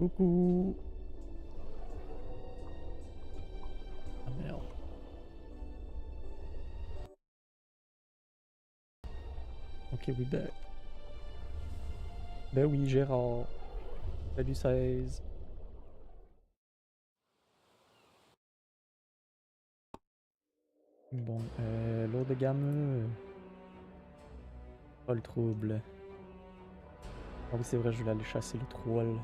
Coucou. Ah merde. Ok, we back. Ben oui, Gérard. Salut 16. Bon, l'eau de gamme. Pas le trouble. Ah oui, c'est vrai, je voulais aller chasser le troll.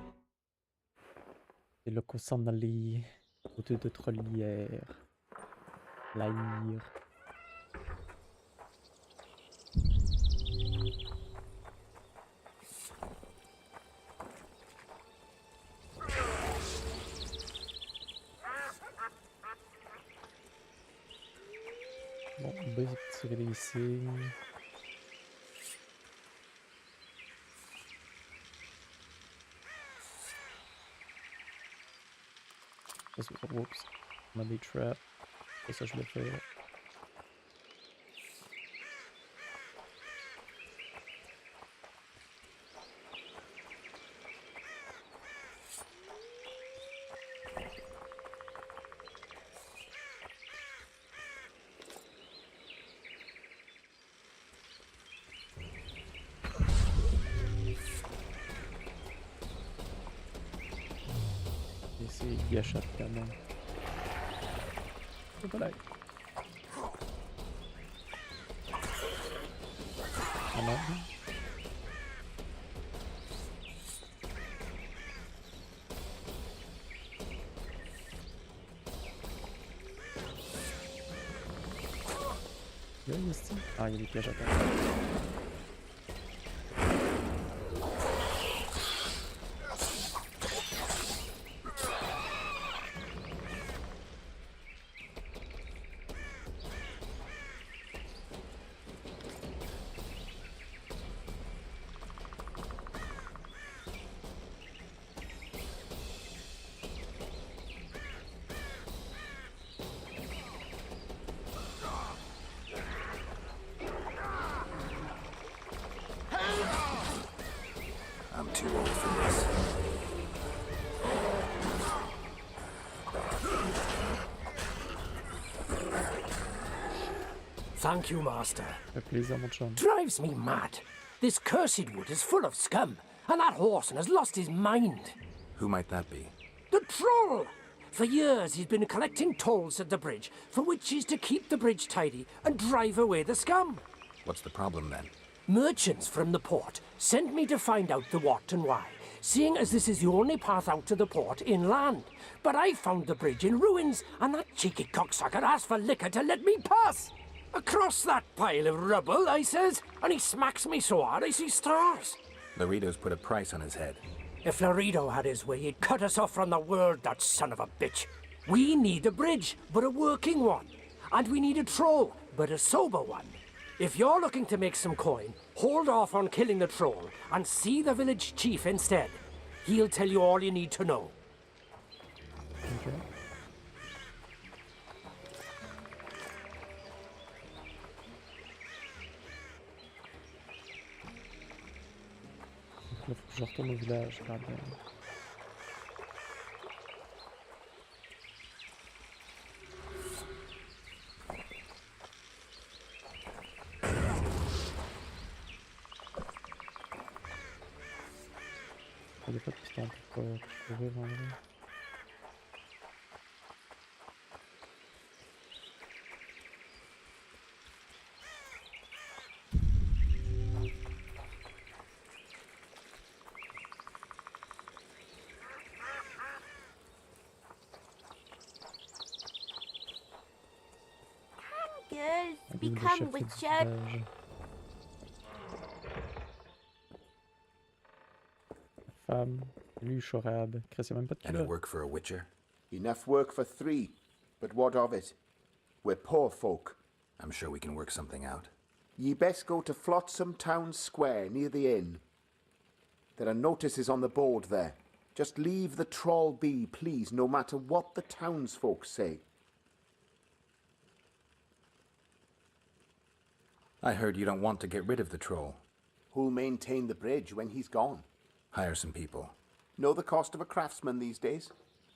C'est là qu'on s'en allait. Côté de trollière. Laïr. Bon, on va tirer les signes. Ça, c'est... Oups. On a des traps. Ça, je le fais. C'est gâchette quand même. C'est pas là. On a. Là, ici. Ah, il y a des pièges à terre. I'm too old for this. Thank you, Master. Fait plaisir, mon chum. Drives me mad. This cursed wood is full of scum, and that horseman has lost his mind. Who might that be? The troll! For years he's been collecting tolls at the bridge, for which is to keep the bridge tidy and drive away the scum. What's the problem then? Merchants from the port sent me to find out the what and why, seeing as this is the only path out to the port inland. But I found the bridge in ruins, and that cheeky cocksucker asked for liquor to let me pass. Across that pile of rubble, I says, and he smacks me so hard I see stars. Laredo's put a price on his head. If Laredo had his way, he'd cut us off from the world, that son of a bitch. We need a bridge, but a working one. And we need a troll, but a sober one. If you're looking to make some coin, hold off on killing the troll and see the village chief instead. He'll tell you all you need to know. Ok. Là, faut que je retourne au village quand même. Il n'y a pas de piston pour courir en vrai. Girls Abîme le become chef du witches. village. Femme, lui, Chorab. Chris, il y a même pas de Any culotte. work for a witcher? Enough work for 3, but what of it? We're poor folk. I'm sure we can work something out. Ye best go to Flotsam Town Square near the inn. There are notices on the board there. Just leave the troll be, please, no matter what the townsfolk say. I heard you don't want to get rid of the troll. Who'll maintain the bridge when he's gone? Hire some people. Know the cost of a craftsman these days?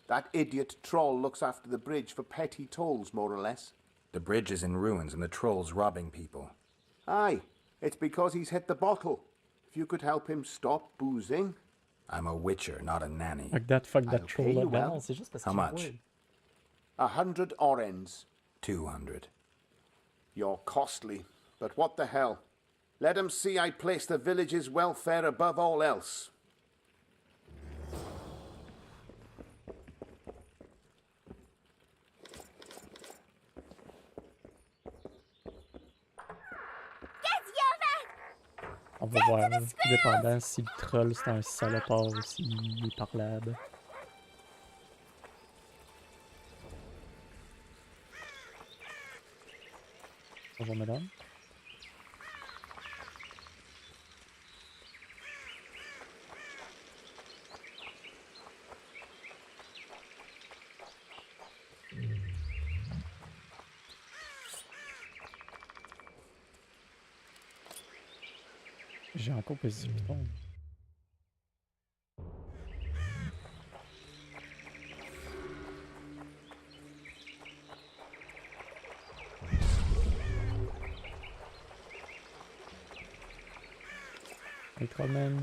That idiot troll looks after the bridge for petty tolls, more or less. The bridge is in ruins and the troll's robbing people. Aye, it's because he's hit the bottle. If you could help him stop boozing. I'm a witcher, not a nanny. Fuck I'll that pay troll you là. Ben well. non, c'est juste parce How qu'il much? voit. 100 orens. 200. You're costly, but what the hell? Let 'em see I place the village's welfare above all else. On va voir, là, dépendant si le troll c'est un salopard ou s'il est parlable. Bonjour madame. J'ai encore posé du piton. Les troisième.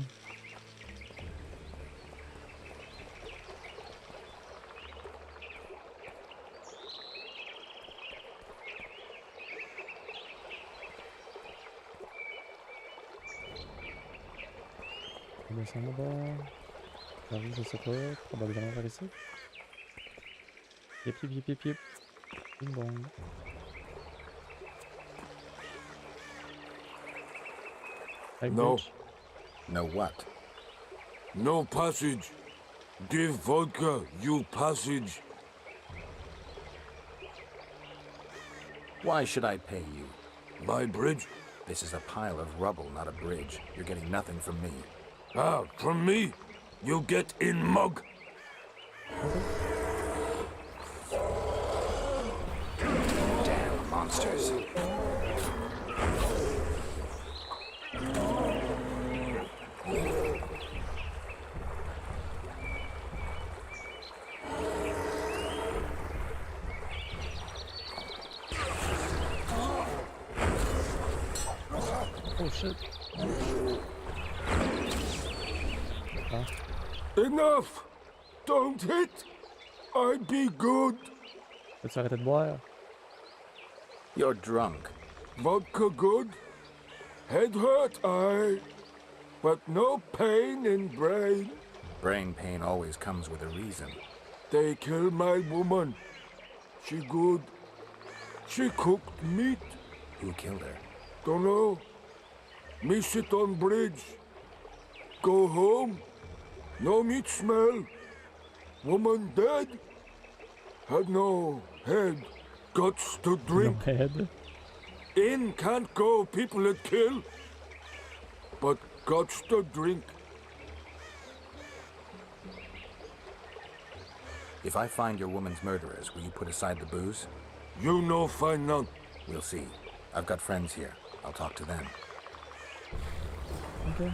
On descend là-bas. J'arrive, je sais pas. Probablement vers ici. Yep, yep, yep, yep, yep. Bing bong. Avec No. Bitch. No what? No passage. Give vodka, you passage. Why should I pay you? My bridge? This is a pile of rubble, not a bridge. You're getting nothing from me. Ah, from me? You get in mug. Damn monsters. Oh shit. Ah. Enough! Don't hit! I'd be good. Peux-tu arrêter de boire? You're drunk. Vodka good. Head hurt, aye. But no pain in brain. Brain pain always comes with a reason. They kill my woman. She good. She cooked meat. Who killed her? Dunno. Me sit on bridge. Go home. No meat smell. Woman dead. Had no head. Guts to No drink. head. In can't go, people that kill. But guts to drink. If I find your woman's murderers, will you put aside the booze? You no find none. We'll see. I've got friends here. I'll talk to them. Ok.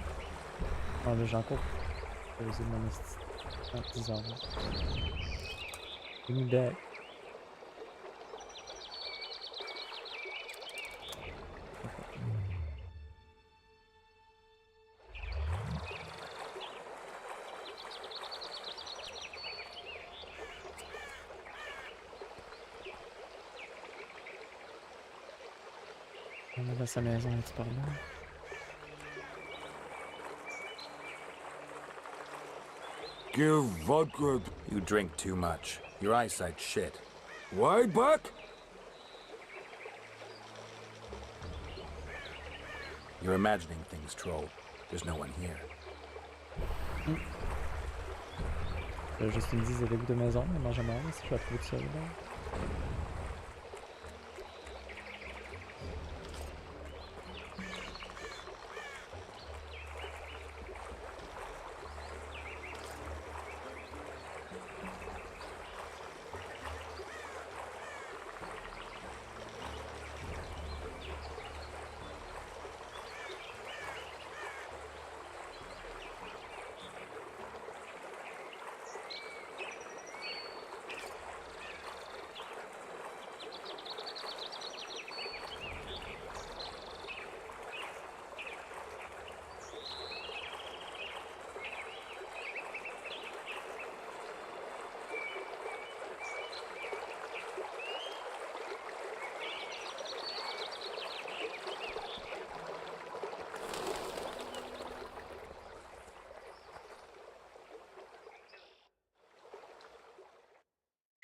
Ah, là, j'ai encore posé mon esti. Ah, 10 heures. Give me back. On est dans sa maison un petit peu là. Give vodka. You drink too much. Your eyesight's shit. Why back? You're imagining things, troll. There's no one here. Juste une dizaine de maison, mais moi j'aimerais si je la trouve toute seule. Là.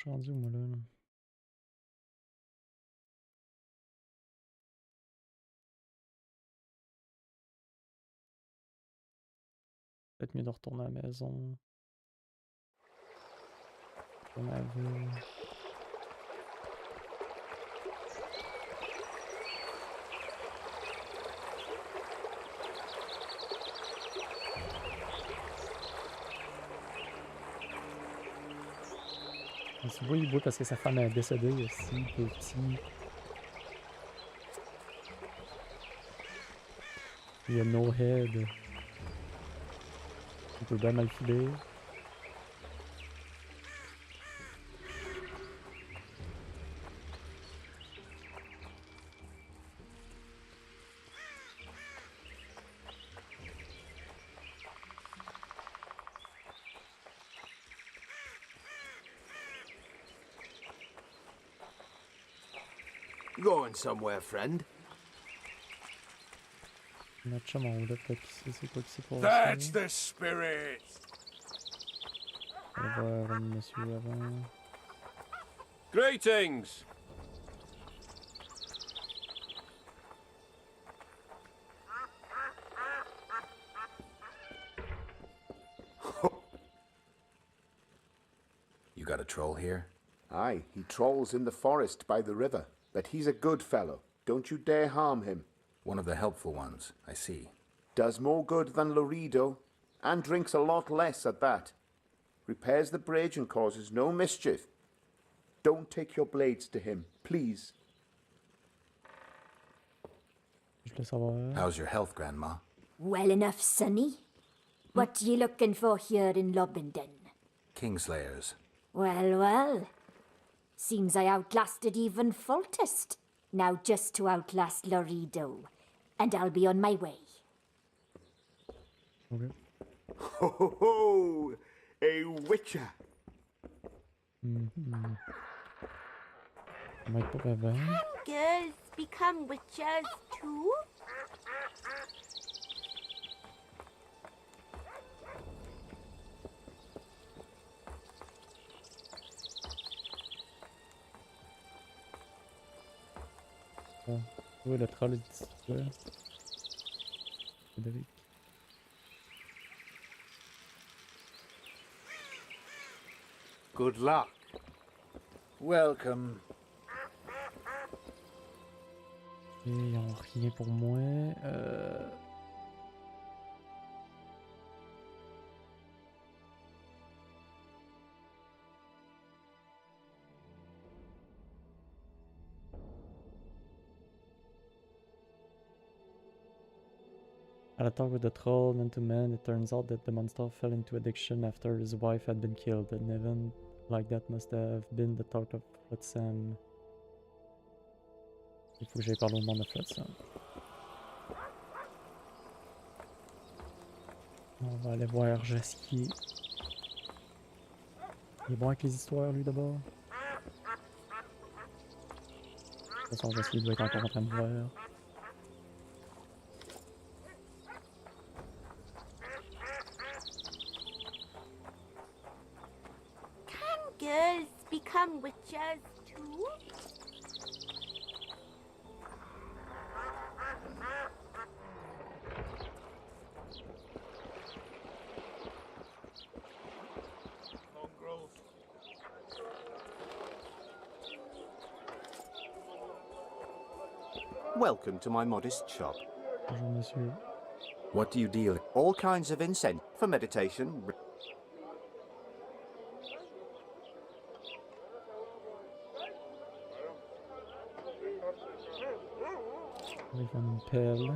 suis rendu où, moi, là? Peut-être mieux de retourner à la maison. Retourner à la ville. Tu vois, il boit parce que sa femme est décédée aussi, petit. Il y a no head. Il peut bien mal filer. Going somewhere, friend? Notre chum en haut là, peut-être qu'il sait c'est quoi qui s'est That's passé. the spirit! On va voir un monsieur avant. Greetings! You got a troll here? Aye, he trolls in the forest by the river, but he's a good fellow. Don't you dare harm him. One of the helpful ones, I see. Does more good than Laredo, and drinks a lot less at that. Repairs the bridge and causes no mischief. Don't take your blades to him, please. Je laisse savoir. How's your health, Grandma? Well enough, sonny. What you looking for here in Lobenden? Kingslayers. Well, well. Seems I outlasted even Foltest. Now just to outlast Laredo. And I'll be on my way. Okay. Ho ho ho! A witcher! Mike pas avant. Girls become witches too? Bon. Oui, le troll est ici. Frédéric. Good luck. Welcome. Et ils ont rien pour moi. At a talk with the troll, man to man, it turns out that the monster fell into addiction after his wife had been killed. An event like that must have been the talk of Sam. Il faut que j'aille parler au monde de Sam. On va aller voir Jasquier. Il est bon avec les histoires, lui, d'abord. De toute façon, Jasquier doit être encore en train de voir. Girls become witches too? Welcome to my modest shop. Bonjour, monsieur. What do you deal? All kinds of incense for meditation. Avec une pelle.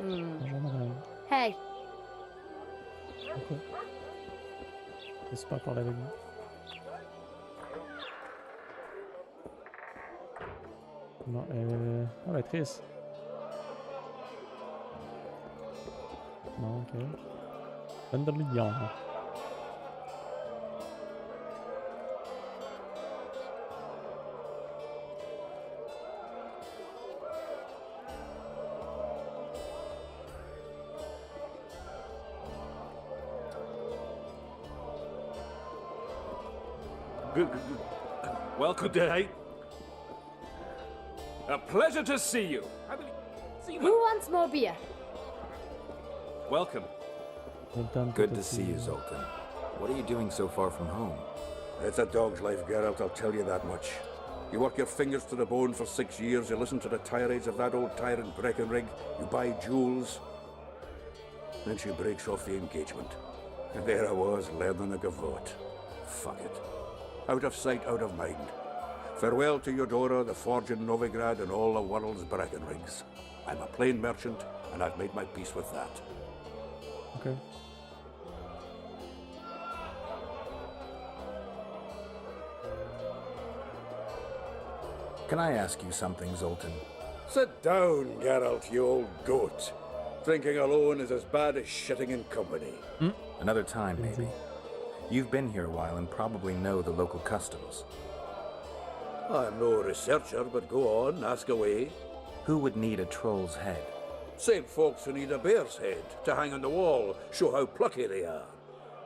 Bonjour, madame. Hey, Pourquoi? C'est super parler avec vous. Non, ah ben triste. Non, ok. Vendredi. Welcome. Good day. A pleasure to see you. Who wants more beer? Welcome. Good to see you, Zoltan. What are you doing so far from home? It's a dog's life, Geralt, I'll tell you that much. You work your fingers to the bone for 6 years, you listen to the tirades of that old tyrant Breckenrig, you buy jewels. Then she breaks off the engagement. And there I was, learning the gavotte. Fuck it. Out of sight, out of mind. Farewell to Eudora, the forge in Novigrad, and all the world's Breckenrigs. I'm a plain merchant, and I've made my peace with that. Okay. Can I ask you something, Zoltan? Sit down, Geralt, you old goat. Drinking alone is as bad as shitting in company. Another time, maybe. You've been here a while and probably know the local customs. I'm no researcher, but go on, ask away. Who would need a troll's head? Same folks who need a bear's head to hang on the wall, show how plucky they are.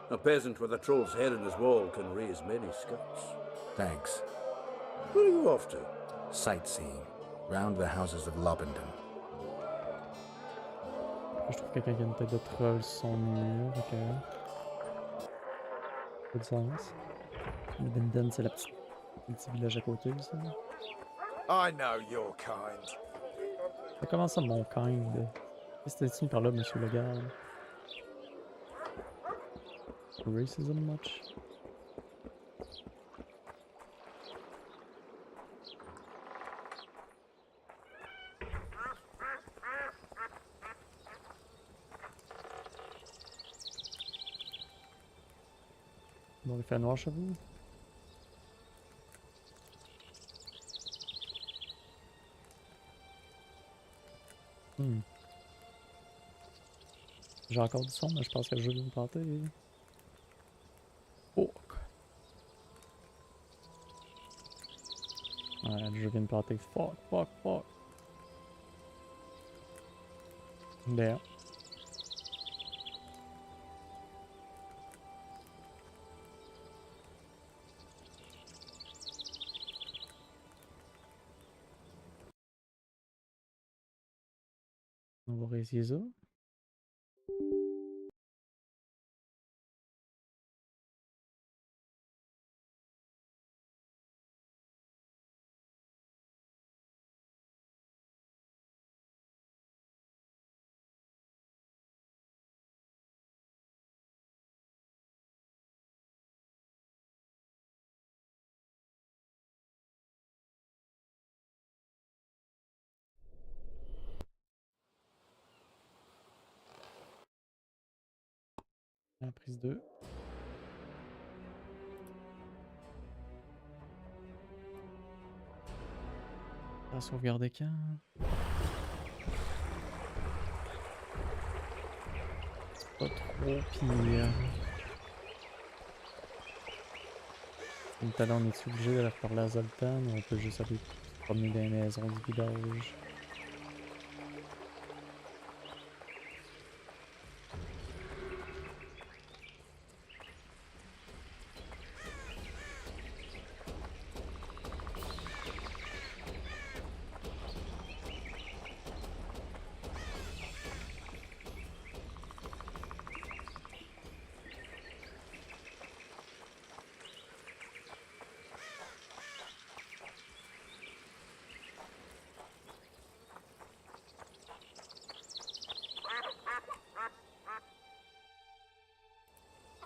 A peasant with a troll's head on his wall can raise many scouts. Thanks. Where are you off to? Sightseeing. Round the houses of Lobendon. Je trouve que quelqu'un qui a une tête de troll sur son mur, ok. Pas de sens. Le Benden, c'est le petit village à côté, ça. I know your kind. Ça commence à mon kind. Qu'est-ce que tu par là, monsieur le garde? Racism much? Bon, il fait noir chez vous? J'ai encore du son, mais je pense que je vais me planter. Fuck. Ouais, je viens de planter. Fuck. There. On va réessayer ça. La prise 2. La sauvegarder quand? C'est pas trop pire. Comme tout à l'heure, on est obligé d'aller reparler à Zoltan ou on peut juste aller se promener dans les maisons du village?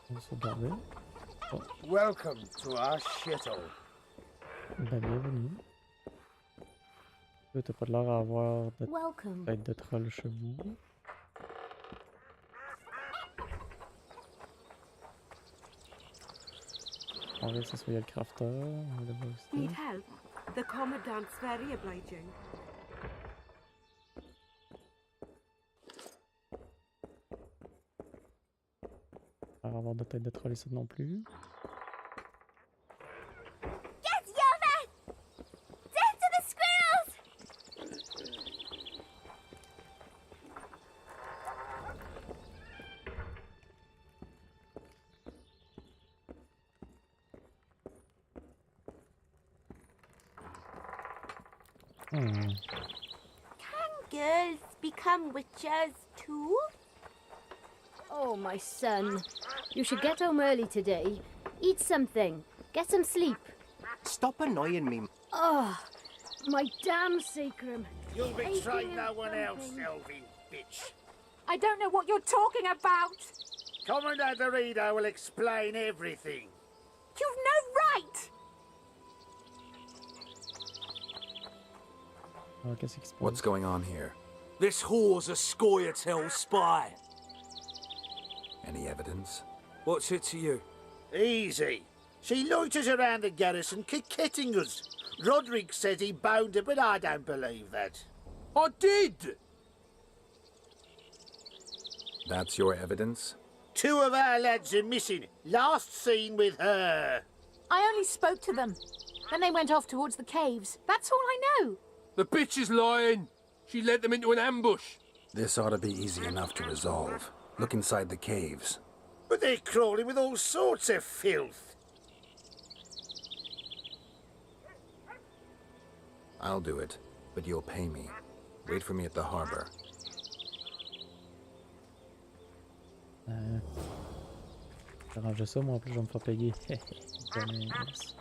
On va sauvegarder. Oh. Welcome to our shithole. Ben, bienvenue. T'as pas l'air d'avoir de Welcome. tête de troll chez vous. En vrai, ça soit il y a le crafter, on le voit aussi. Need help? The commandant's very obliging. Pas avoir de tête de troll ici non plus. Get Yover! Death to the squirrels! Hmm. Can girls become witches too? Oh, my son. You should get home early today. Eat something. Get some sleep. Stop annoying me. Oh, my damn sacrum. You'll betray Aching no and one else, thumping. Elvin bitch. I don't know what you're talking about. Commandant Dorito will explain everything. You've no right. Alors, qu'est-ce qui se passe? What's going on here? This whore's a Scoia'tail spy. Any evidence? What's it to you? Easy. She loiters around the garrison, kick-kitting us. Roderick said he bound her, but I don't believe that. I did! That's your evidence? 2 of our lads are missing. Last seen with her. I only spoke to them. Then they went off towards the caves. That's all I know. The bitch is lying. She led them into an ambush. This ought to be easy enough to resolve. Look inside the caves. But they're crawling with all sorts of filth. I'll do it, but you'll pay me. Wait for me at the harbor. J'arrange ça, moi en plus je vais me faire payer. Connasse.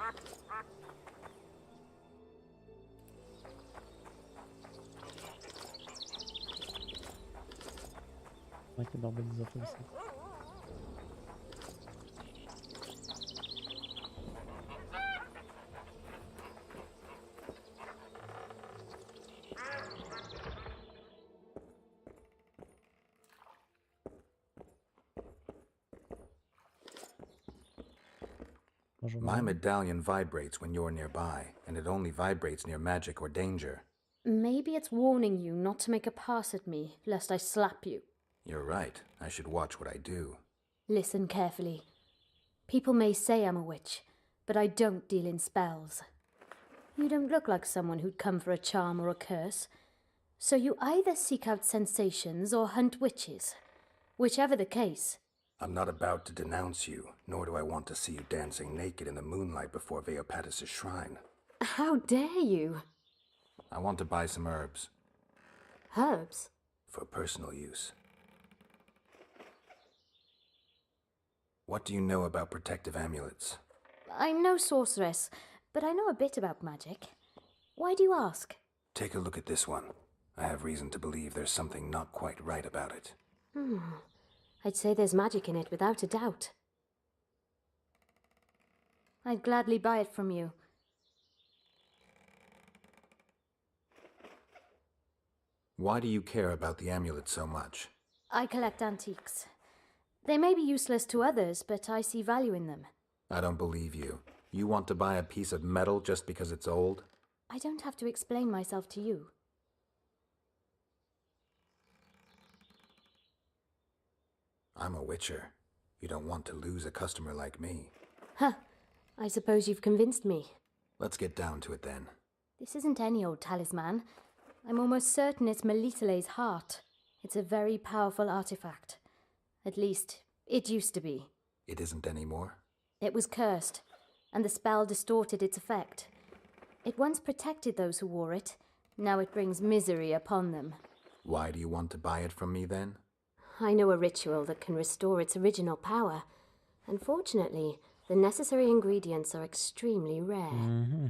Ouais, qu'il y a dans des affaires aussi. My medallion vibrates when you're nearby, and it only vibrates near magic or danger. Maybe it's warning you not to make a pass at me, lest I slap you. You're right. I should watch what I do. Listen carefully. People may say I'm a witch, but I don't deal in spells. You don't look like someone who'd come for a charm or a curse. So you either seek out sensations or hunt witches. Whichever the case. I'm not about to denounce you, nor do I want to see you dancing naked in the moonlight before Veopatis' shrine. How dare you? I want to buy some herbs. Herbs? For personal use. What do you know about protective amulets? I'm no sorceress, but I know a bit about magic. Why do you ask? Take a look at this one. I have reason to believe there's something not quite right about it. I'd say there's magic in it without a doubt. I'd gladly buy it from you. Why do you care about the amulet so much? I collect antiques. They may be useless to others, but I see value in them. I don't believe you. You want to buy a piece of metal just because it's old? I don't have to explain myself to you. I'm a witcher. You don't want to lose a customer like me. Huh. I suppose you've convinced me. Let's get down to it then. This isn't any old talisman. I'm almost certain it's Melitele's heart. It's a very powerful artifact. At least, it used to be. It isn't anymore? It was cursed, and the spell distorted its effect. It once protected those who wore it. Now it brings misery upon them. Why do you want to buy it from me then? I know a ritual that can restore its original power. Unfortunately, the necessary ingredients are extremely rare.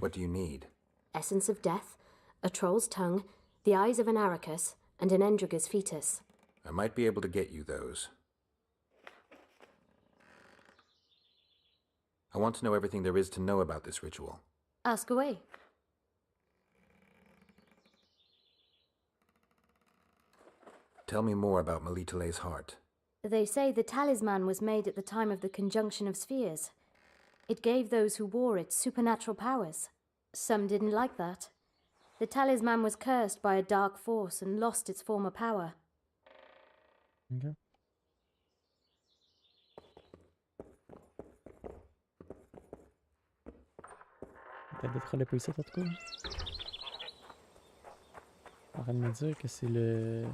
What do you need? Essence of death, a troll's tongue, the eyes of an arachus, and an endriga's fetus. I might be able to get you those. I want to know everything there is to know about this ritual. Ask away. Tell me more about Melitele's heart. They say the talisman was made at the time of the conjunction of spheres. It gave those who wore it supernatural powers. Some didn't like that. The talisman was cursed by a dark force and lost its former power. Ok. Peut-être d'être là pour ici, en tout cas. En train de me dire que c'est le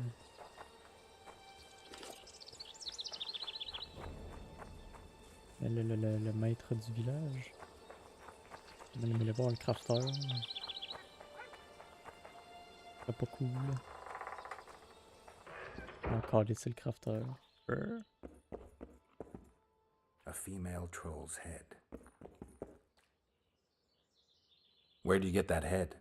maître du village. On va aller voir le crafter. C'est pas cool. Encore laisser le crafter. A female troll's head. Where do you get that head?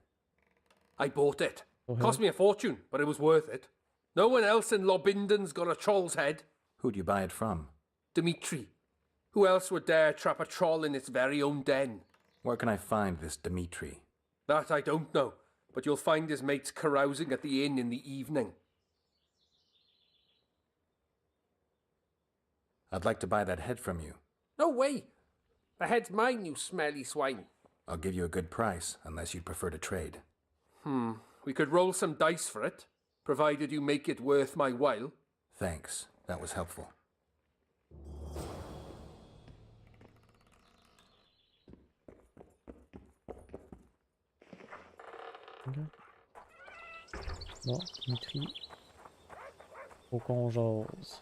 I bought it. Oh, Cost me a fortune, but it was worth it. No one else in Lobinden's got a troll's head. Who'd you buy it from? Dimitri. Who else would dare trap a troll in its very own den? Where can I find this Dimitri? That I don't know, but you'll find his mates carousing at the inn in the evening. I'd like to buy that head from you. No way. The head's mine, you smelly swine. I'll give you a good price, unless you'd prefer to trade. We could roll some dice for it, provided you make it worth my while. Thanks. That was helpful. Ok. Bon, Dimitri. Faut qu'on jase.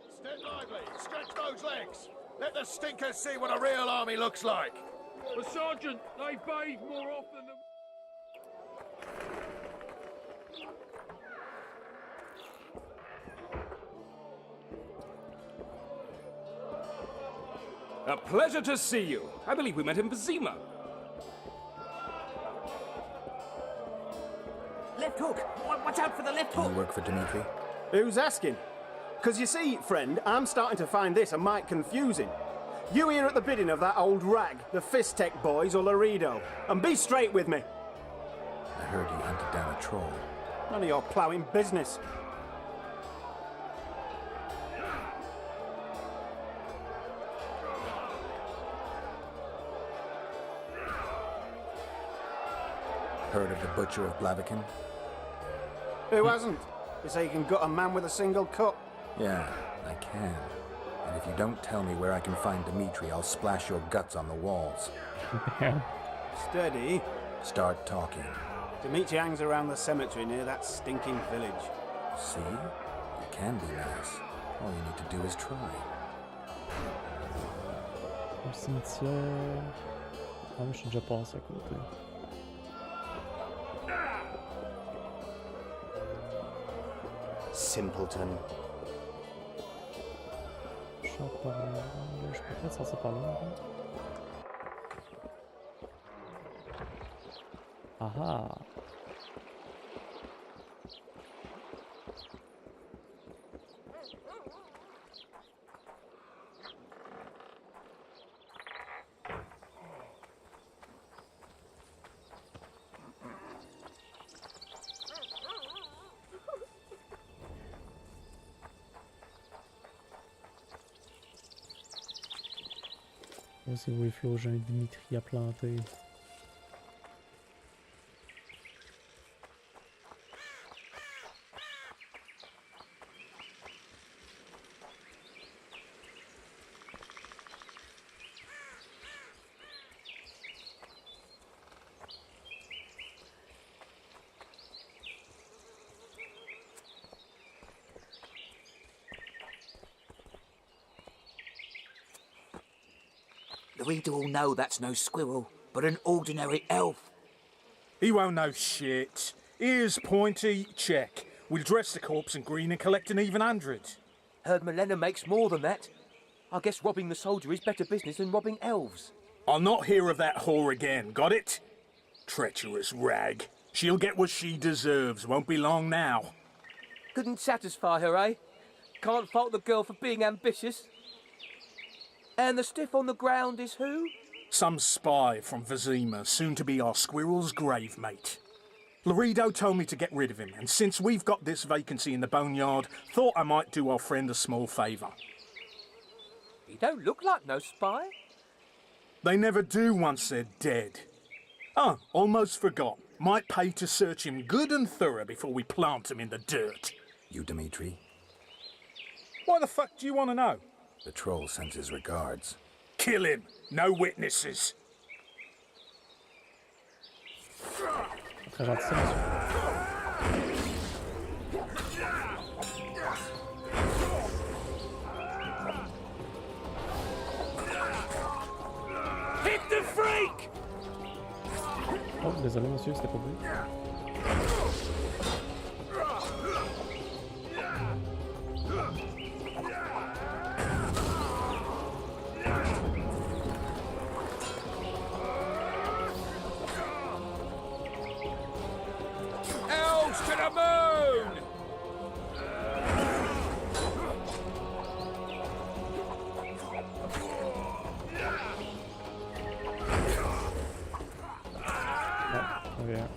Stand lively, stretch those legs. Let the stinkers see what a real army looks like. But Sergeant, they bathe more often than... A pleasure to see you. I believe we met in Zima. Left hook! Watch out for the left Do you hook! work for Dimitri? Who's asking? Because you see, friend, I'm starting to find this a mite confusing. You here at the bidding of that old rag, the Fist Tech boys or Laredo, and be straight with me. I heard you hunted down a troll. None of your ploughing business. Heard of the Butcher of Blaviken? Who hasn't? You say you can gut a man with a single cut? Yeah, I can. And if you don't tell me where I can find Dimitri, I'll splash your guts on the walls. Steady. Start talking. Dimitri hangs around the cemetery near that stinking village. See? You can be nice. All you need to do is try. Le cimetière. Ah, moi, je suis déjà passé à côté. Simpleton. Je suis par là. Je peux pas être censé par là. Ah ah! C'est où les flots, j'ai un Dimitri à planter. We'd all know that's no squirrel, but an ordinary elf. He won't know shit. Ears pointy, check. We'll dress the corpse in green and collect an even 100. Heard Milena makes more than that. I guess robbing the soldier is better business than robbing elves. I'll not hear of that whore again, got it? Treacherous rag. She'll get what she deserves, won't be long now. Couldn't satisfy her, eh? Can't fault the girl for being ambitious. And the stiff on the ground is who? Some spy from Vizima, soon to be our squirrel's grave mate. Laredo told me to get rid of him, and since we've got this vacancy in the boneyard, thought I might do our friend a small favour. He don't look like no spy. They never do once they're dead. Oh, almost forgot. Might pay to search him good and thorough before we plant him in the dirt. You, Dimitri? Why the fuck do you want to know? The troll sends his regards. Kill him. No witnesses. Très gentil, ça, monsieur. Hit the freak! Oh, désolé, monsieur, c'était pas beau. Elves to the moon! Oh, yeah.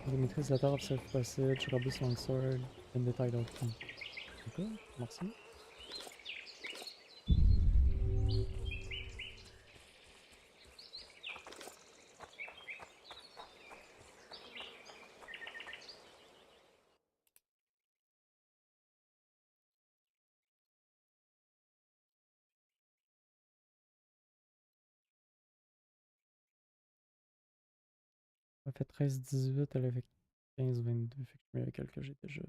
Dimitri, utilisateur observe passage, Robust Longsword, Untitled Chapter. Ok, merci. Elle fait 13-18, elle avait 15-22, fait que je mets avec elle que j'ai déjà.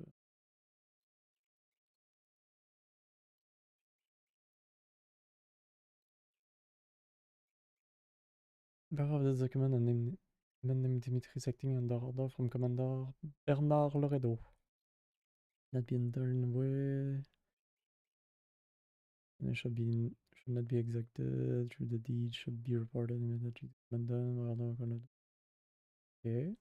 Bearer of this document and name Dimitri's acting under order from Commander Bernard Loredo. Not being done with. And it should not be executed through the deed, should be reported immediately to Commander. Okay.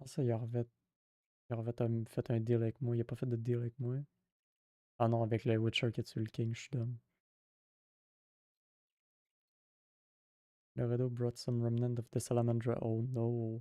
Ah, ça, il avait fait un deal avec moi. Il a pas fait de deal avec moi. Ah non, avec le Witcher qui a tué le King, je suis dumb. Loredo brought some remnant of the Salamandra. Oh no.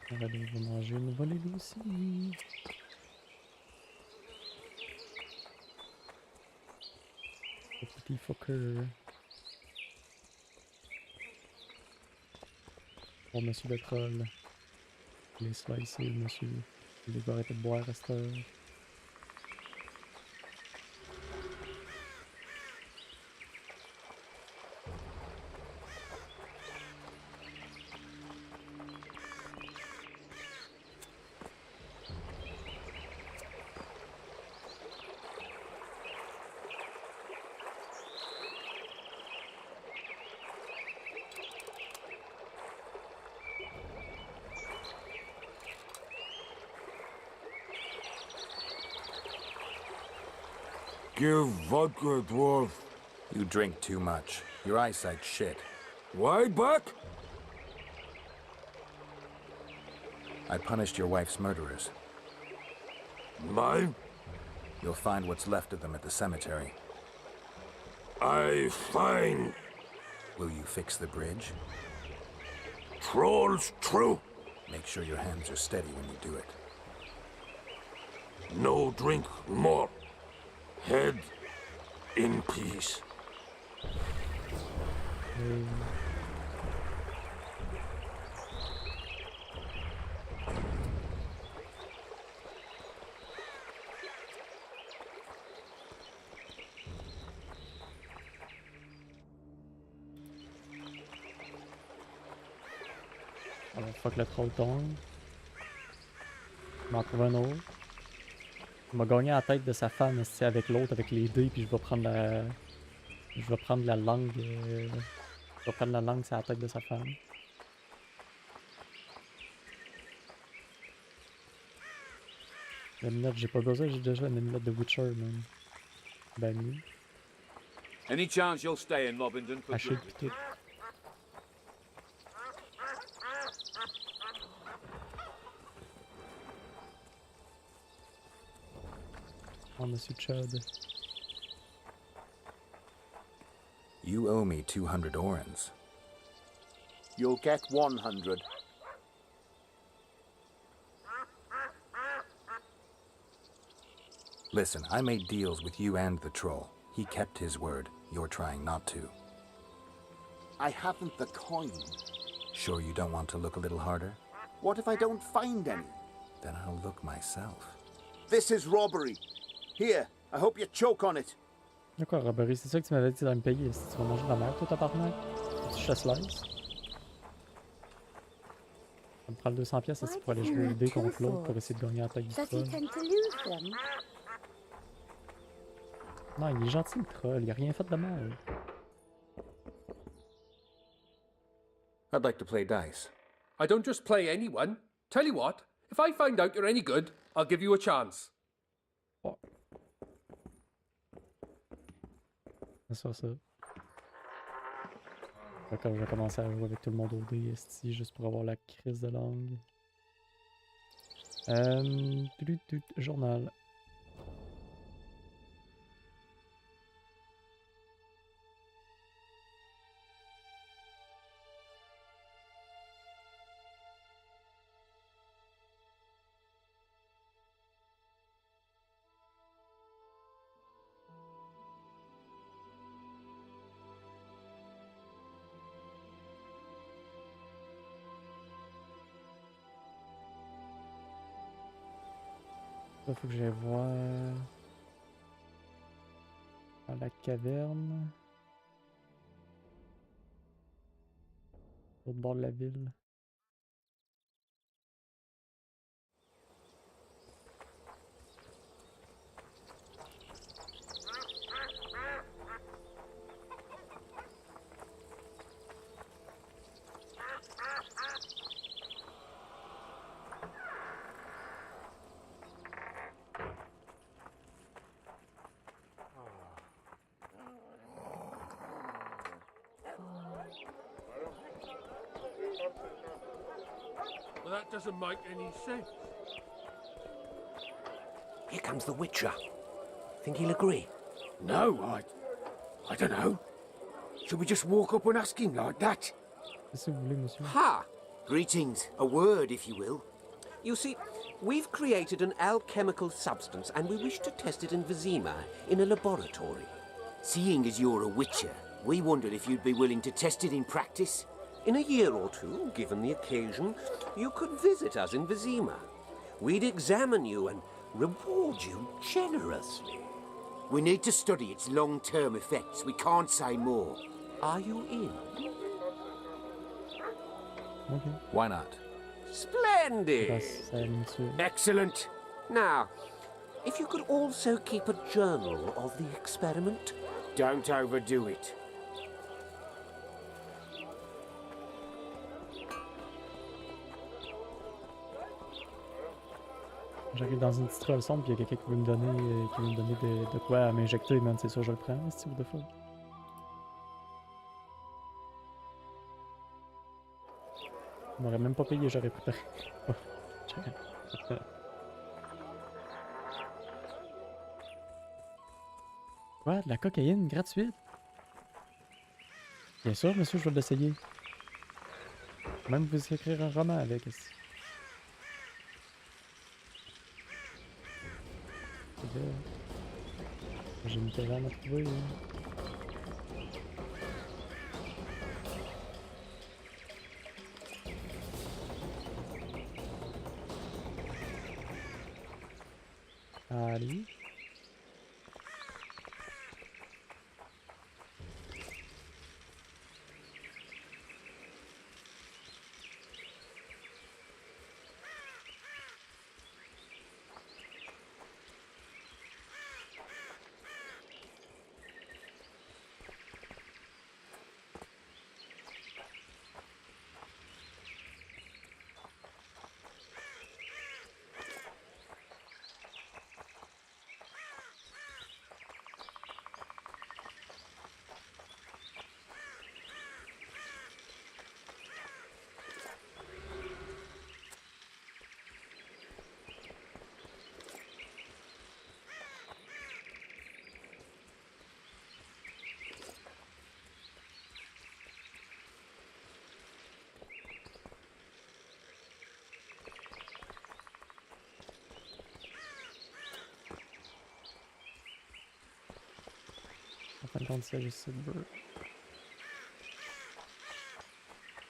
Loredo va manger une volée lui aussi. Le petit fucker. Bon, monsieur le troll. Les slicer, monsieur. Il va arrêter de boire à cette heure. Give vodka, dwarf. You drink too much. Your eyesight's shit. Why back? I punished your wife's murderers. Mine? You'll find what's left of them at the cemetery. I find... Will you fix the bridge? Trolls true. Make sure your hands are steady when you do it. No drink more. Head in peace. Alors, fuck le troll tombe. Je m'en trouve un autre. Il m'a gagné la tête de sa femme ici avec l'autre, avec les dés, puis je vais prendre la... Je vais prendre la langue... Je vais prendre la langue sur la tête de sa femme. L'amulette, j'ai pas besoin, j'ai déjà une amulette de Witcher, même. Ben mieux. Any chance you'll stay in Lobington for Haché pis tout. Oh, Monsieur Chud. You owe me 200 orens. You'll get 100. Listen, I made deals with you and the troll. He kept his word. You're trying not to. I haven't the coin. Sure you don't want to look a little harder? What if I don't find any? Then I'll look myself. This is robbery. Here, I hope you choke on it. D'accord, robberie, c'est ça que tu m'avais dit dans me payer. Si tu vas manger de la merde, toi, tabarnak? Tu chasse slice? Ça me prend le 200 pièces pour aller jouer dés contre l'autre pour essayer de gagner la tête du troll. Non, il est gentil le troll, il a rien fait de mal. I'd like to play dice. I don't just play anyone. Tell you what, if I find out you're any good, I'll give you a chance. Oh. C'est ça. Quand je vais commencer à jouer avec tout le monde au dé ici, juste pour avoir la crise de langue. Journal. Il faut que j'aille voir dans la caverne. Au bord de la ville. Well, that doesn't make any sense. Here comes the Witcher. Think he'll agree? No, I don't know. Should we just walk up and ask him like that? Ha! Greetings. A word, if you will. You see, we've created an alchemical substance and we wish to test it in Vizima, in a laboratory. Seeing as you're a Witcher, we wondered if you'd be willing to test it in practice. In a year or two, given the occasion, you could visit us in Vizima. We'd examine you and reward you generously. We need to study its long-term effects. We can't say more. Are you in? Okay. Why not? Splendid! Excellent. Now, if you could also keep a journal of the experiment. Don't overdo it. J'arrive dans une petite troll sombre pis y'a quelqu'un qui veut me donner de quoi à m'injecter, man, c'est sûr je le prends, c'est de fois. Je m'aurais même pas payé, j'aurais préparé. Quoi? De la cocaïne gratuite? Bien sûr, monsieur, je vais l'essayer. Même vous écrire un roman avec. J'ai une caverne à trouver. Allez.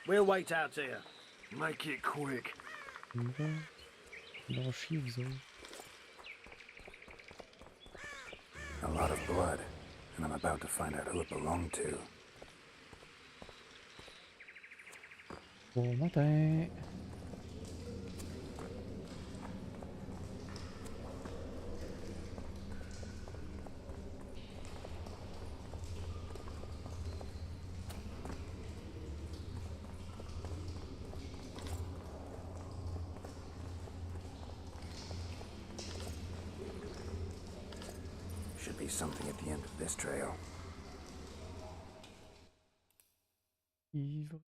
We'll wait out here. Make it quick. Non, chier, vous autres. A lot of blood, and I'm about to find out who it belonged to. Bon matin. Should be something at the end of this trail. Ivre.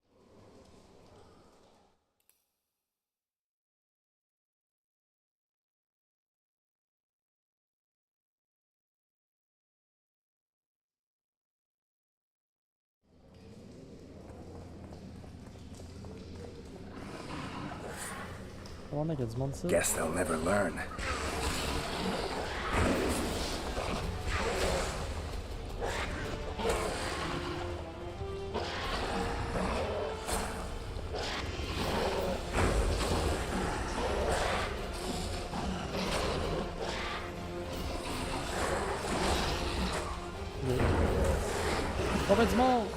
Comment on a qu'il y a du monde ici? Guess they'll never learn. On va du monde!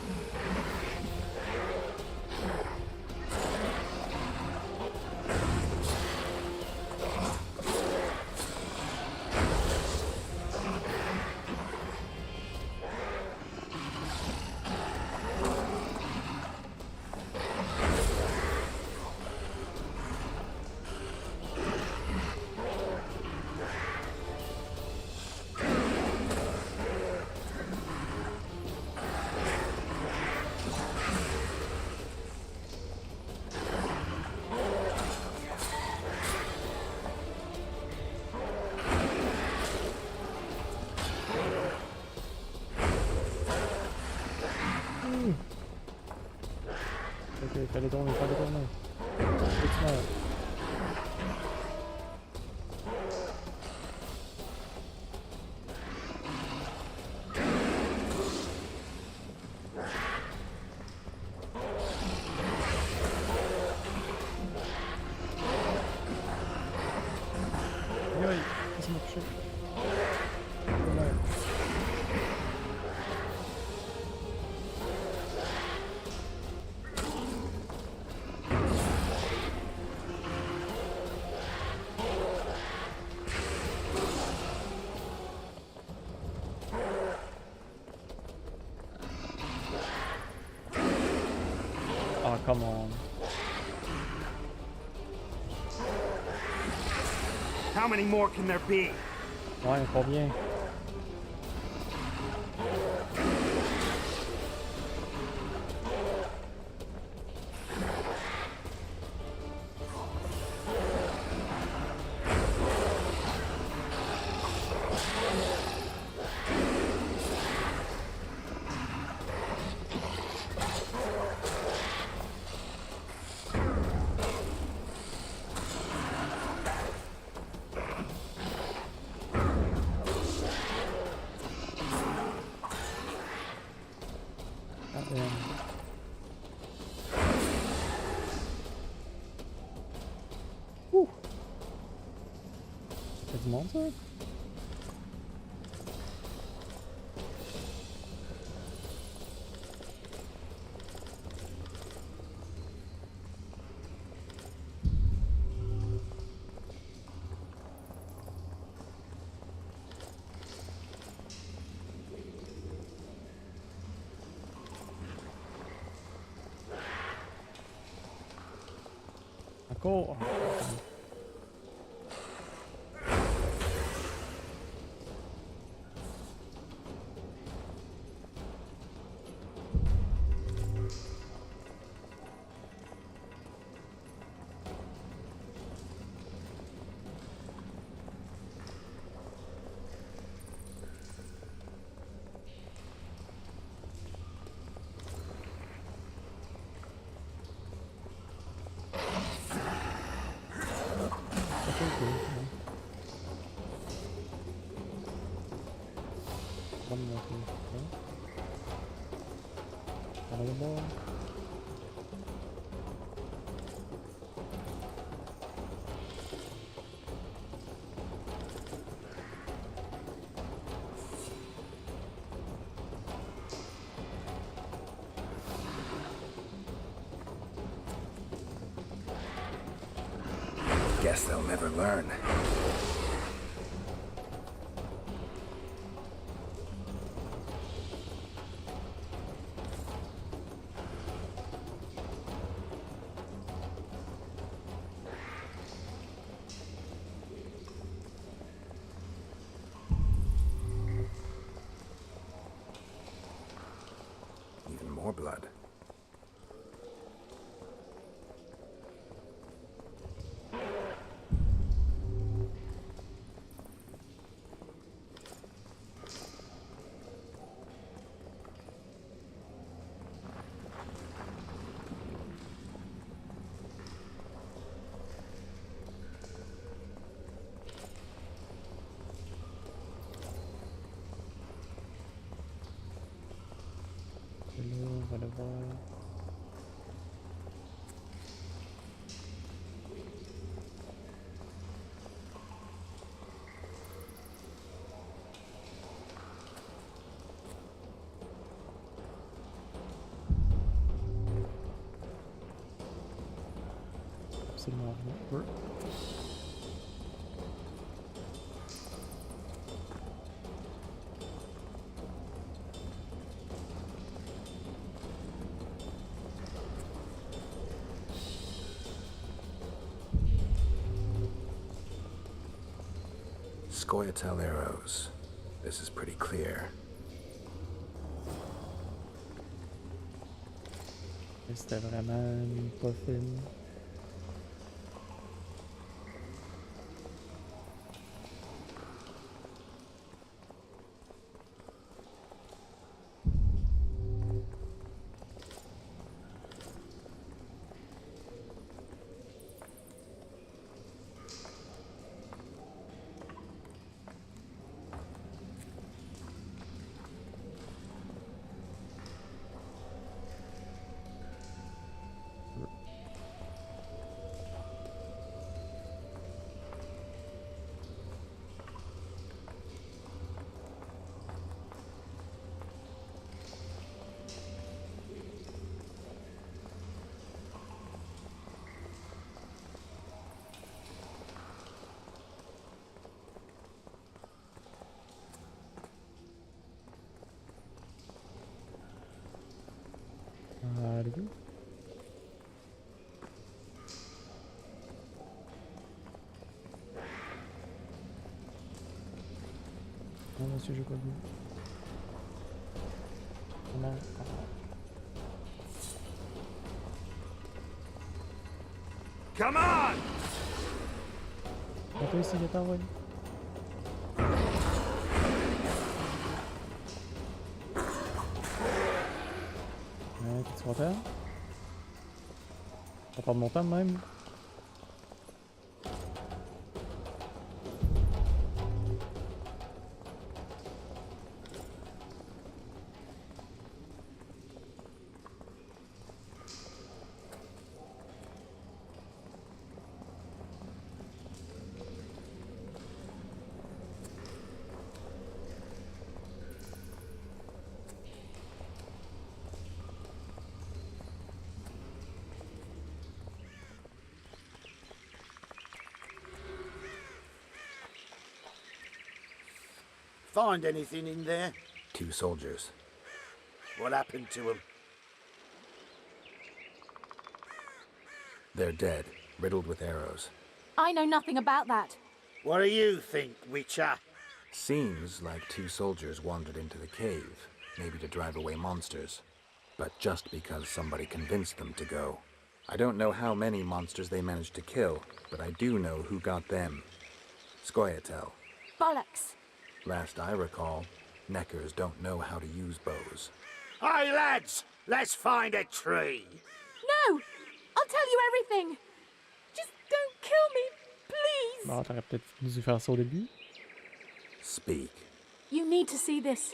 Ok, fallait tourner. Effectivement. Aïe, ça m'a touché. Oh, come on. How many more can there be? Ouais, combien? C'est du monde, ça? Encore? Guess they'll never learn. Even more blood. On va le voir. Absolument rien. Scoia'tael arrows. This is pretty clear. C'était vraiment pas fine. monsieur, j'ai pas vu. Comment? Come on! Toi ici, viens ouais. Qu'est-ce qu'on va faire? On va prendre mon temps même. Find anything in there? 2 soldiers. What happened to them? They're dead, riddled with arrows. I know nothing about that. What do you think, Witcher? Seems like 2 soldiers wandered into the cave, maybe to drive away monsters. But just because somebody convinced them to go. I don't know how many monsters they managed to kill, but I do know who got them. Scoia'tael. Bollocks. Last I recall, Neckers don't know how to use bows. Hey, lads! Let's find a tree! No! I'll tell you everything! Just don't kill me, please! Bon, t'aurais peut-être dû faire ça au début. Speak. You need to see this.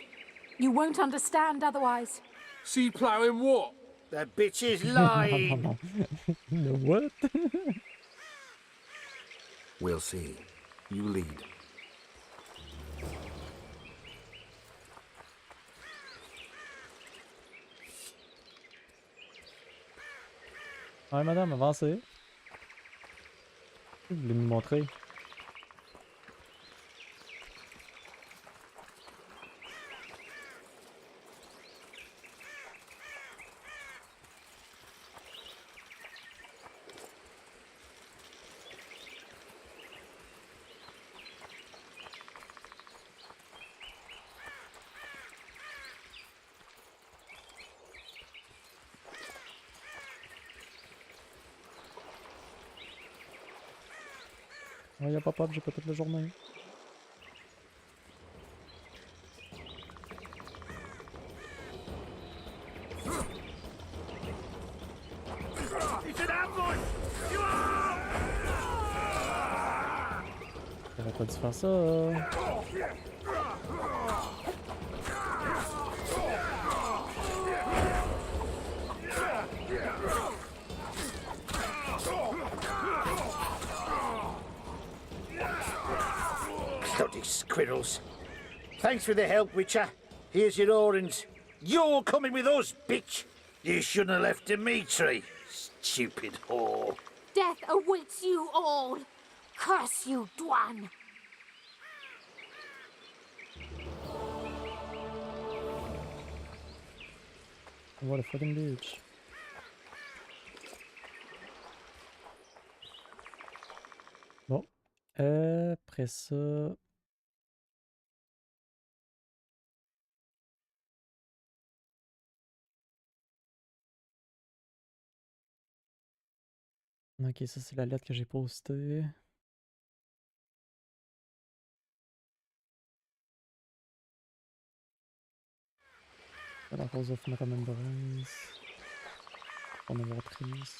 You won't understand otherwise. See ploughing what? The bitch is lying! No, what? We'll see. You lead. Ouais, madame, avancez. Vous voulez me montrer? Ouais, y'a pas, j'ai pas toute la journée. J'aurais pas dû faire ça. Bloody squirrels. Thanks for the help, Witcher. Here's your orange. You're coming with us, bitch! You shouldn't have left Dimitri. Stupid whore. Death awaits you all. Curse you, Dwan. What a fucking bitch. Bon. Après ça... Ok, ça c'est la lettre que j'ai postée. La cause of ma remembrance. On va voir triste.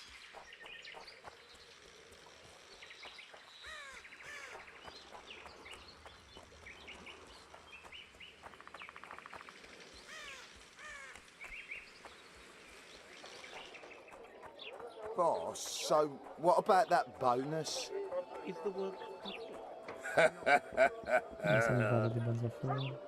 Boss, so what about that bonus? Is the work Ça nous va des bonnes affaires.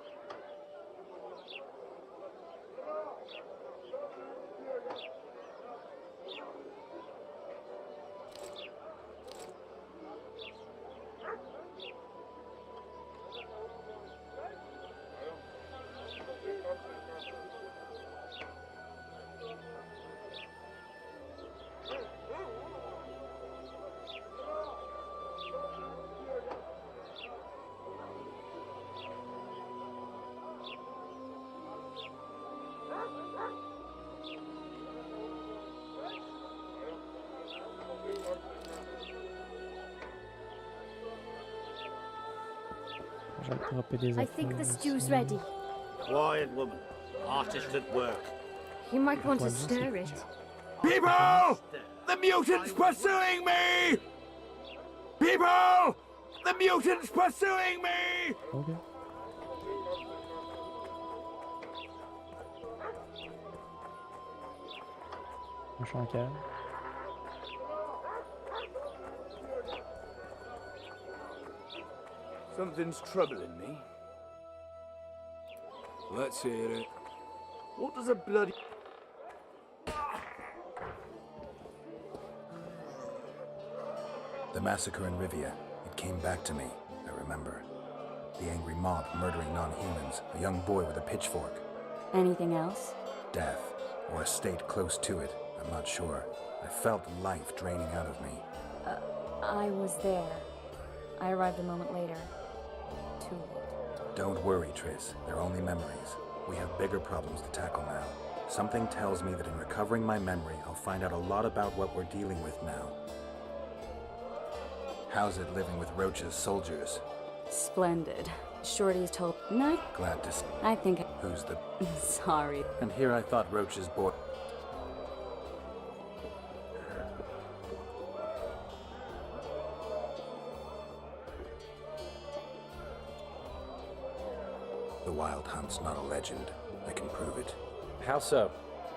J'ai attrapé des I think the affaires stew's aussi. ready. Quiet, woman. Artist at work. You might want to stir it. People! The mutant's pursuing me! People! The mutant's pursuing me! Ok. Un chancal. Something's troubling me. Let's hear it. What does a bloody... The massacre in Rivia, it came back to me, I remember. The angry mob murdering non-humans, a young boy with a pitchfork. Anything else? Death, or a state close to it, I'm not sure. I felt life draining out of me. I was there. I arrived a moment later. Too late. Don't worry, Triss. They're only memories. We have bigger problems to tackle now. Something tells me that in recovering my memory, I'll find out a lot about what we're dealing with now. How's it living with Roach's soldiers? Splendid. Shorty's told... No, Glad to... I think... Who's the... Sorry. And here I thought Roach's boy... The Wild Hunt's not a legend. I can prove it. How so?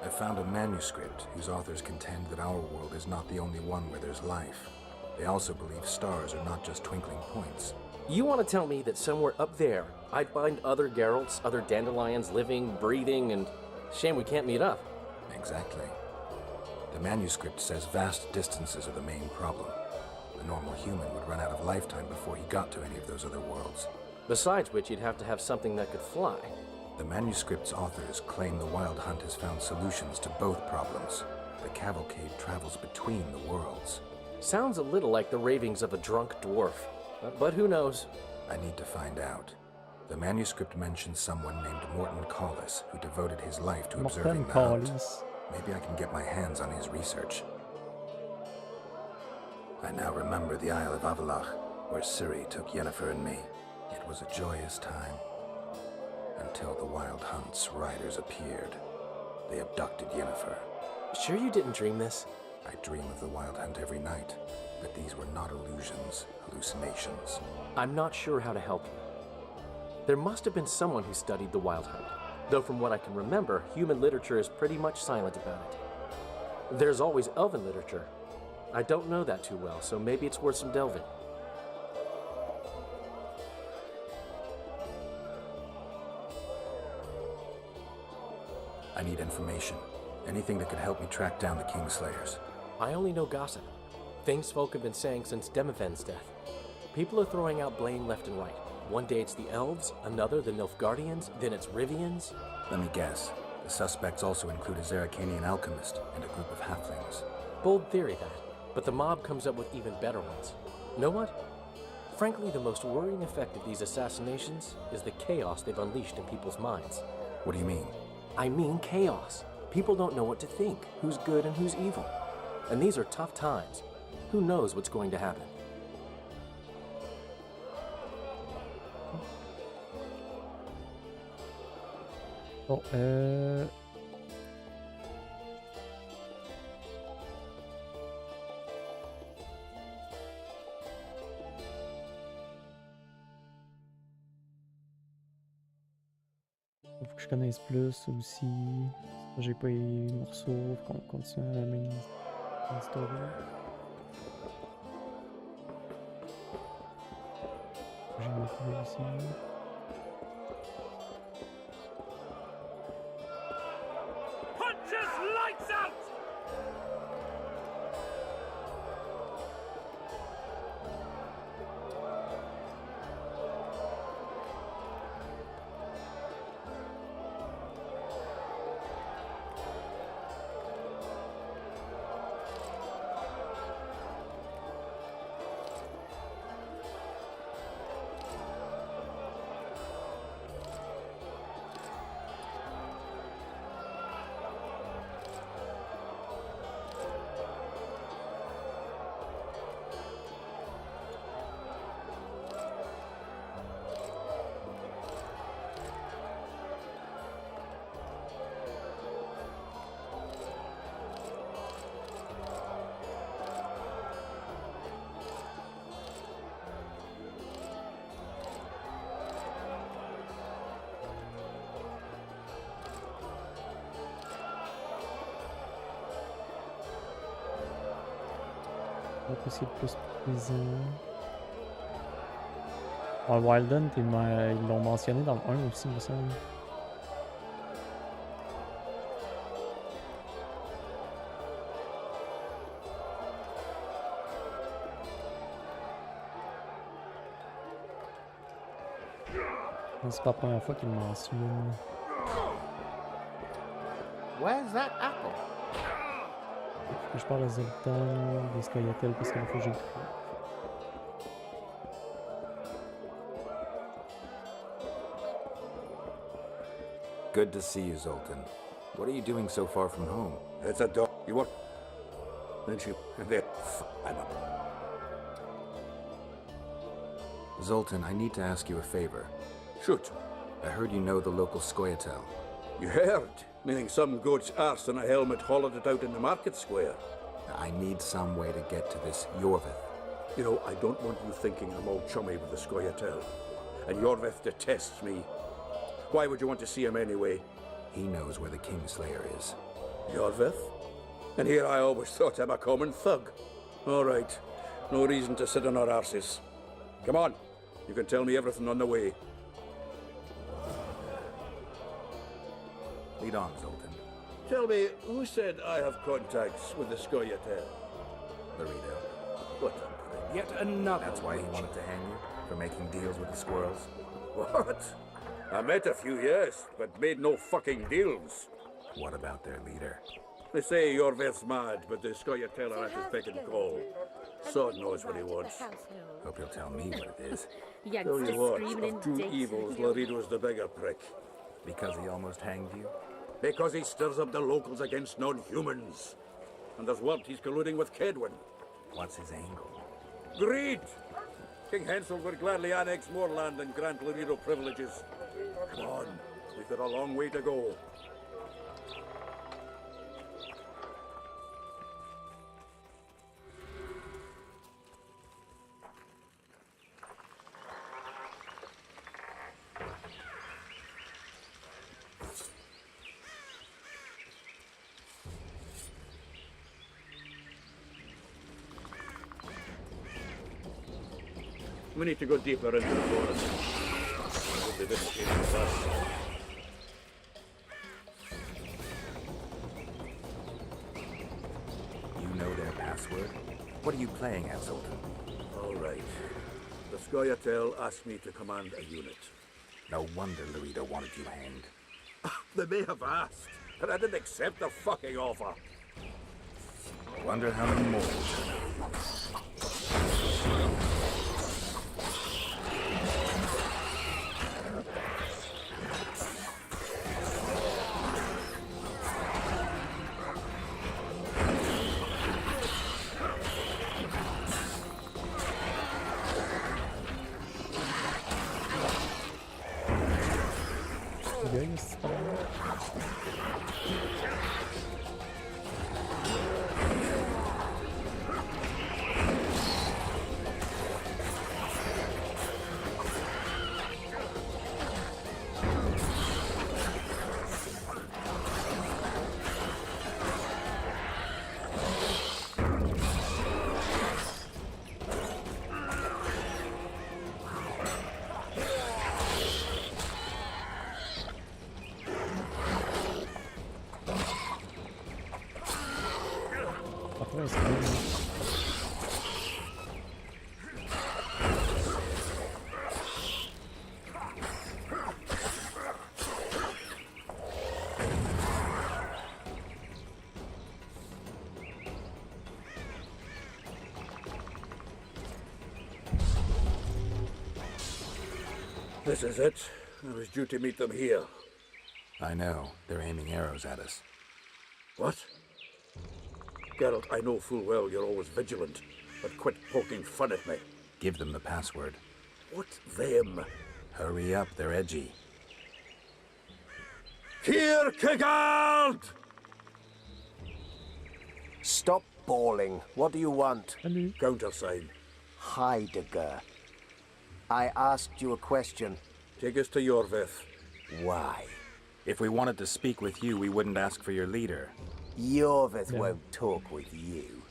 I found a manuscript whose authors contend that our world is not the only one where there's life. They also believe stars are not just twinkling points. You want to tell me that somewhere up there, I'd find other Geralts, other dandelions living, breathing, and... Shame we can't meet up. Exactly. The manuscript says vast distances are the main problem. A normal human would run out of lifetime before he got to any of those other worlds. Besides which, you'd have to have something that could fly. The manuscript's authors claim the Wild Hunt has found solutions to both problems. The cavalcade travels between the worlds. Sounds a little like the ravings of a drunk dwarf. But who knows? I need to find out. The manuscript mentions someone named Morton Collis, who devoted his life to observing the hunt. Maybe I can get my hands on his research. I now remember the Isle of Avalach, where Ciri took Yennefer and me. It was a joyous time. Until the Wild Hunt's riders appeared. They abducted Yennefer. Sure you didn't dream this? I dream of the Wild Hunt every night, but these were not illusions, hallucinations. I'm not sure how to help you. There must have been someone who studied the Wild Hunt, though from what I can remember, human literature is pretty much silent about it. There's always elven literature. I don't know that too well, so maybe it's worth some delving. I need information. Anything that could help me track down the Kingslayers. I only know gossip. Things folk have been saying since Demiven's death. People are throwing out blame left and right. One day it's the elves, another the Nilfgaardians, then it's Rivians. Let me guess. The suspects also include a Zerrikanian alchemist and a group of halflings. Bold theory, that. But the mob comes up with even better ones. Know what? Frankly, the most worrying effect of these assassinations is the chaos they've unleashed in people's minds. What do you mean? I mean chaos. People don't know what to think, who's good and who's evil. And these are tough times. Who knows what's going to happen? Bon, faut que je connaisse plus aussi. J'ai pas les morceaux, faut qu'on continue à la même histoire. J'ai le fait aussi. On va essayer de plus plaisant. Ouais, Wild Hunt, ils l'ont mentionné dans le 1 aussi, il me semble. C'est pas la première fois qu'il le mentionne. Where's that apple? Faut que je parle à Zoltan, des Scoia'tael, parce qu'il faut que j'ai le Good to see you, Zoltan. What are you doing so far from home? It's a dog. You want? Then she. There. I'm up. Zoltan, I need to ask you a favor. Shoot. I heard you know the local Scoia'tael. You heard? Meaning some goat's arse in a helmet hollowed it out in the market square. I need some way to get to this Yorvith. You know, I don't want you thinking I'm all chummy with the Scoia'tael. And Yorvith detests me. Why would you want to see him anyway? He knows where the Kingslayer is. Yorvith? And here I always thought him a common thug. All right. No reason to sit on our arses. Come on. You can tell me everything on the way. Lead on, Zoltan. Tell me, who said I have contacts with the Scoia'tael? Laredo. What? Yet another. That's why he wanted to hang you? For making deals with the squirrels? What? I met a few, yes, but made no fucking deals. What about their leader? They say Yorvith's mad, but the Scoia'tael are at his beck and call. Sod knows what he wants. Hope he'll tell me what it is. Tell you what, of two evils, Laredo's the bigger prick. Because he almost hanged you? Because he stirs up the locals against non-humans. And there's word he's colluding with Kedwin. What's his angle? Greed! King Hensel would gladly annex more land and grant Laredo privileges. Come on, we've got a long way to go. We need to go deeper into the forest. Probably this came first. You know their password? What are you playing at, Zoltan? All right. The Scoia'tael asked me to command a unit. No wonder Laredo wanted you hanged. They may have asked, but I didn't accept the fucking offer. Wonder how many more. This is it. I was due to meet them here. I know. They're aiming arrows at us. What? Geralt, I know full well you're always vigilant, but quit poking fun at me. Give them the password. What them? Hurry up, they're edgy. Kierkegaard! Stop bawling. What do you want? Countersign. Heidegger. I asked you a question. Take us to Yorvith. Why? If we wanted to speak with you, we wouldn't ask for your leader. Yorvith won't talk with you.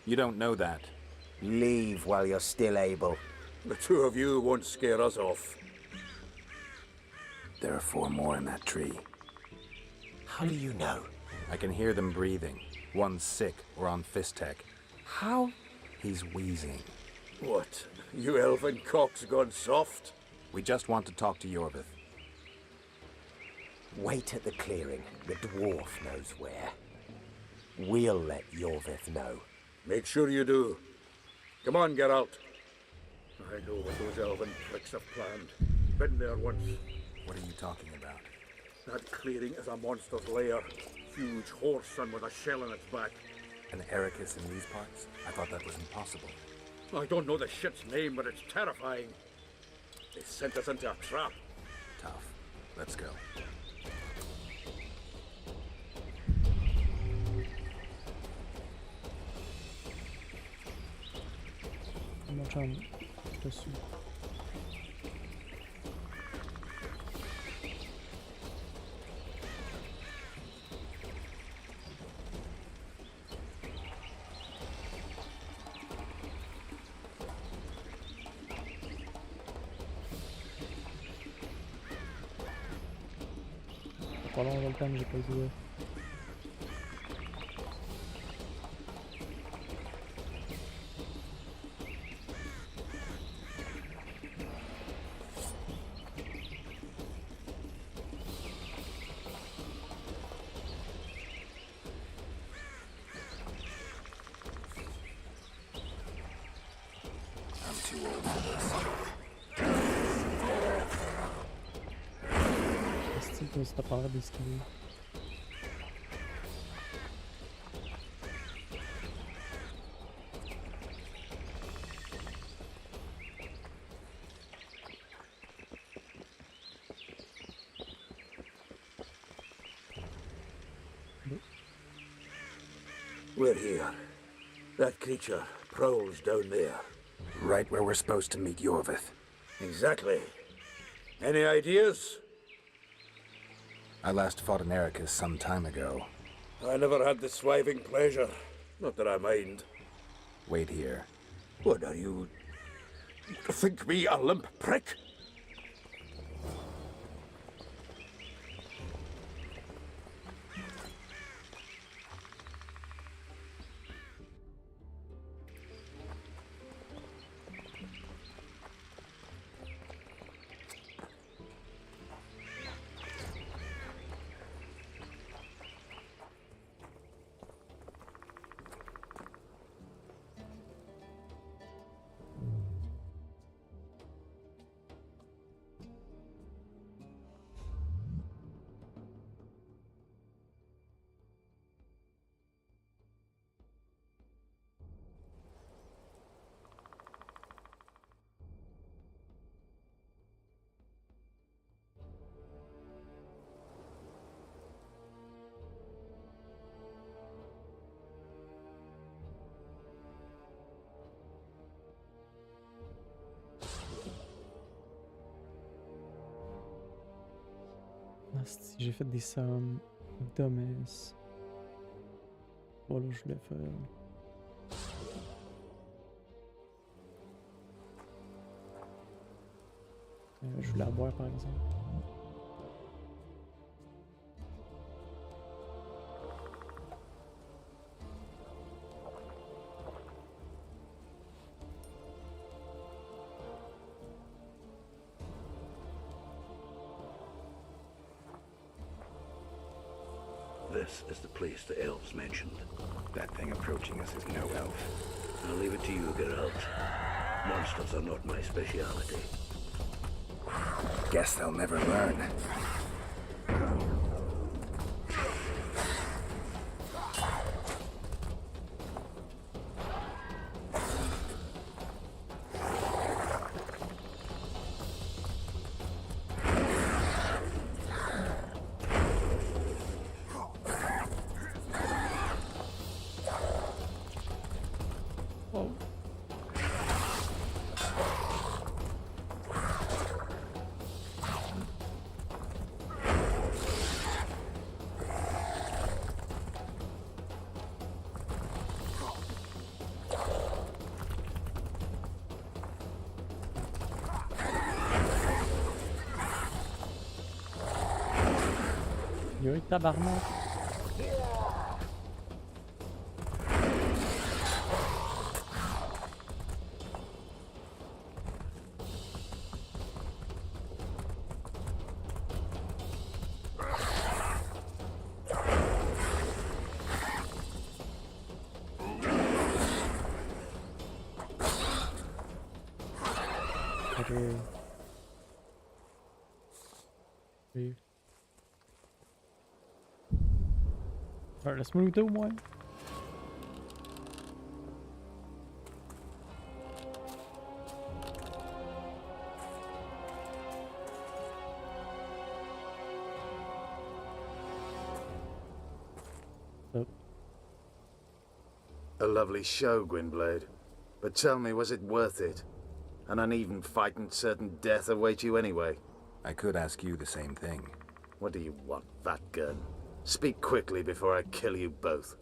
You don't know that. Leave while you're still able. The two of you won't scare us off. There are 4 more in that tree. How do you know? I can hear them breathing. One's sick or on Fistek. How? He's wheezing. What? You elven cock's gone soft? We just want to talk to Yorvith. Wait at the clearing. The dwarf knows where. We'll let Yorvith know. Make sure you do. Come on, Geralt. I know what those elven pricks have planned. Been there once. What are you talking about? That clearing is a monster's lair. Huge horse son with a shell in its back. An Ericus in these parts? I thought that was impossible. I don't know the shit's name, but it's terrifying. They sent us into a trap. Tough. Let's go. Możemy dessus. Pas long dans le temps, j'ai pas joué. Ça parlerait d'esquiver. We're here. That creature prowls down there. Right where we're supposed to meet Yorvith. Exactly. Any ideas? I last fought an Ericus some time ago. I never had the swiving pleasure. Not that I mind. Wait here. What are you... think me a limp prick? Si j'ai fait des sommes d'hommes. Voilà, je voulais faire. Je voulais la boire par exemple. This is the place the elves mentioned. That thing approaching us is no elf. I'll leave it to you, Geralt. Monsters are not my speciality. Guess they'll never learn. Yo, tabarnak. Oui. Alors, laisse-moi looter au moins. Oh. A lovely show, Gwynblade. But tell me, was it worth it? An uneven fight and certain death await you anyway. I could ask you the same thing. What do you want, Vatgun? Speak quickly before I kill you both.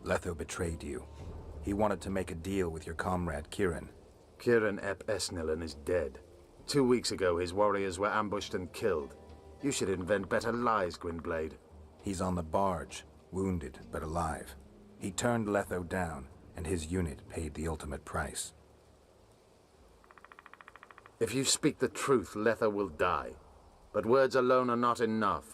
Letho betrayed you. He wanted to make a deal with your comrade, Kieran. Kieran Ep Esnillen is dead. 2 weeks ago, his warriors were ambushed and killed. You should invent better lies, Gwynblade. He's on the barge, wounded but alive. He turned Letho down, and his unit paid the ultimate price. If you speak the truth, Letho will die. But words alone are not enough.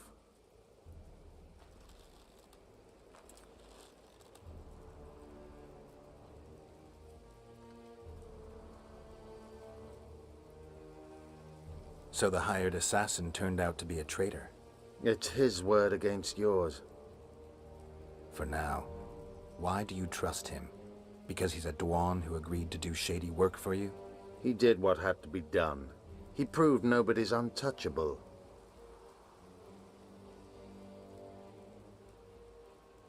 So the hired assassin turned out to be a traitor. It's his word against yours. For now. Why do you trust him? Because he's a Dwan who agreed to do shady work for you? He did what had to be done. He proved nobody's untouchable.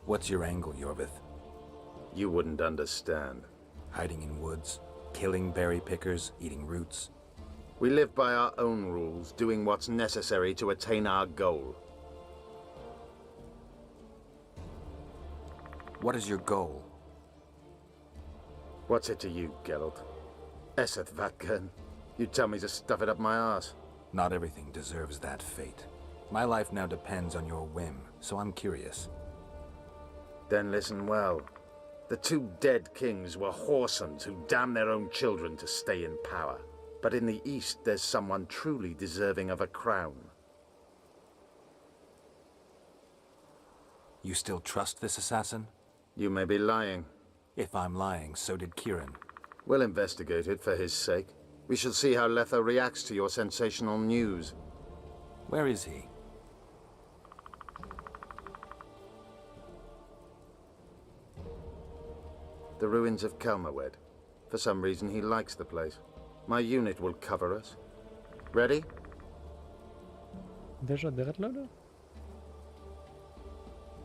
What's your angle, Yorvith? You wouldn't understand. Hiding in woods, killing berry pickers, eating roots. We live by our own rules, doing what's necessary to attain our goal. What is your goal? What's it to you, Geralt? Esseth Vatgun. You tell me to stuff it up my arse. Not everything deserves that fate. My life now depends on your whim, so I'm curious. Then listen well. The 2 dead kings were whoresons who damned their own children to stay in power. But in the East, there's someone truly deserving of a crown. You still trust this assassin? You may be lying. If I'm lying, so did Kieran. We'll investigate it for his sake. We shall see how Letho reacts to your sensational news. Where is he? The ruins of Kelmawed. For some reason, he likes the place. My unit will cover us. Ready? Déjà direct là?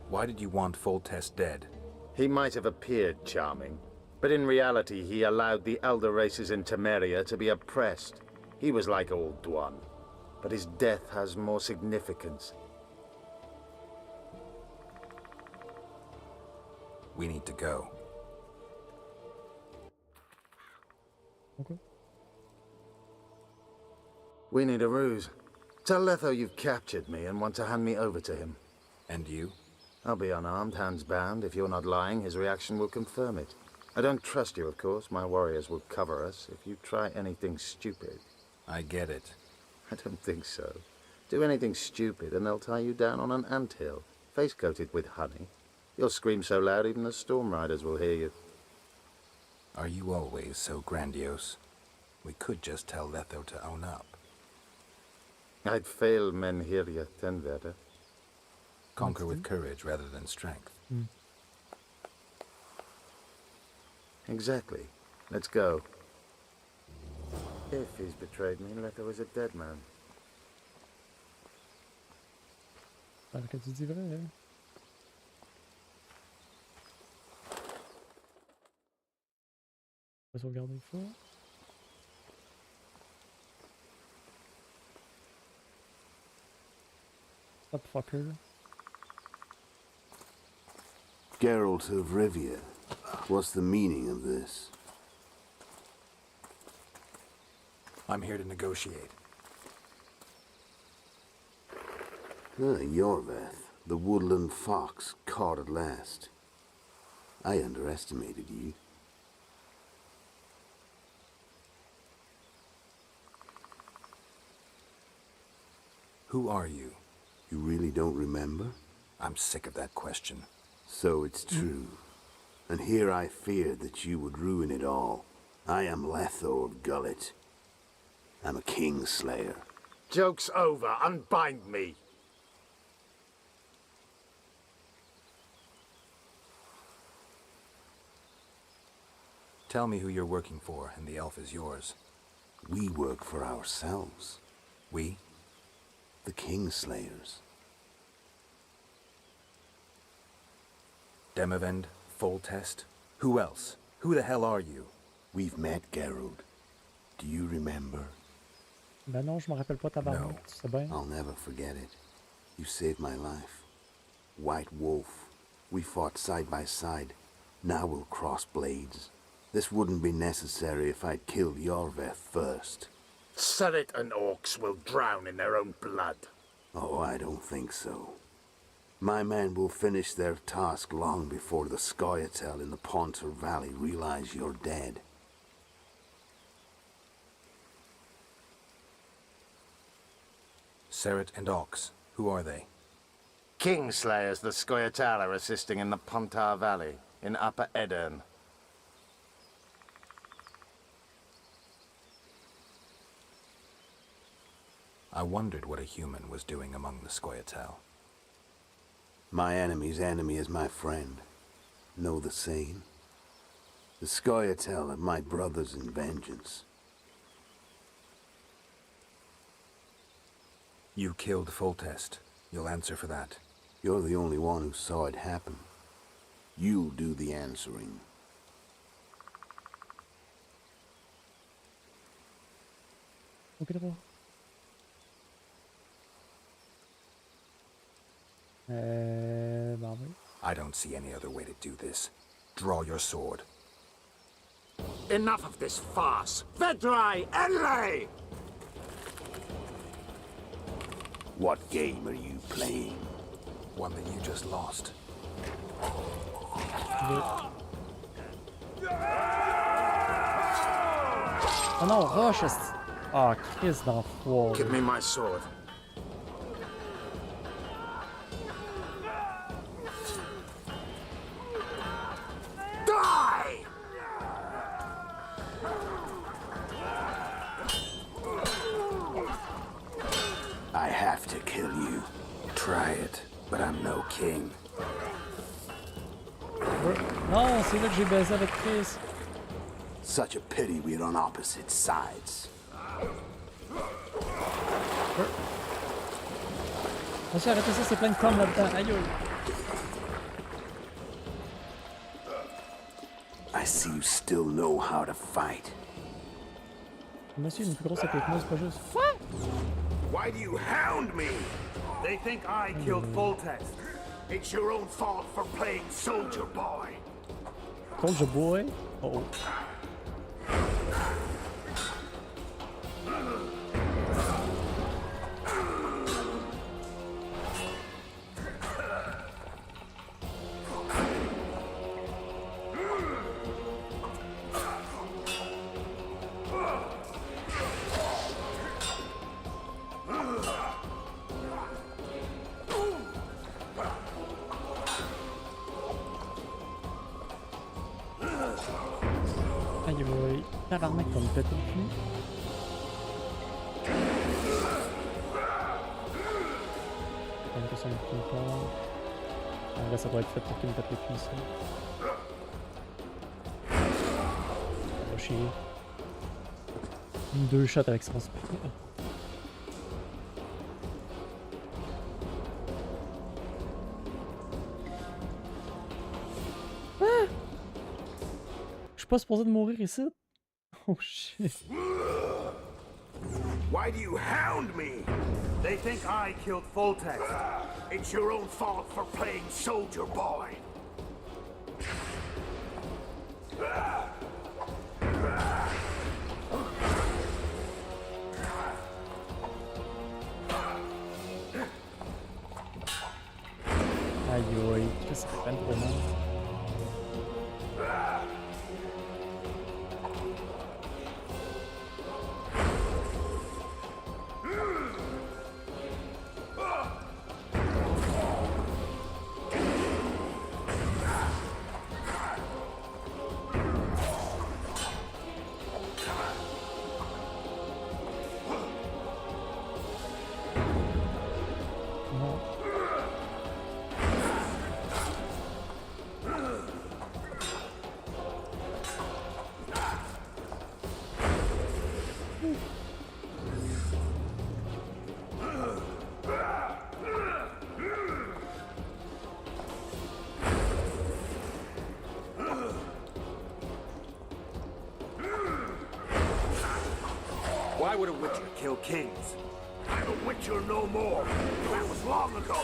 Why did you want Foltest dead? He might have appeared charming, but in reality he allowed the elder races in Temeria to be oppressed. He was like old Dwan, but his death has more significance. We need to go. Okay. We need a ruse. Tell Letho you've captured me and want to hand me over to him. And you? I'll be unarmed, hands bound. If you're not lying, his reaction will confirm it. I don't trust you, of course. My warriors will cover us if you try anything stupid. I get it. I don't think so. Do anything stupid and they'll tie you down on an anthill, face-coated with honey. You'll scream so loud even the storm riders will hear you. Are you always so grandiose? We could just tell Letho to own up. I'd fail men here ten verder. Conquer with courage rather than strength. Exactly. Let's go. If he's betrayed me, Letho is a dead man. Alors que tu dis vrai, hein? On va sauvegarder une fois. Stop fucker. Geralt of Rivia, What's the meaning of this? I'm here to negotiate. Yorveth, the woodland fox, caught at last. I underestimated you. Who are you? You really don't remember? I'm sick of that question. So it's true. And here I feared that you would ruin it all. I am Letho of Gullet. I'm a Kingslayer. Joke's over. Unbind me. Tell me who you're working for, and the elf is yours. We work for ourselves. We? The Kingslayers. Demavend, Foltest. Who else? Who the hell are you? We've met, Geralt. Do you remember? Ben non, je me rappelle pas tabarnak, tu sais bien. I'll never forget it. You saved my life. White Wolf. We fought side by side. Now we'll cross blades. This wouldn't be necessary if I'd killed Yorveth first. Surrett and Orcs will drown in their own blood. Oh, I don't think so. My men will finish their task long before the Scoia'tael in the Pontar Valley realize you're dead. Surrett and Ox. Who are they? Kingslayers the Scoia'tael are assisting in the Pontar Valley, in Upper Edirn. I wondered what a human was doing among the Scoia'tael. My enemy's enemy is my friend. Know the saying? The Scoia'tael are my brothers in vengeance. You killed Foltest. You'll answer for that. You're the only one who saw it happen. You'll do the answering. Okay, I don't see any other way to do this. Draw your sword. Enough of this farce! Vedrai, Enlay! What game are you playing? One that you just lost. Oh non, Roche! Ah, Chris d'enfoiré. Give me my sword. Die! I have to kill you. Try it, but I'm no king. Non, c'est là que j'ai baisé avec Chris. Such a pity we're on opposite sides. Monsieur, arrêtez ça, c'est plein de cornes là-dedans. Aïe aïe. I see you still know how to fight. Monsieur, une plus grosse avec moi, c'est pas juste. Why do you hound me? They think I killed Foltest. It's your own fault for playing soldier boy. Soldier boy? Oh. Aïe aïe, tabarnak comme pète au cul. Pas une question de ping-pong. En vrai, ça doit être fait pour qu'il me pète le cul ici. Ça va chier. Deux shots avec son spray. Je suis pas supposé de mourir ici. Oh shit. Why do you hound me? They think I killed Foltest. It's your own fault for playing soldier boy. Aïe aïe, ça fait pas trop mal. Why would a witcher kill kings? I'm a witcher no more. That was long ago.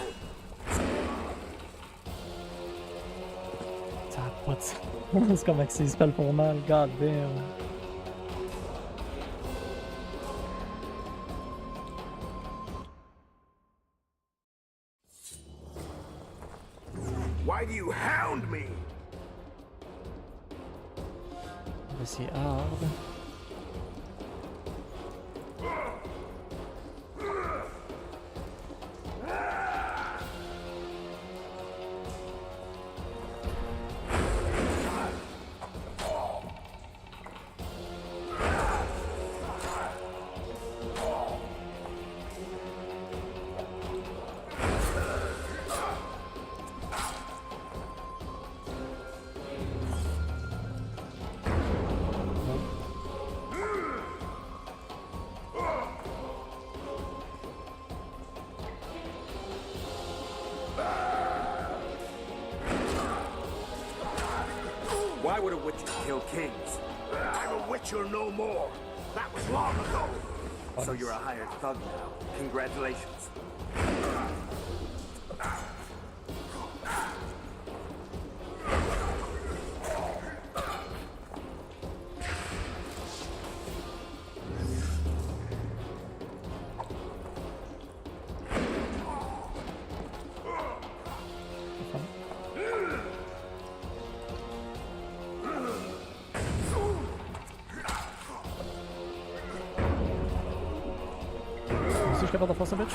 Ça a pas de sens comment ces spells font mal, god damn. Why do you hound me? C'est hard. Why would a witcher kill kings? I'm a witcher no more. That was long ago. So you're a hired thug now. Congratulations. Je suis capable de faire ça, bitch.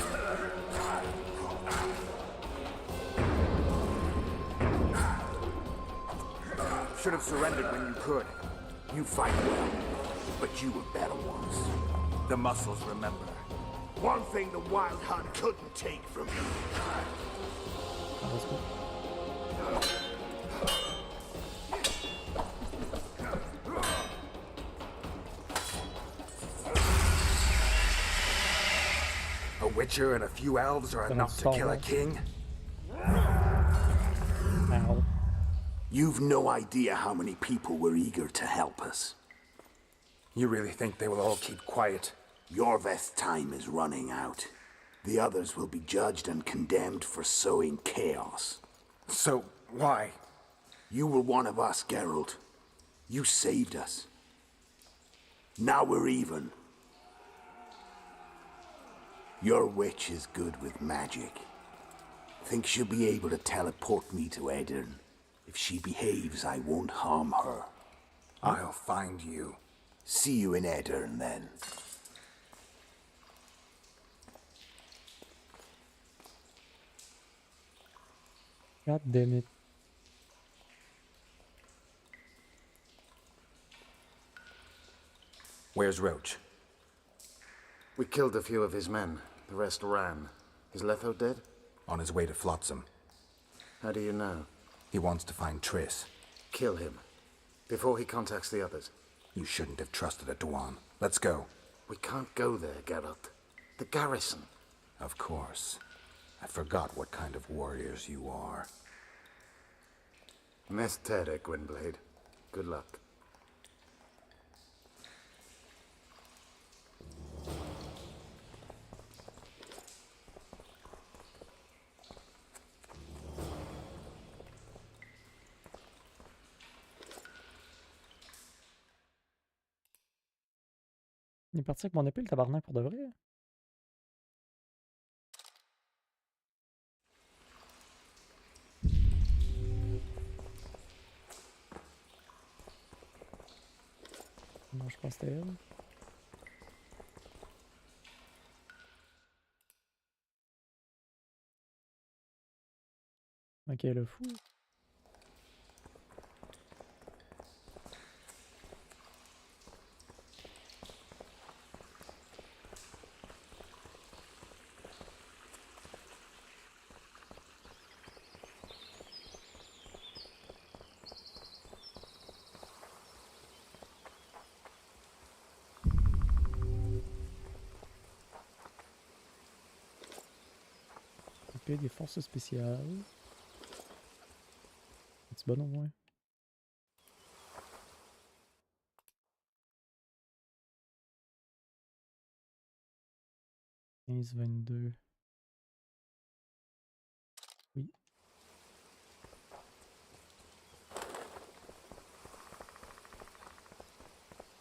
Should have surrendered when you could. You fight well, but you were better ones. The muscles remember. One thing the Wild Hunt couldn't take from you. A witcher and a few elves are enough to kill a king? Ow. You've no idea how many people were eager to help us. You really think they will all keep quiet? Yorveth's time is running out. The others will be judged and condemned for sowing chaos. So, why? You were one of us, Geralt. You saved us. Now we're even. Your witch is good with magic. Think she'll be able to teleport me to Edirn. If she behaves, I won't harm her. I'll find you. See you in Edirn, then. God damn it. Where's Roach? We killed a few of his men. The rest ran. Is Letho dead? On his way to Flotsam. How do you know? He wants to find Triss. Kill him. Before he contacts the others. You shouldn't have trusted a Dwan. Let's go. We can't go there, Geralt. The garrison. Of course. I forgot what kind of warriors you are. Mestere, Gwynblade. Good luck. Il est parti avec mon épée, le tabarnak, pour de vrai. Non, je pense que c'était elle. Ok, le fou. Épée des forces spéciales. C'est bon au moins. 15-22. Oui.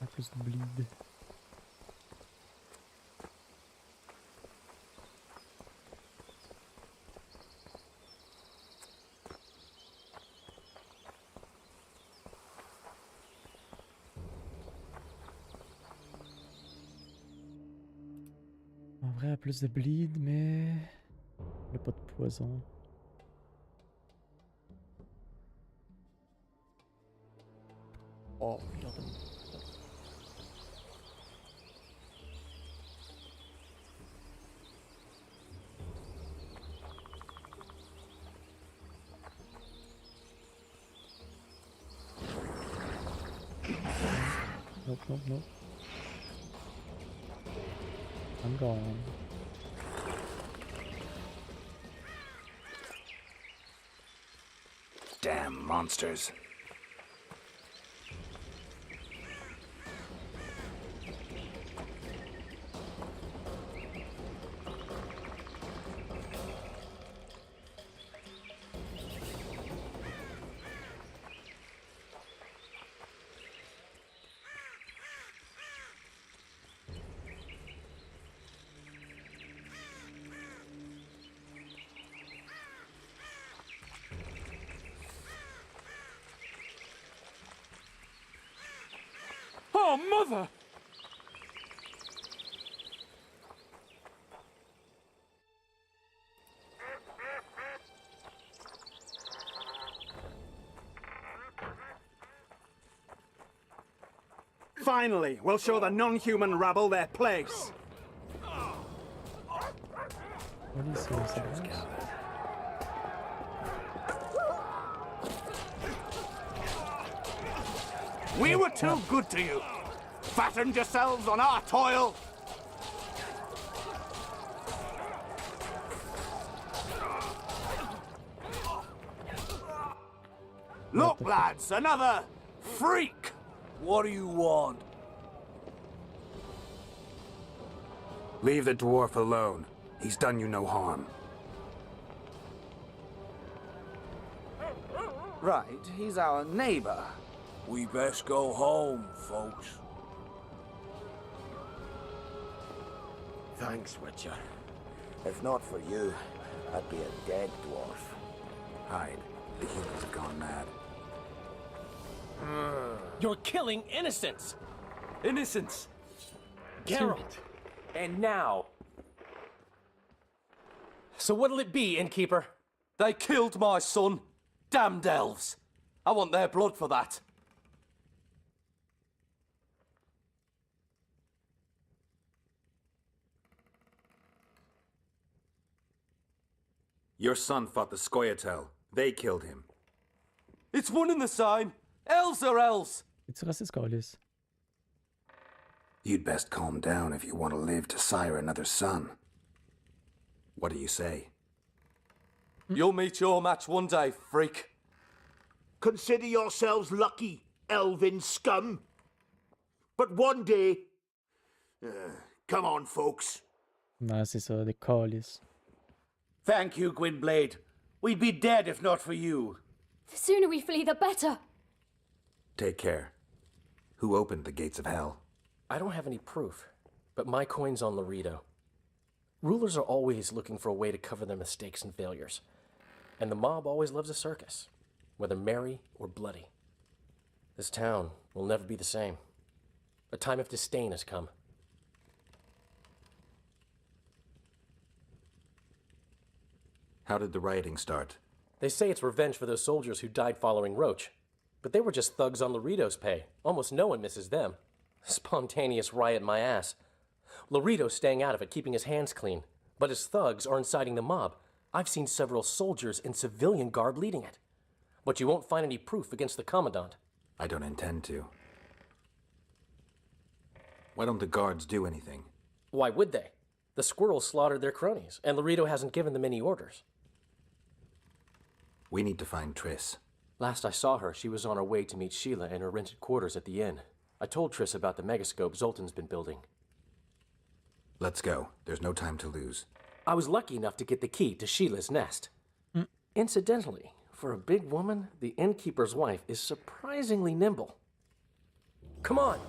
À plus de bleed. En vrai, plus de bleed, mais il n'y a pas de poison. Oh, regardez-moi. Nope, nope, nope. I'm gone. Damn monsters. Oh, mother! Finally, we'll show the non-human rabble their place. What is this? We were too good to you. Fattened yourselves on our toil. Look, lads, another freak. What do you want? Leave the dwarf alone. He's done you no harm. Right, he's our neighbor. We best go home, folks. Thanks, Witcher. If not for you, I'd be a dead dwarf. Hide. The humans have gone mad. You're killing innocents! Innocents! Geralt! And now... So what'll it be, innkeeper? They killed my son. Damned elves. I want their blood for that. Your son fought the Scoia'tael. They killed him. It's one and the same. Elves are elves. It's racist, Carlis. You'd best calm down if you want to live to sire another son. What do you say? You'll meet your match one day, freak. Consider yourselves lucky, elven scum. But one day... come on, folks. Non, c'est ça, des Carlis. Thank you, Gwynblade. We'd be dead if not for you. The sooner we flee, the better. Take care. Who opened the gates of hell? I don't have any proof. but my coin's on Laredo. Rulers are always looking for a way to cover their mistakes and failures. And the mob always loves a circus, whether merry or bloody. This town will never be the same. A time of disdain has come. How did the rioting start? They say it's revenge for those soldiers who died following Roach. But they were just thugs on Laredo's pay. Almost no one misses them. Spontaneous riot my ass. Laredo's staying out of it, keeping his hands clean. But his thugs are inciting the mob. I've seen several soldiers in civilian garb leading it. But you won't find any proof against the Commandant. I don't intend to. Why don't the guards do anything? Why would they? The squirrels slaughtered their cronies, and Laredo hasn't given them any orders. We need to find Triss. Last I saw her, she was on her way to meet Sheila in her rented quarters at the inn. I told Triss about the megascope Zoltan's been building. Let's go. There's no time to lose. I was lucky enough to get the key to Sheila's nest. Incidentally, for a big woman, the innkeeper's wife is surprisingly nimble. Come on!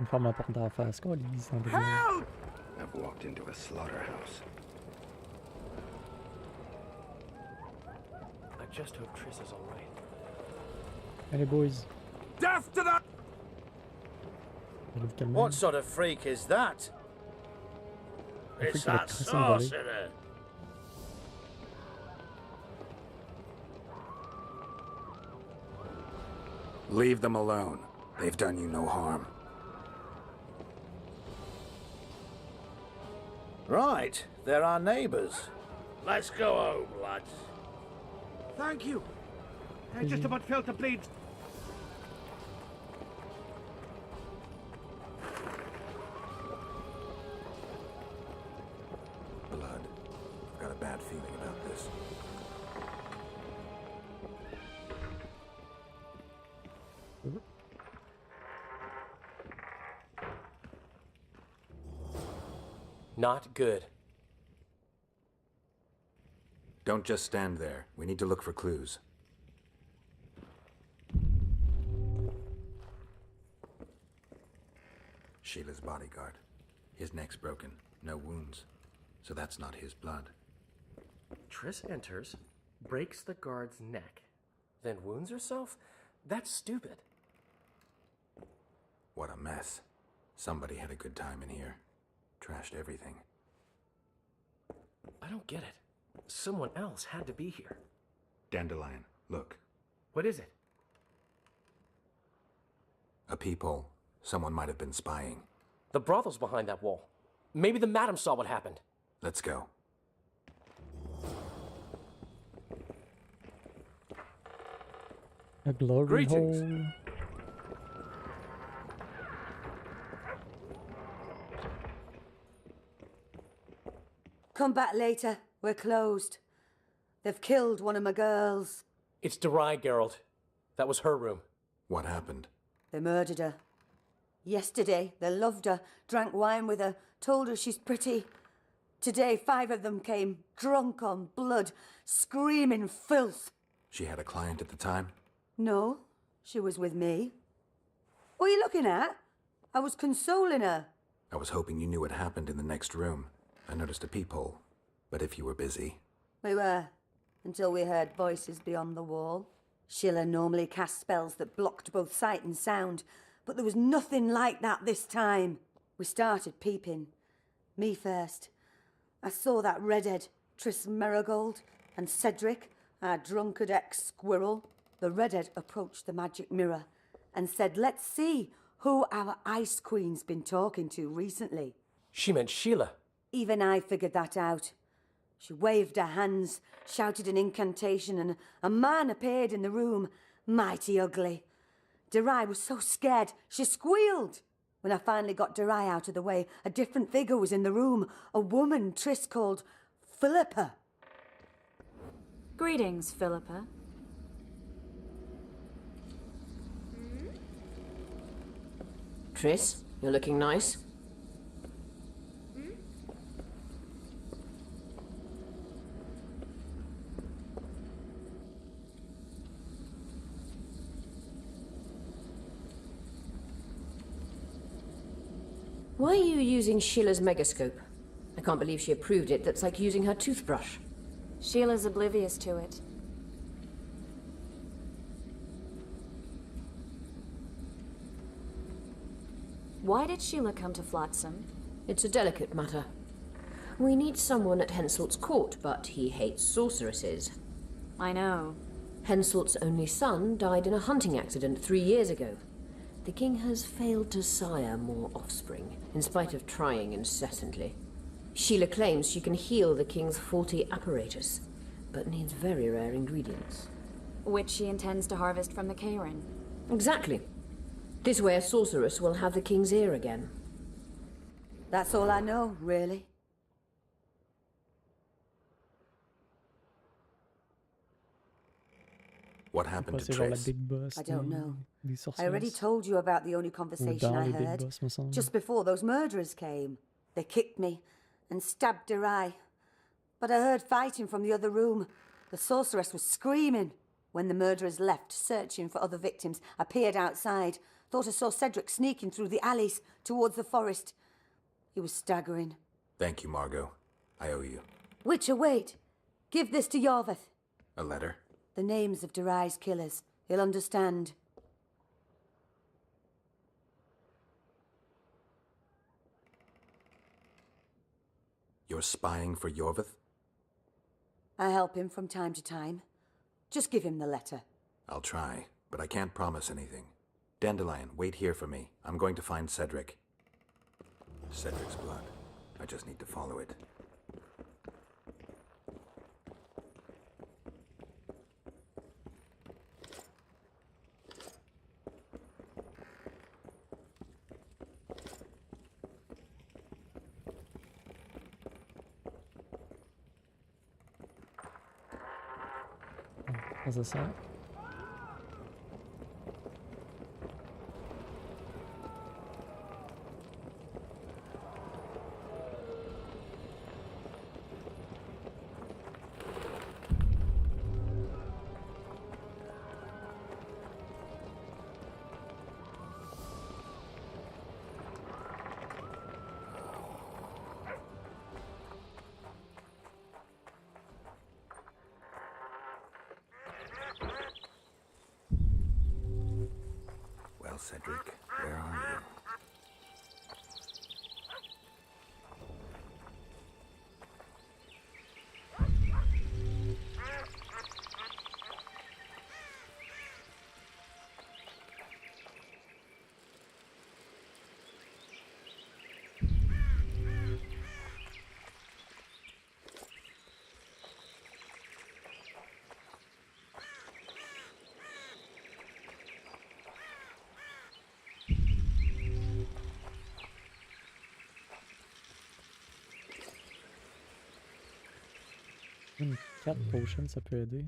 Une femme importante à faire, c'est I've walked into a slaughterhouse. I just hope Triss is all right. Allez, boys. Death to that! What sort of freak is that? It's that sorcerer. Leave them alone. They've done you no harm. Right, they're our neighbours. Let's go home, lads. Thank you. I just about felt a bleed. Blood. I've got a bad feeling about this. Not good. Don't just stand there. We need to look for clues. Sheila's bodyguard. His neck's broken. No wounds. So that's not his blood. Triss enters, breaks the guard's neck, then wounds herself? That's stupid. What a mess. Somebody had a good time in here. Trashed everything. I don't get it. Someone else had to be here. Dandelion, look. What is it? A peephole. Someone might have been spying. The brothel's behind that wall. Maybe the madam saw what happened. Let's go. A glory Greetings. hole. Come back later. We're closed. They've killed one of my girls. It's Derai, Geralt. That was her room. What happened? They murdered her. Yesterday, they loved her, drank wine with her, told her she's pretty. Today, 5 of them came, drunk on blood, screaming filth. She had a client at the time? No, she was with me. What are you looking at? I was consoling her. I was hoping you knew what happened in the next room. I noticed a peephole. But if you were busy... We were, until we heard voices beyond the wall. Sheila normally cast spells that blocked both sight and sound, but there was nothing like that this time. We started peeping. Me first. I saw that redhead, Triss Merigold, and Cedric, our drunkard ex-squirrel. The redhead approached the magic mirror and said, let's see who our Ice Queen's been talking to recently. She meant Sheila. Even I figured that out. She waved her hands, shouted an incantation, and a man appeared in the room, mighty ugly. Derai was so scared, she squealed. When I finally got Derai out of the way, a different figure was in the room, a woman Triss called Philippa. Greetings, Philippa. Triss, you're looking nice. Why are you using Sheila's megascope? I can't believe she approved it. That's like using her toothbrush. Sheila's oblivious to it. Why did Sheila come to Flotsam? It's a delicate matter. We need someone at Henselt's court, but he hates sorceresses. I know. Henselt's only son died in a hunting accident 3 years ago. The king has failed to sire more offspring, in spite of trying incessantly. Sheila claims she can heal the king's faulty apparatus, but needs very rare ingredients. Which she intends to harvest from the cairn. Exactly. This way a sorceress will have the king's ear again. That's all I know, really. What happened to Trace? I don't know. I already told you about the only conversation I heard. Just before those murderers came. They kicked me and stabbed her eye. But I heard fighting from the other room. The sorceress was screaming. When the murderers left, searching for other victims, I peered outside. Thought I saw Cedric sneaking through the alleys towards the forest. He was staggering. Thank you, Margot. I owe you. Witcher, wait. Give this to Yorveth. A letter? The names of Derai's killers. He'll understand. You're spying for Yorveth? I help him from time to time. Just give him the letter. I'll try, but I can't promise anything. Dandelion, wait here for me. I'm going to find Cedric. Cedric's blood. I just need to follow it. Was ist das? Well, Cedric, where are you? Une 4 potions, ça peut aider.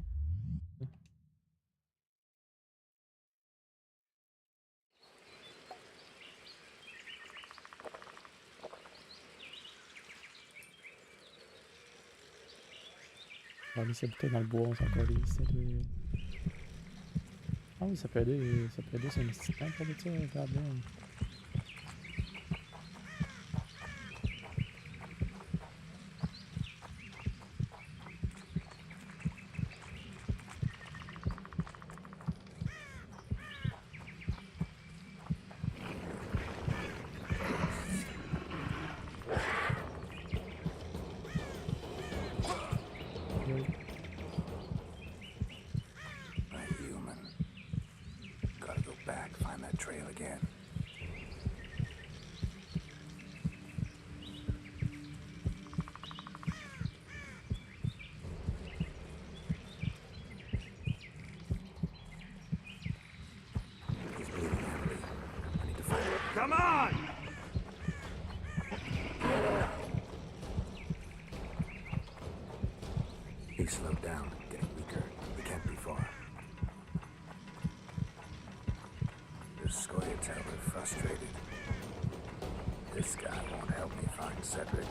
On va laisser cette bouteille dans le bois, on s'en calisse. Ah oui, ça peut aider sur une petite plante pour ça, regarde bien. Come on! He's slowed down, getting weaker. We can't be far. The Scoia'tael are frustrated. This guy won't help me find Cedric.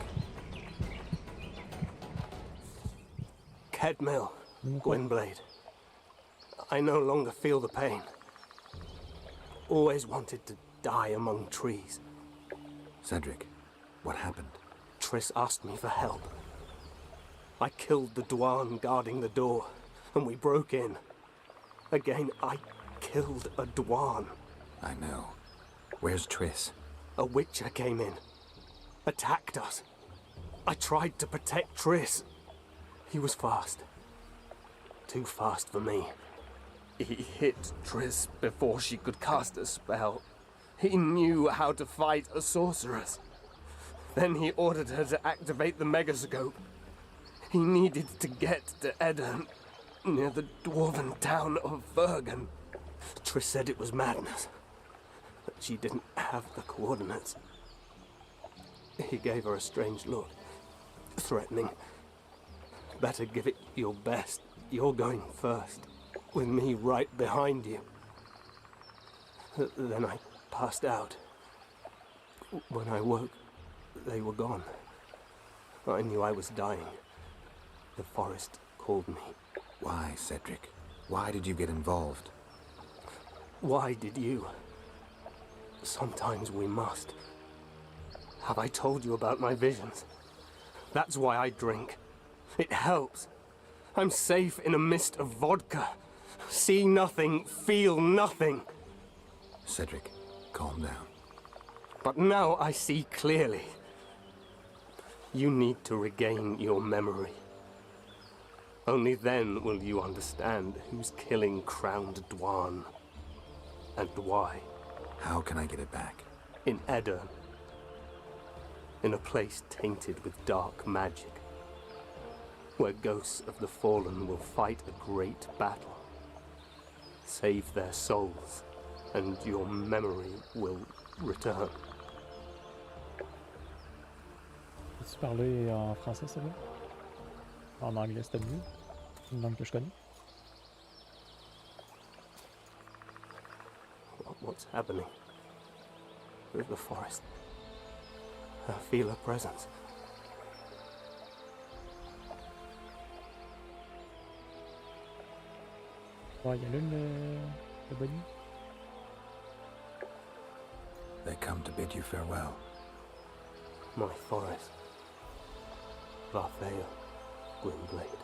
Kedmill, Gwynblade. I no longer feel the pain. Always wanted to die among trees. Cedric, what happened? Triss asked me for help. I killed the Dwan guarding the door, and we broke in. Again, I killed a Dwan. I know. Where's Triss? A Witcher came in, attacked us. I tried to protect Triss. He was fast. Too fast for me. He hit Triss before she could cast a spell. He knew how to fight a sorceress. Then he ordered her to activate the megascope. He needed to get to Edirn, near the dwarven town of Bergen. Triss said it was madness, that she didn't have the coordinates. He gave her a strange look, threatening. Better give it your best. You're going first, with me right behind you. Then I passed out. When I woke, they were gone. I knew I was dying. The forest called me. Why, Cedric? Why did you get involved? Why did you? Sometimes we must. Have I told you about my visions? That's why I drink. It helps. I'm safe in a mist of vodka. See nothing, feel nothing. Cedric, calm down. But now I see clearly. You need to regain your memory. Only then will you understand who's killing Crowned Dwan. And why. How can I get it back? In Edirn. In a place tainted with dark magic. Where ghosts of the fallen will fight a great battle. Save their souls, and your memory will return. Peux-tu parler en français, ça va? En anglais, c'était mieux. Une langue que je connais. What's happening? With the forest. I feel a presence. Ouais, il y a là le bonnie. They come to bid you farewell. My forest. Raphael, Gwynblade.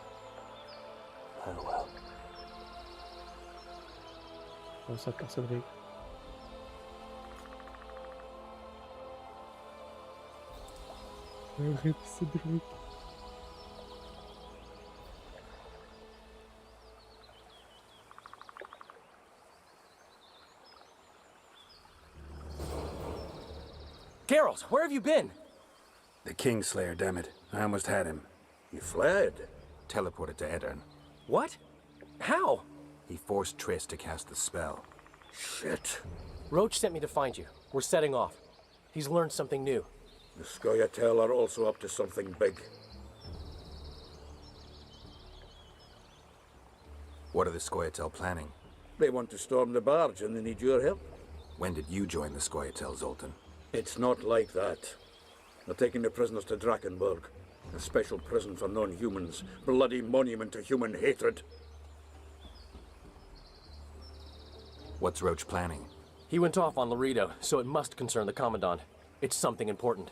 Farewell. Bon, ça pour Cédric. Rip Cédric. Geralt, where have you been? The Kingslayer, damn it. I almost had him. He fled. Teleported to Edirn. What? How? He forced Triss to cast the spell. Shit. Roach sent me to find you. We're setting off. He's learned something new. The Scoia'tael are also up to something big. What are the Scoia'tael planning? They want to storm the barge and they need your help. When did you join the Scoia'tael, Zoltan? It's not like that. They're taking the prisoners to Drakenberg. A special prison for non-humans. Bloody monument to human hatred. What's Roach planning? He went off on Laredo, so it must concern the Commandant. It's something important.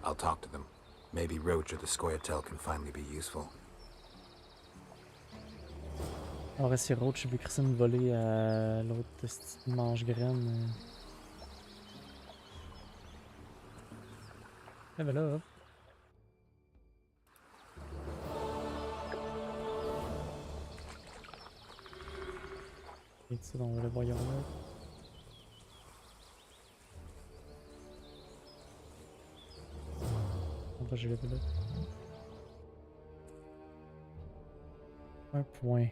I'll talk to them. Maybe Roach or the Scoia'tael can finally be useful. Alors, si Roach veut crisser une volée à l'autre petite mange-graine. Eh ben là. Et ça dans le voyant là. Enfin, je vais là. Un point.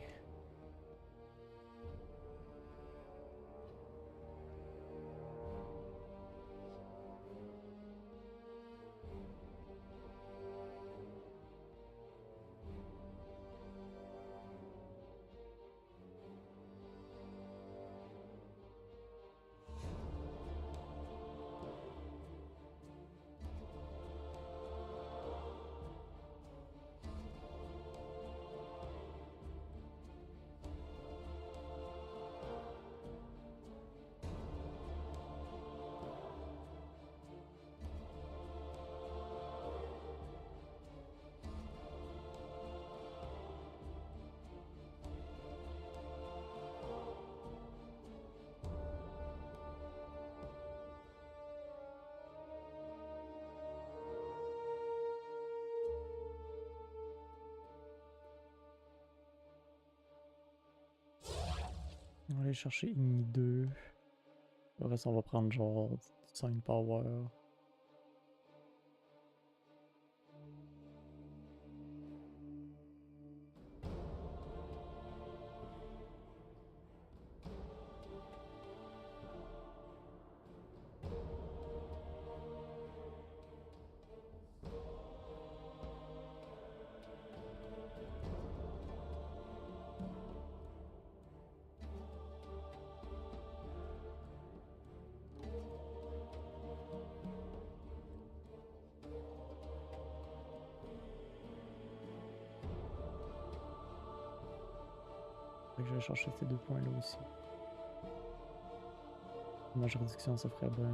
On va aller chercher Igni 2. Le reste, on va prendre genre 5 power. Fait que je vais chercher ces 2 points là aussi. Ma juridiction, ça ferait bien.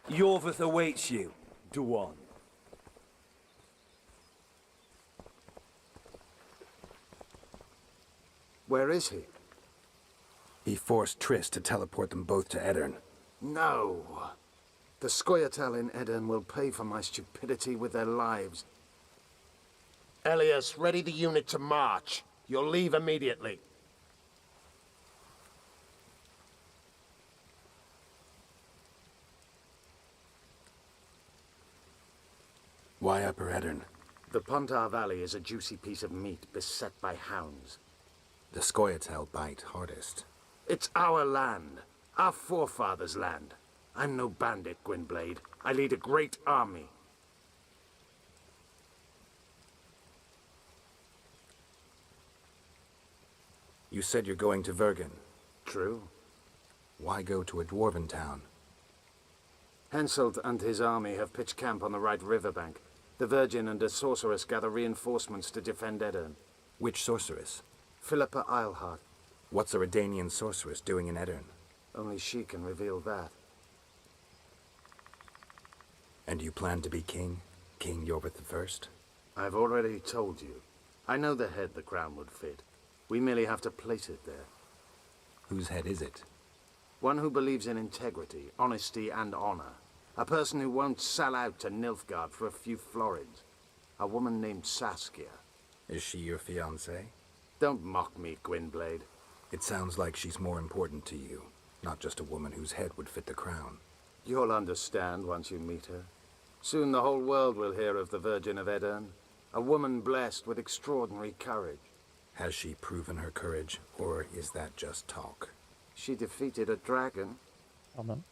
Yorvith awaits you. Do on. Where is he? He forced Triss to teleport them both to Edirn. No. The Scoia'tael in Edirn will pay for my stupidity with their lives. Elias, ready the unit to march. You'll leave immediately. Why Upper Edirn? The Pontar Valley is a juicy piece of meat beset by hounds. The Scoia'tael bite hardest. It's our land. Our forefathers' land. I'm no bandit, Gwynblade. I lead a great army. You said you're going to Vergen. True. Why go to a dwarven town? Henselt and his army have pitched camp on the right riverbank. The Virgin and a sorceress gather reinforcements to defend Edirn. Which sorceress? Philippa Eilhart. What's a Redanian sorceress doing in Edirn? Only she can reveal that. And you plan to be king? King Yorvith I? I've already told you. I know the head the crown would fit. We merely have to place it there. Whose head is it? One who believes in integrity, honesty, and honor. A person who won't sell out to Nilfgaard for a few florins. A woman named Saskia. Is she your fiancée? Don't mock me, Gwynblade. It sounds like she's more important to you. Not just a woman whose head would fit the crown. You'll understand once you meet her. Soon the whole world will hear of the Virgin of Edirn. A woman blessed with extraordinary courage. Has she proven her courage, or is that just talk? She defeated a dragon. Pardon.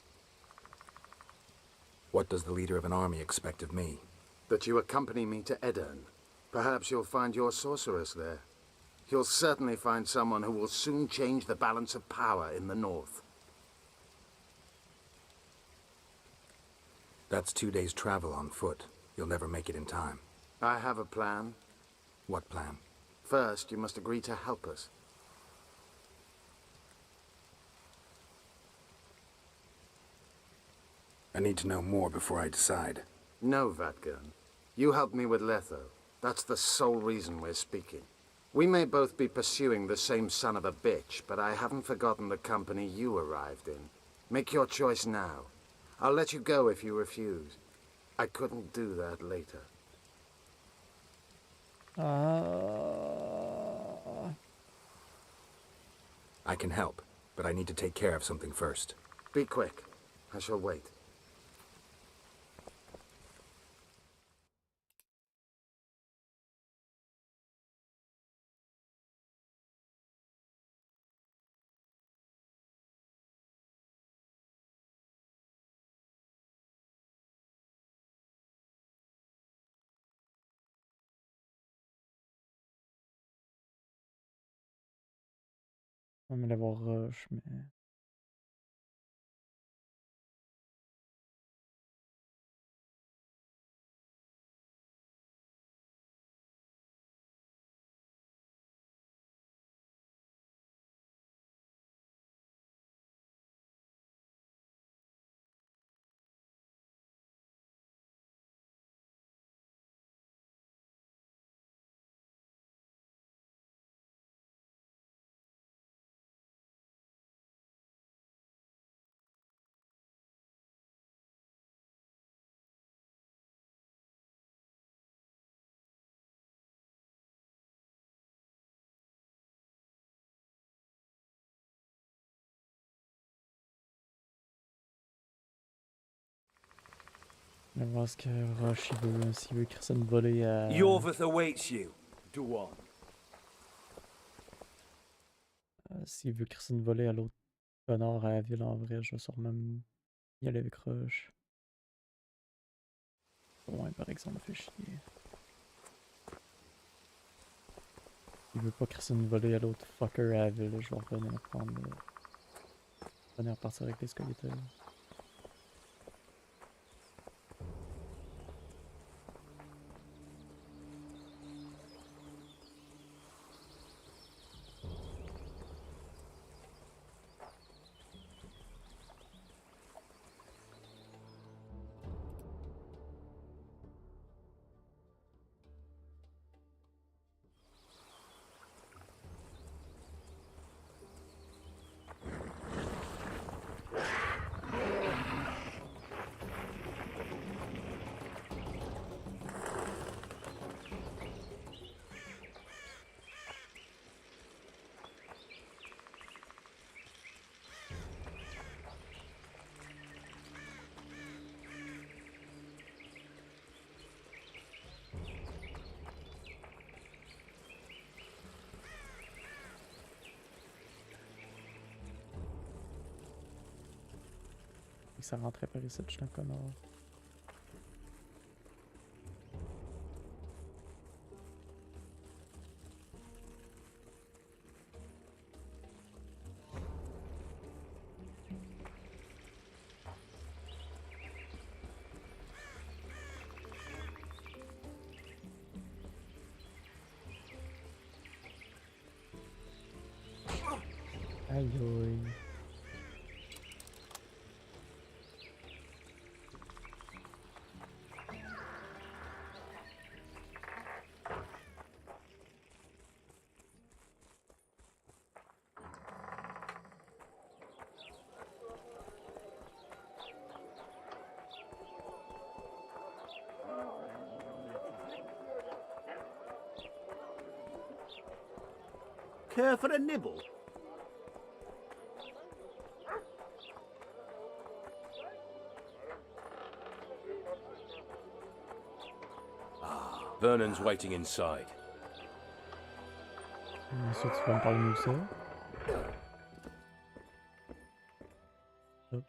What does the leader of an army expect of me? That you accompany me to Edirn. Perhaps you'll find your sorceress there. You'll certainly find someone who will soon change the balance of power in the north. That's 2 days' travel on foot. You'll never make it in time. I have a plan. What plan? First, you must agree to help us. I need to know more before I decide. No, Vatgern. You helped me with Letho. That's the sole reason we're speaking. We may both be pursuing the same son of a bitch, but I haven't forgotten the company you arrived in. Make your choice now. I'll let you go if you refuse. I couldn't do that later. I can help, but I need to take care of something first. Be quick. I shall wait. On va aller voir Rush, mais... On va voir ce que Roche il veut, s'il veut créer une volée à... Yorvith awaits you. Do on. S'il veut créer une volée à l'autre connard à la ville en vrai, je vais sûrement y aller avec Roche. Ouais, par exemple, fait chier. Il veut pas créer une volée à l'autre fucker à la ville, je vais revenir prendre... revenir partir avec les squelettes. Ça rentrait par ici, je suis un connard. Aïe aïe. Care for a nibble? Vernon's waiting inside. Ensuite, tu vas me parler de ça.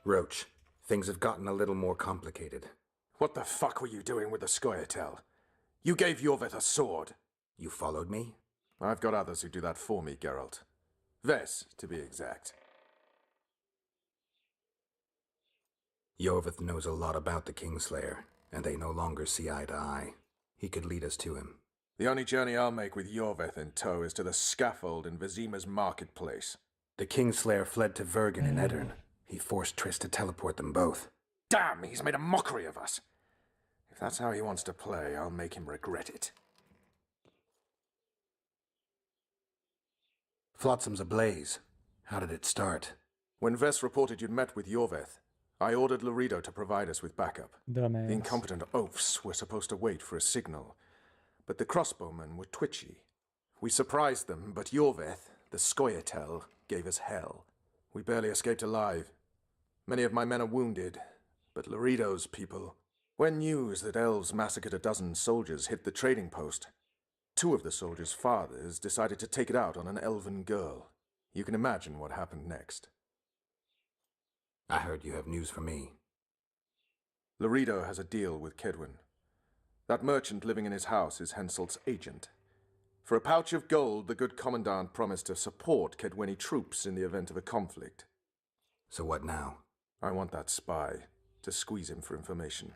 Roach, things have gotten a little more complicated. What the fuck were you doing with the Scoia'tael? You gave Yorvith a sword. You followed me? I've got others who do that for me, Geralt. Ves, to be exact. Yorvith knows a lot about the Kingslayer, and they no longer see eye to eye. He could lead us to him. The only journey I'll make with Yorvith in tow is to the scaffold in Vizima's marketplace. The Kingslayer fled to Vergen in Eddern. He forced Triss to teleport them both. Damn, he's made a mockery of us. If that's how he wants to play, I'll make him regret it. Flotsam's ablaze. How did it start? When Ves reported you'd met with Yorvith, I ordered Laredo to provide us with backup. Dumbass. The incompetent oafs were supposed to wait for a signal, but the crossbowmen were twitchy. We surprised them, but Yorvith, the Scoia'tael, gave us hell. We barely escaped alive. Many of my men are wounded, but Laredo's people... When news that elves massacred a dozen soldiers hit the trading post, 2 of the soldiers' fathers decided to take it out on an elven girl. You can imagine what happened next. I heard you have news for me. Laredo has a deal with Kedwin. That merchant living in his house is Henselt's agent. For a pouch of gold, the good commandant promised to support Kedweni troops in the event of a conflict. So what now? I want that spy, to squeeze him for information.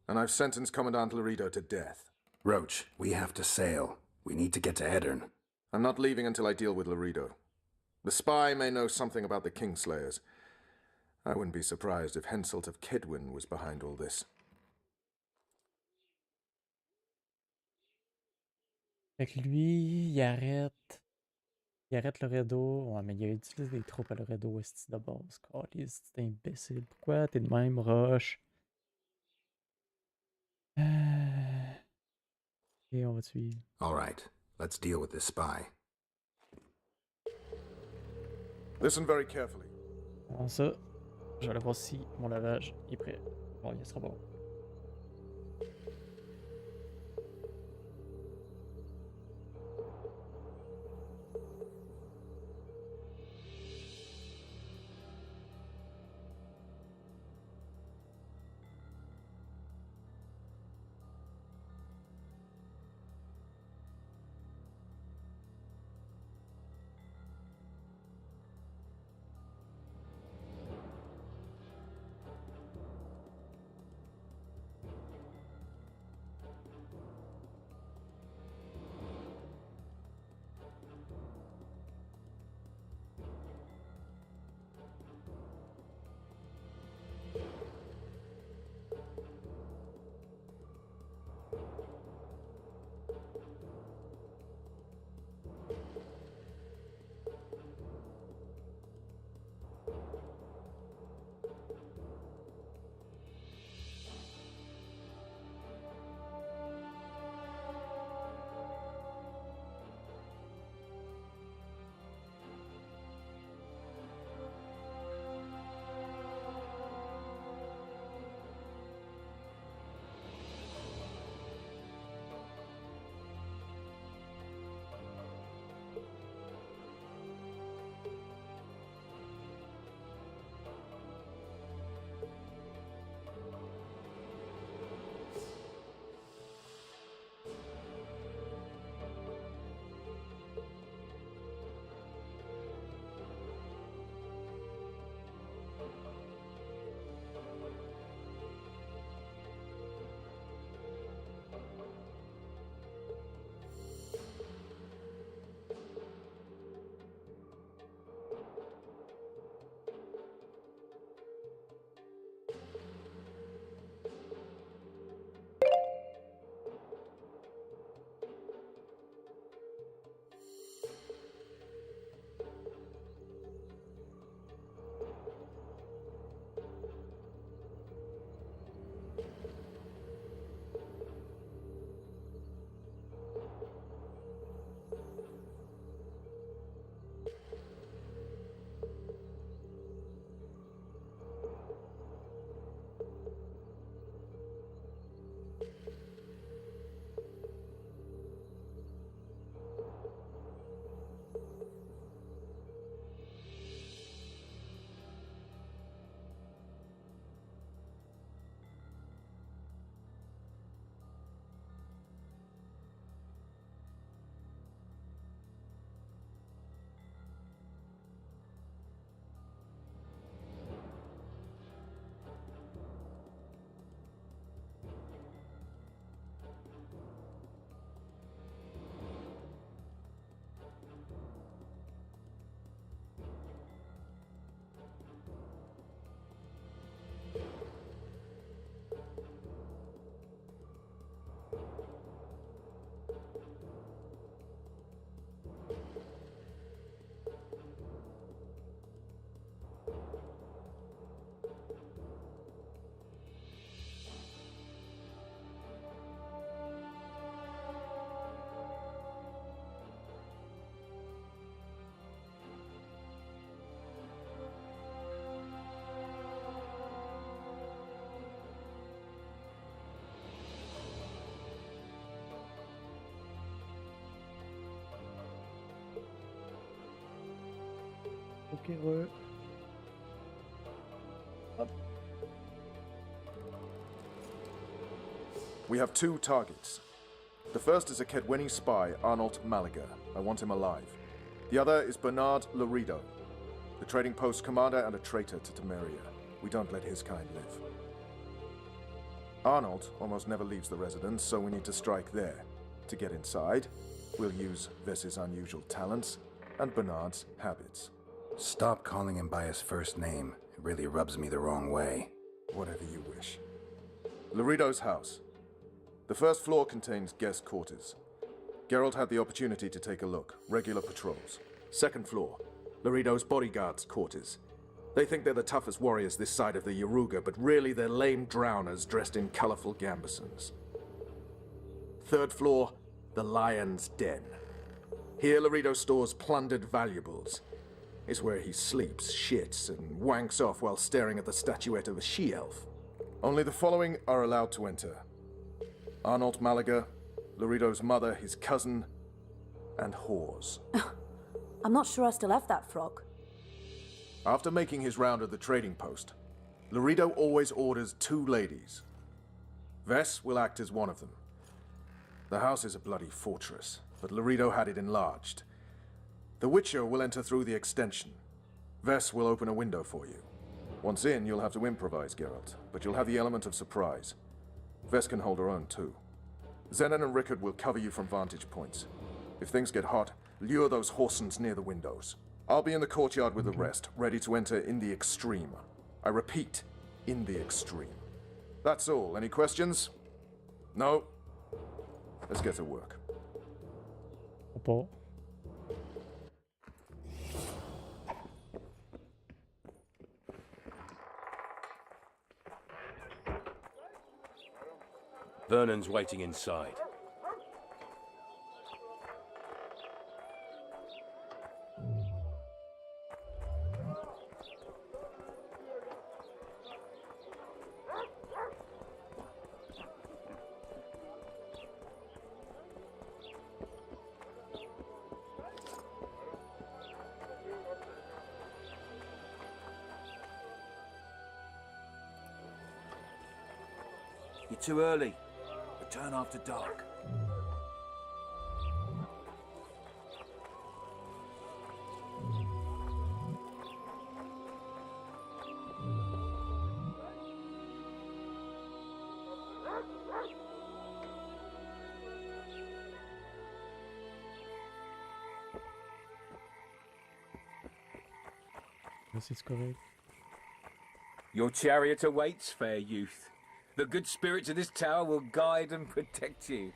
And I've sentenced Commandant Laredo to death. Roach, we have to sail. We need to get to Eddern. I'm not leaving until I deal with Laredo. The spy may know something about the Kingslayers. I wouldn't be surprised if Henselt of Kedwin was behind all this. Fait que lui, il arrête. Il arrête le Rediffusion. Ouais, mais il utilise des troupes à le Rediffusion, est-ce de base. Caliste, c'est imbécile. Pourquoi t'es de même, Roche? Ok, on va te suivre. All right, let's deal with this spy. Listen very carefully. Avant ça, je vais aller voir si mon lavage est prêt. Bon, il sera bon. éclaireux. Hop. We have two targets. The first is a Kedweni spy, Arnold Malaga. I want him alive. The other is Bernard Laredo, the trading post commander and a traitor to Temeria. We don't let his kind live. Arnold almost never leaves the residence, so we need to strike there. To get inside, we'll use Vess's unusual talents and Bernard's habits. Stop calling him by his first name. It really rubs me the wrong way. Whatever you wish. Laredo's house. The first floor contains guest quarters. Geralt had the opportunity to take a look. Regular patrols. Second floor, Laredo's bodyguards' quarters. They think they're the toughest warriors this side of the Yaruga, but really they're lame drowners dressed in colorful gambesons. Third floor, the Lion's Den. Here Laredo stores plundered valuables. It's where he sleeps, shits, and wanks off while staring at the statuette of a she-elf. Only the following are allowed to enter. Arnold Malaga, Laredo's mother, his cousin, and whores. I'm not sure I still have that frog. After making his round of the trading post, Laredo always orders 2 ladies. Vess will act as one of them. The house is a bloody fortress, but Laredo had it enlarged. The Witcher will enter through the extension. Vess will open a window for you. Once in, you'll have to improvise, Geralt, but you'll have the element of surprise. Vess can hold her own, too. Zenon and Rickard will cover you from vantage points. If things get hot, lure those horsens near the windows. I'll be in the courtyard with the rest, ready to enter in the extreme. I repeat, in the extreme. That's all. Any questions? No? Let's get to work. Repos. Vernon's waiting inside. You're too early. Return after dark. Das ist korrekt. Your chariot awaits, fair youth. The good spirits of this tower will guide and protect you.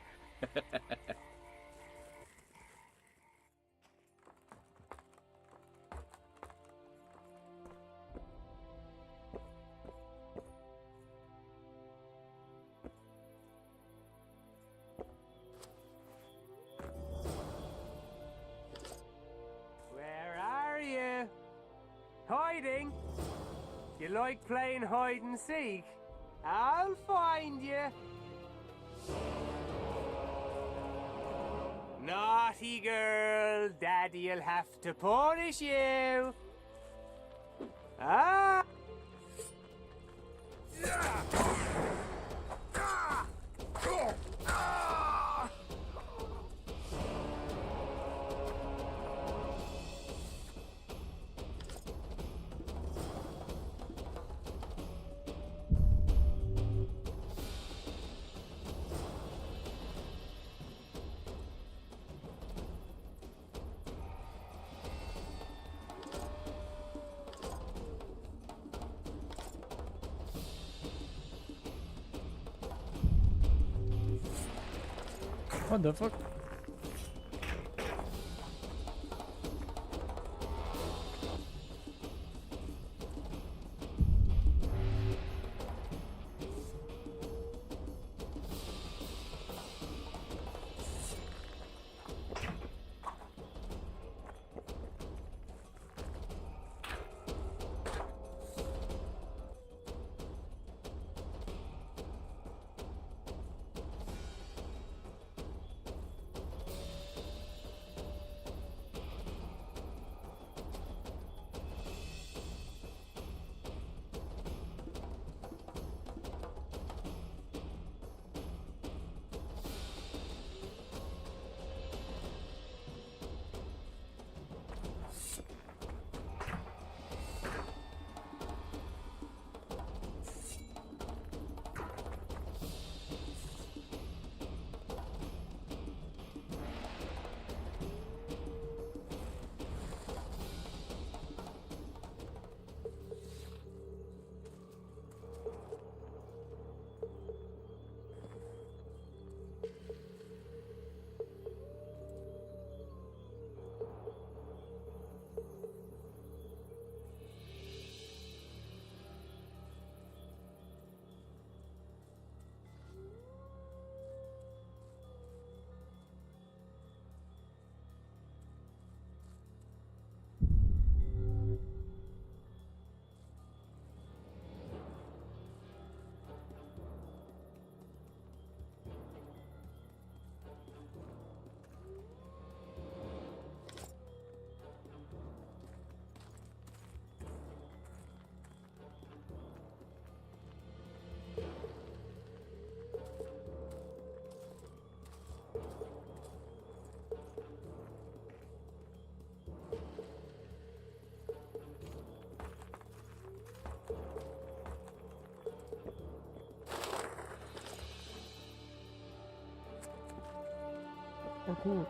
Where are you? Hiding? You like playing hide and seek? I'll find you. Naughty girl, Daddy'll have to punish you. Ah! What the fuck? Oh, cool.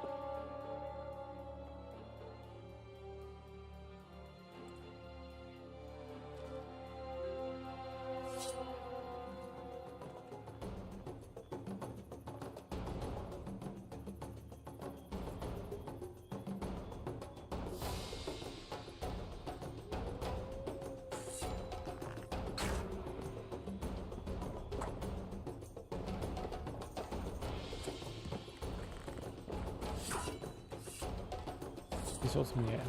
This was me, yes.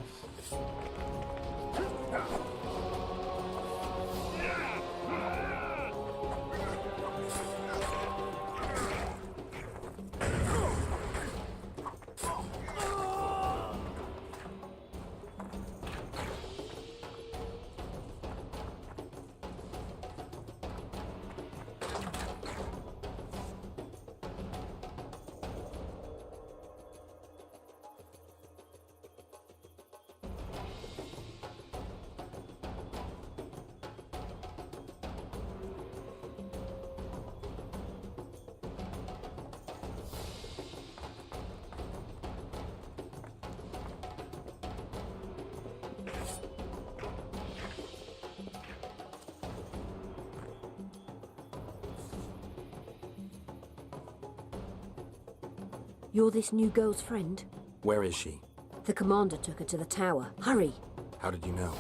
You're this new girl's friend? Where is she? The commander took her to the tower. Hurry! How did you know?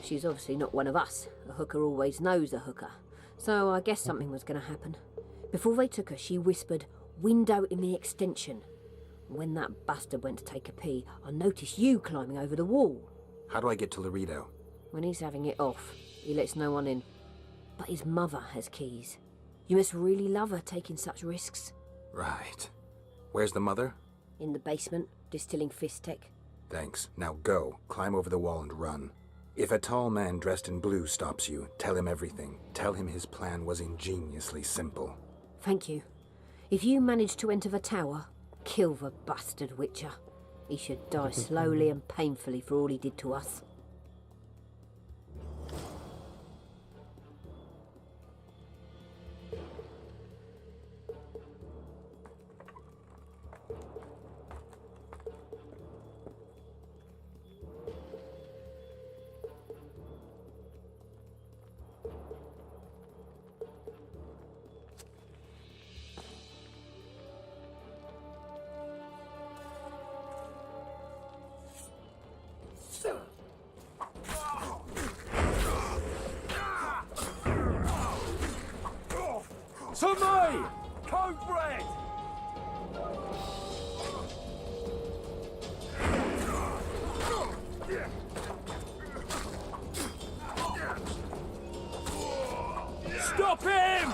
She's obviously not one of us. A hooker always knows a hooker. So I guess something was going to happen. Before they took her, she whispered, "Window in the extension." When that bastard went to take a pee, I noticed you climbing over the wall. How do I get to Laredo? When he's having it off, he lets no one in. But his mother has keys. You must really love her taking such risks. Right. Where's the mother? In the basement, distilling Fistech. Thanks. Now go. Climb over the wall and run. If a tall man dressed in blue stops you, tell him everything. Tell him his plan was ingeniously simple. Thank you. If you manage to enter the tower, kill the bastard Witcher. He should die slowly and painfully for all he did to us. To me! Code Red! Stop him!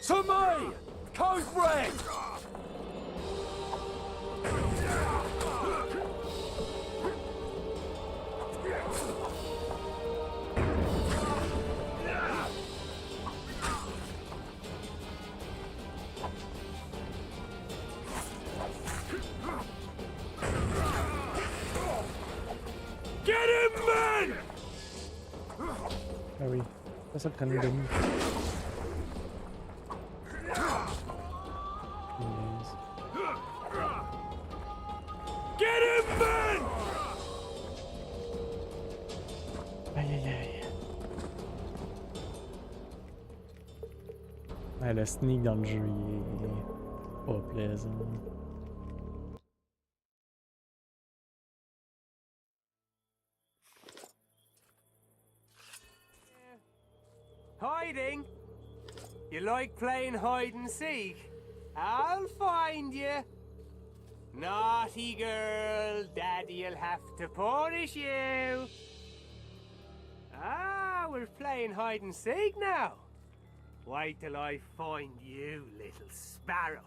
To me! Code Red! Get him, man! Ah oui, ça prend une demi. Get him, man! Aïe aïe aïe. Ouais, le sneak dans le jeu, il est pas plaisant. Hiding? You like playing hide and seek? I'll find you. Naughty girl, Daddy'll have to punish you. Ah, we're playing hide and seek now. Wait till I find you, little sparrow.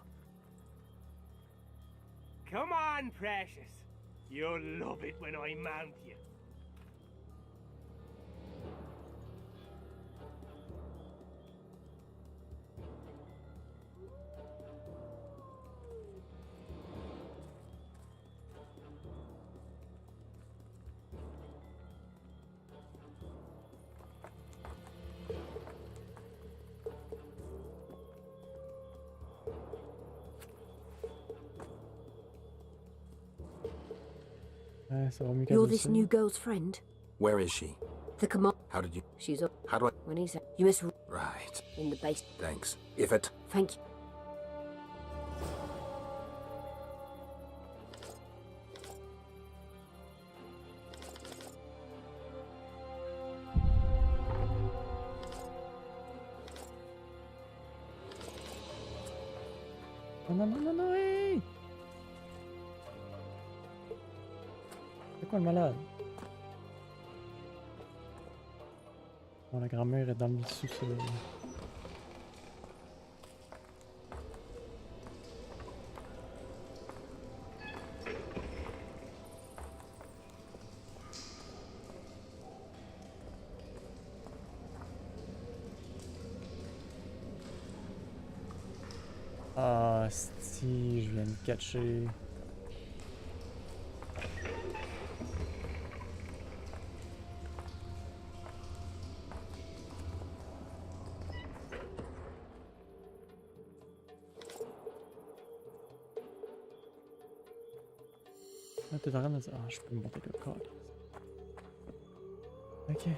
Come on, precious. You'll love it when I mount you. Ouais, ça va mieux You're qu'à this ça. new girl's friend? Where is she? The command. How did you... She's up. How do I... When he's you miss Right. in the base. Thanks. If it... Thank you. Non, non, non, non, hey! C'est quoi le malade? Bon, la grand-mère est dans le sous-sol. Ah, si, je viens de catcher. Ah, t'es en train de dire... Ah, je peux monter le corps. Ok.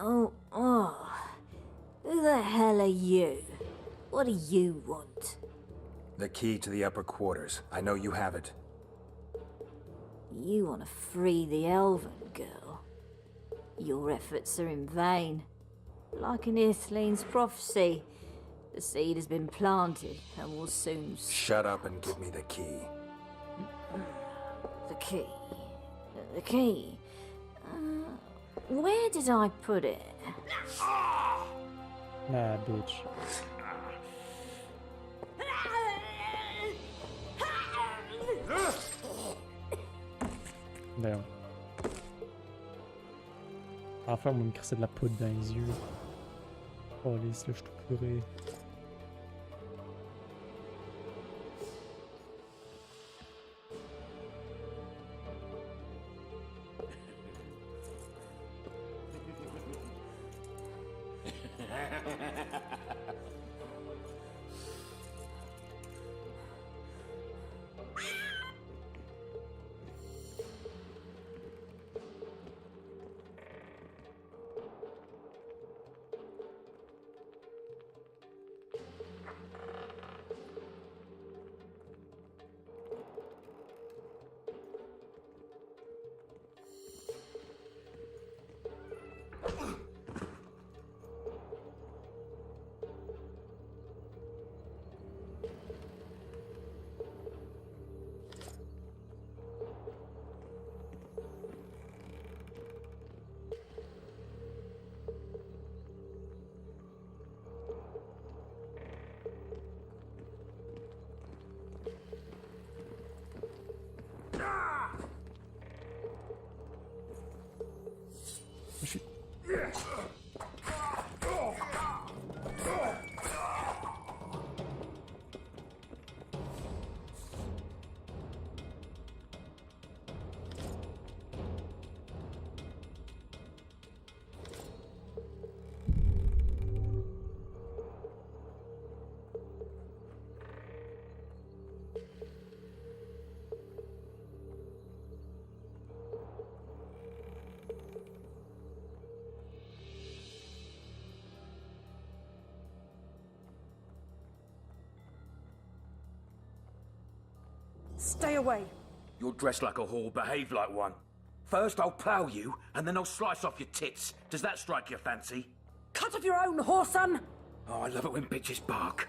Oh. Who the hell are you? What do you want? The key to the upper quarters. I know you have it. You want to free the elven girl. Your efforts are in vain. Like in Ithleen's prophecy, the seed has been planted and will soon... Shut up and give me the key. The key? The key? Where did I put it? Nah, bitch. D'ailleurs. Enfin, on va me crisser de la poudre dans les yeux. Oh, là, je suis tout pleuré. Stay away. You're dressed like a whore, behave like one. First I'll plough you, and then I'll slice off your tits. Does that strike your fancy? Cut off your own, whoreson! Oh, I love it when bitches bark.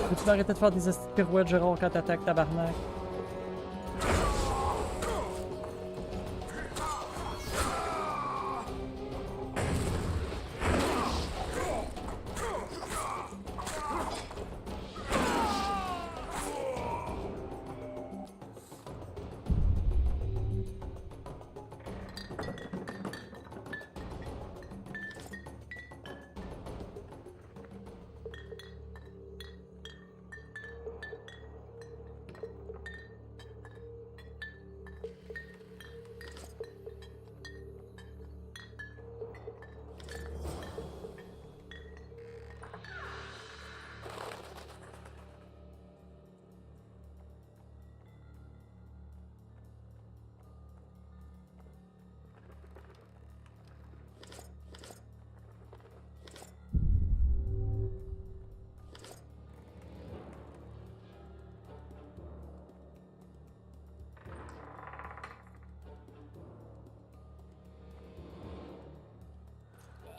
Peux-tu arrêter de faire des astuces pirouettes, Gérard, quand t'attaques, tabarnak?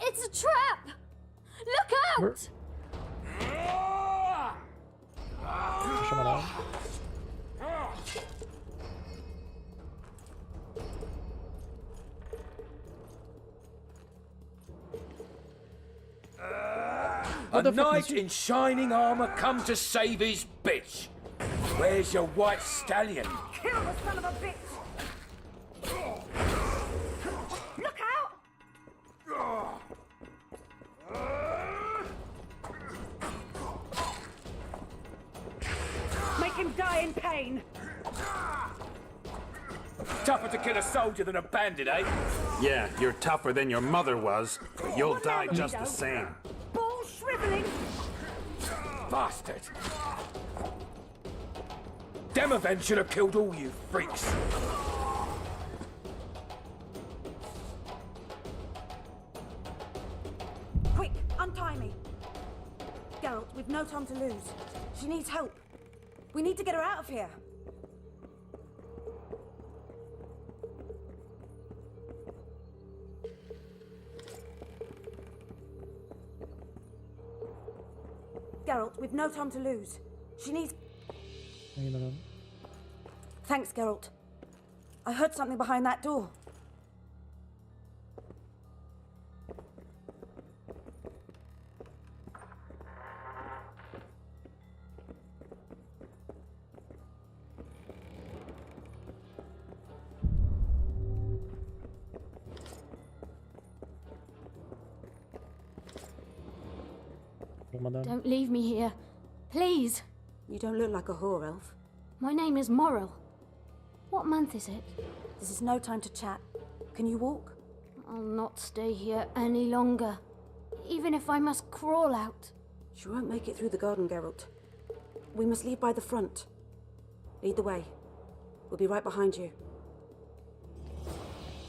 It's a trap! Look out! A knight in shining armor come to save his bitch. Where's your white stallion? Kill the son of a bitch! Look out! Make him die in pain! Tougher to kill a soldier than a bandit, eh? Yeah, you're tougher than your mother was, but you'll die just the same. Ball shriveling! Bastard! Demoven should have killed all you freaks. Quick, untie me. Geralt, we've no time to lose. She needs help. We need to get her out of here. Geralt, we've no time to lose. She needs... Thanks, Geralt. I heard something behind that door. Don't leave me here. Please. You don't look like a whore elf. My name is Morrill. What month is it? This is no time to chat. Can you walk? I'll not stay here any longer. Even if I must crawl out. She won't make it through the garden, Geralt. We must leave by the front. Lead the way. We'll be right behind you.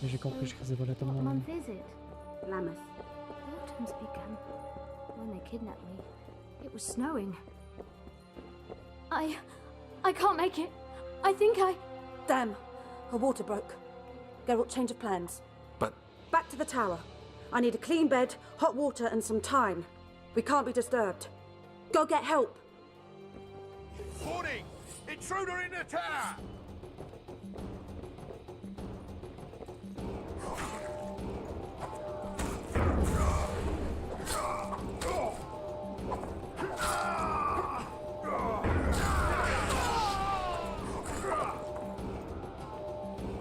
J'ai compris, je faisais voler What month is it? Lammas. Autumn's begun. When they kidnapped me, it was snowing. I can't make it. I think I... Damn. Her water broke. Geralt, change of plans. But... Back to the tower. I need a clean bed, hot water, and some time. We can't be disturbed. Go get help. Horaire! Intruder in the tower!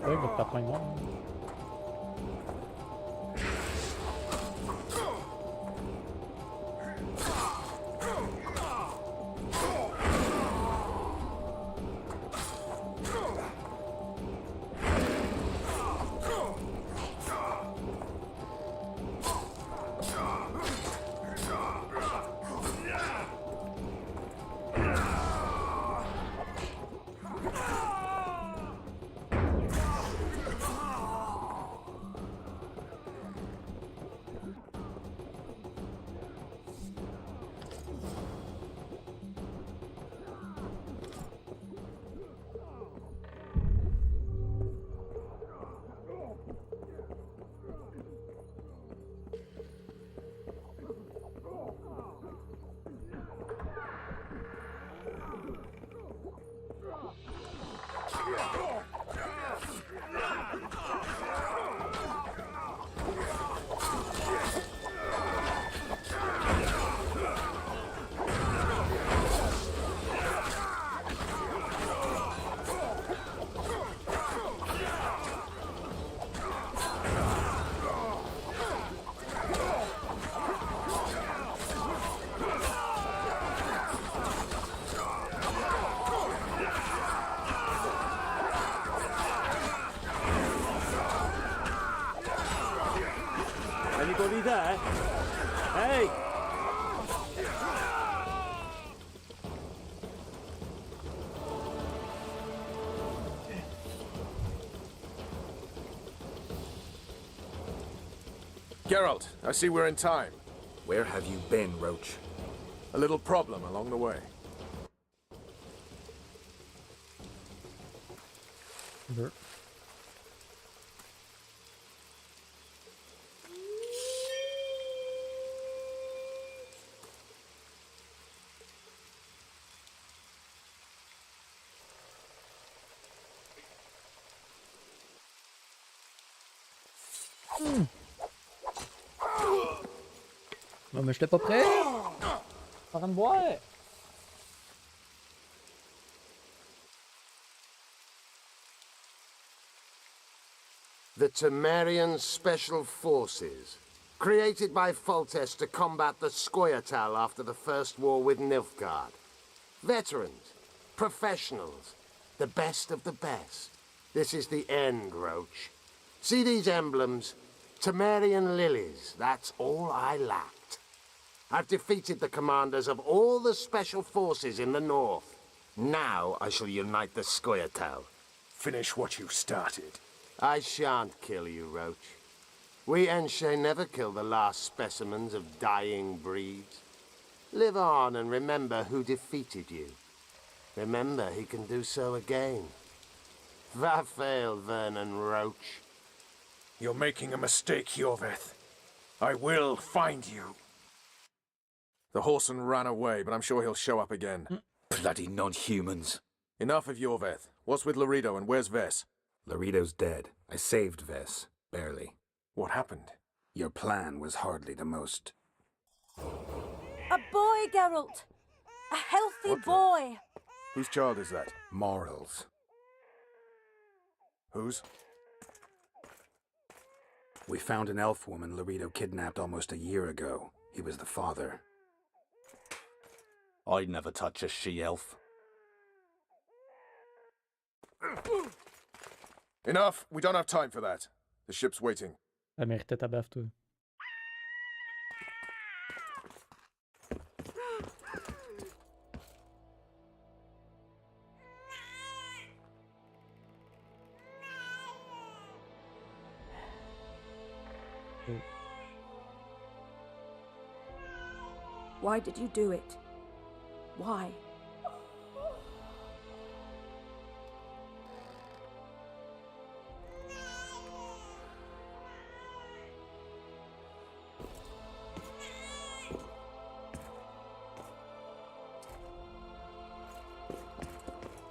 Ouais, il va te taper moi. Anybody there? Hey! Geralt, I see we're in time. Where have you been, Roach? A little problem along the way. Non mais j'étais pas prêt. En train de boire. The Temerian Special Forces, created by Foltest to combat the Scoia'tael after the First War with Nilfgaard. Veterans, professionals, the best of the best. This is the end, Roach. See these emblems? Temerian lilies, that's all I lacked. I've defeated the commanders of all the special forces in the north. Now I shall unite the Scoia'tael. Finish what you started. I shan't kill you, Roach. We Enshe never kill the last specimens of dying breeds. Live on and remember who defeated you. Remember he can do so again. Vafail, Vernon Roach. You're making a mistake, Yorveth. I will find you. The Whoreson ran away, but I'm sure he'll show up again. Bloody non-humans. Enough of Yorveth. What's with Laredo and where's Vess? Laredo's dead. I saved Vess. Barely. What happened? Your plan was hardly the most. A boy, Geralt! A healthy boy! Whose child is that? Morals. Whose? We found an elf woman Laredo kidnapped almost a year ago. He was the father. I'd never touch a she-elf. Enough! We don't have time for that. The ship's waiting. Elle méritait ta baffe, toi. Why did you do it? Why?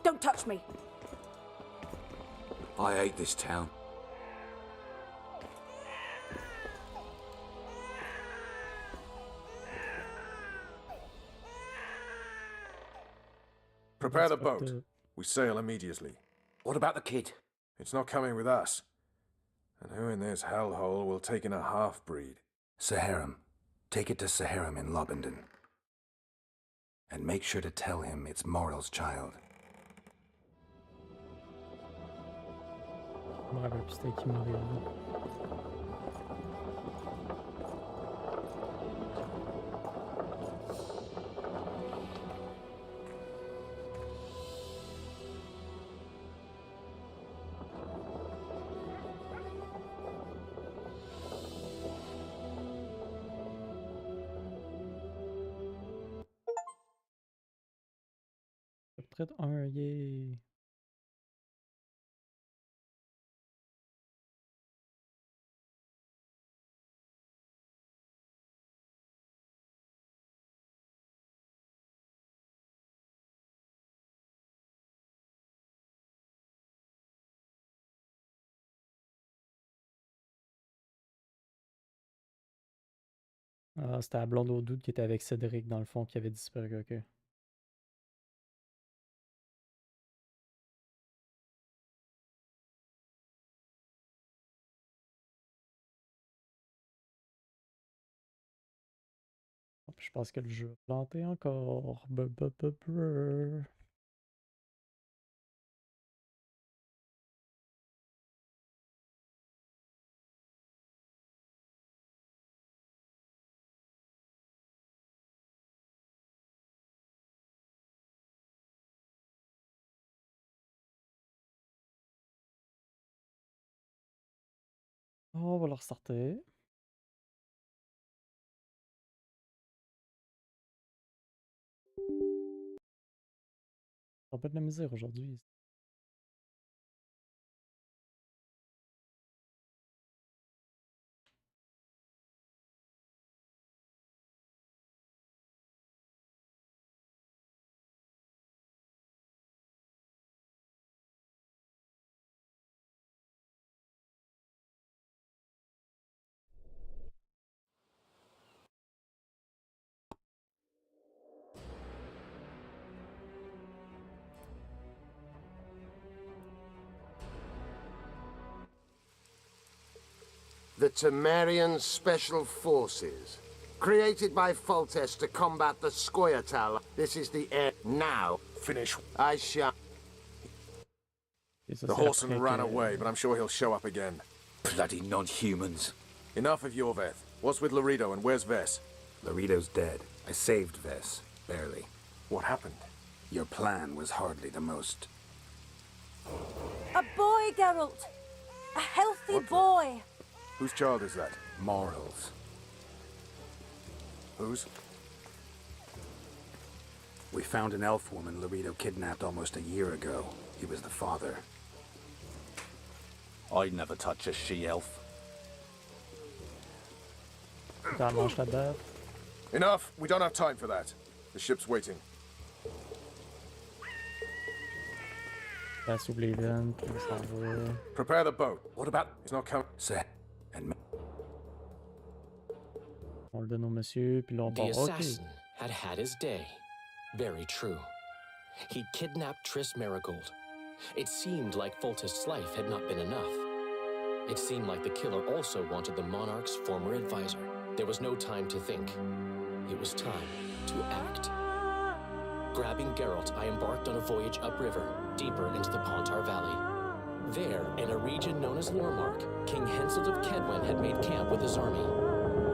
Don't Don't touch me. I hate this town. Prepare the boat. We sail immediately. What about the kid? It's not coming with us. And who in this hellhole will take in a half-breed? Saharam. Take it to Saharam in Lobenden. And make sure to tell him it's Morrel's child. Chapitre 1, yay! Ah, c'était la blonde au doute qui était avec Cédric, dans le fond, qui avait disparu, ok. Je pense que le jeu a planté encore. On va le ressortir. On a pas de la misère aujourd'hui. The Temerian Special Forces. Created by Foltest to combat the Scoia'tael. This is the air. Now. Finish. I shall. The horseman ran away, but I'm sure he'll show up again. Bloody non-humans. Enough of Yorveth. What's with Laredo and where's Vess? Laredo's dead. I saved Vess. Barely. What happened? Your plan was hardly the most... A boy, Geralt! A healthy boy! Whose child is that? Morrel's. Whose? We found an elf woman Laredo kidnapped almost a year ago. He was the father. I'd never touch a she-elf. Enough! We don't have time for that. The ship's waiting. Prepare the boat. What about... He's not coming. Say, and... On le donne au monsieur, puis là on part. The assassin had had his day. Very true. He'd kidnapped Triss Marigold. It seemed like Foltest's life had not been enough. It seemed like the killer also wanted the monarch's former advisor. There was no time to think. It was time to act. Grabbing Geralt, I embarked on a voyage upriver, deeper into the Pontar Valley. There, in a region known as Lormark, King Henselt of Kedwen had made camp with his army.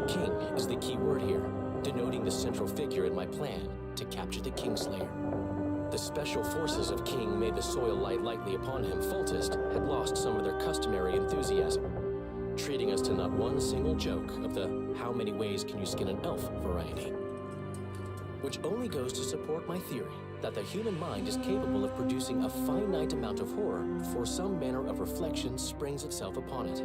King is the key word here, denoting the central figure in my plan to capture the Kingslayer. The special forces of King made the soil lie lightly upon him. Foltest had lost some of their customary enthusiasm, treating us to not one single joke of the how many ways can you skin an elf variety. Which only goes to support my theory that the human mind is capable of producing a finite amount of horror before some manner of reflection springs itself upon it.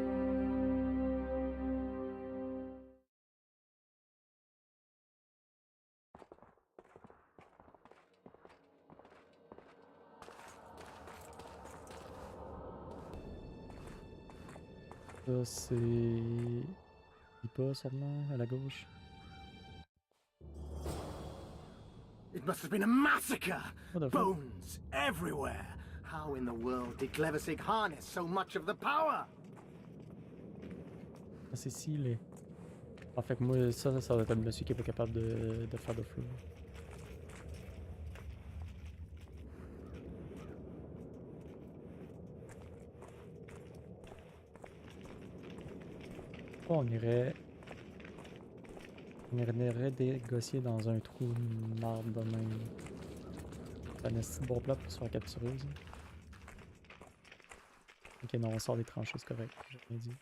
Ça, c'est... pas sûrement, à la gauche. It must have been a massacre! What the fuck? Bones everywhere! How in the world did Cleversig harness so much of the power? Ah, c'est scellé. En fait, moi, ça va être un monsieur qui est pas capable de faire de feu. Oh, on irait négocier dans un trou de marde de même. C'est un assez bon plat pour se faire capturer, ça. Ok, non, on sort des tranchées, c'est correct. J'ai rien dit.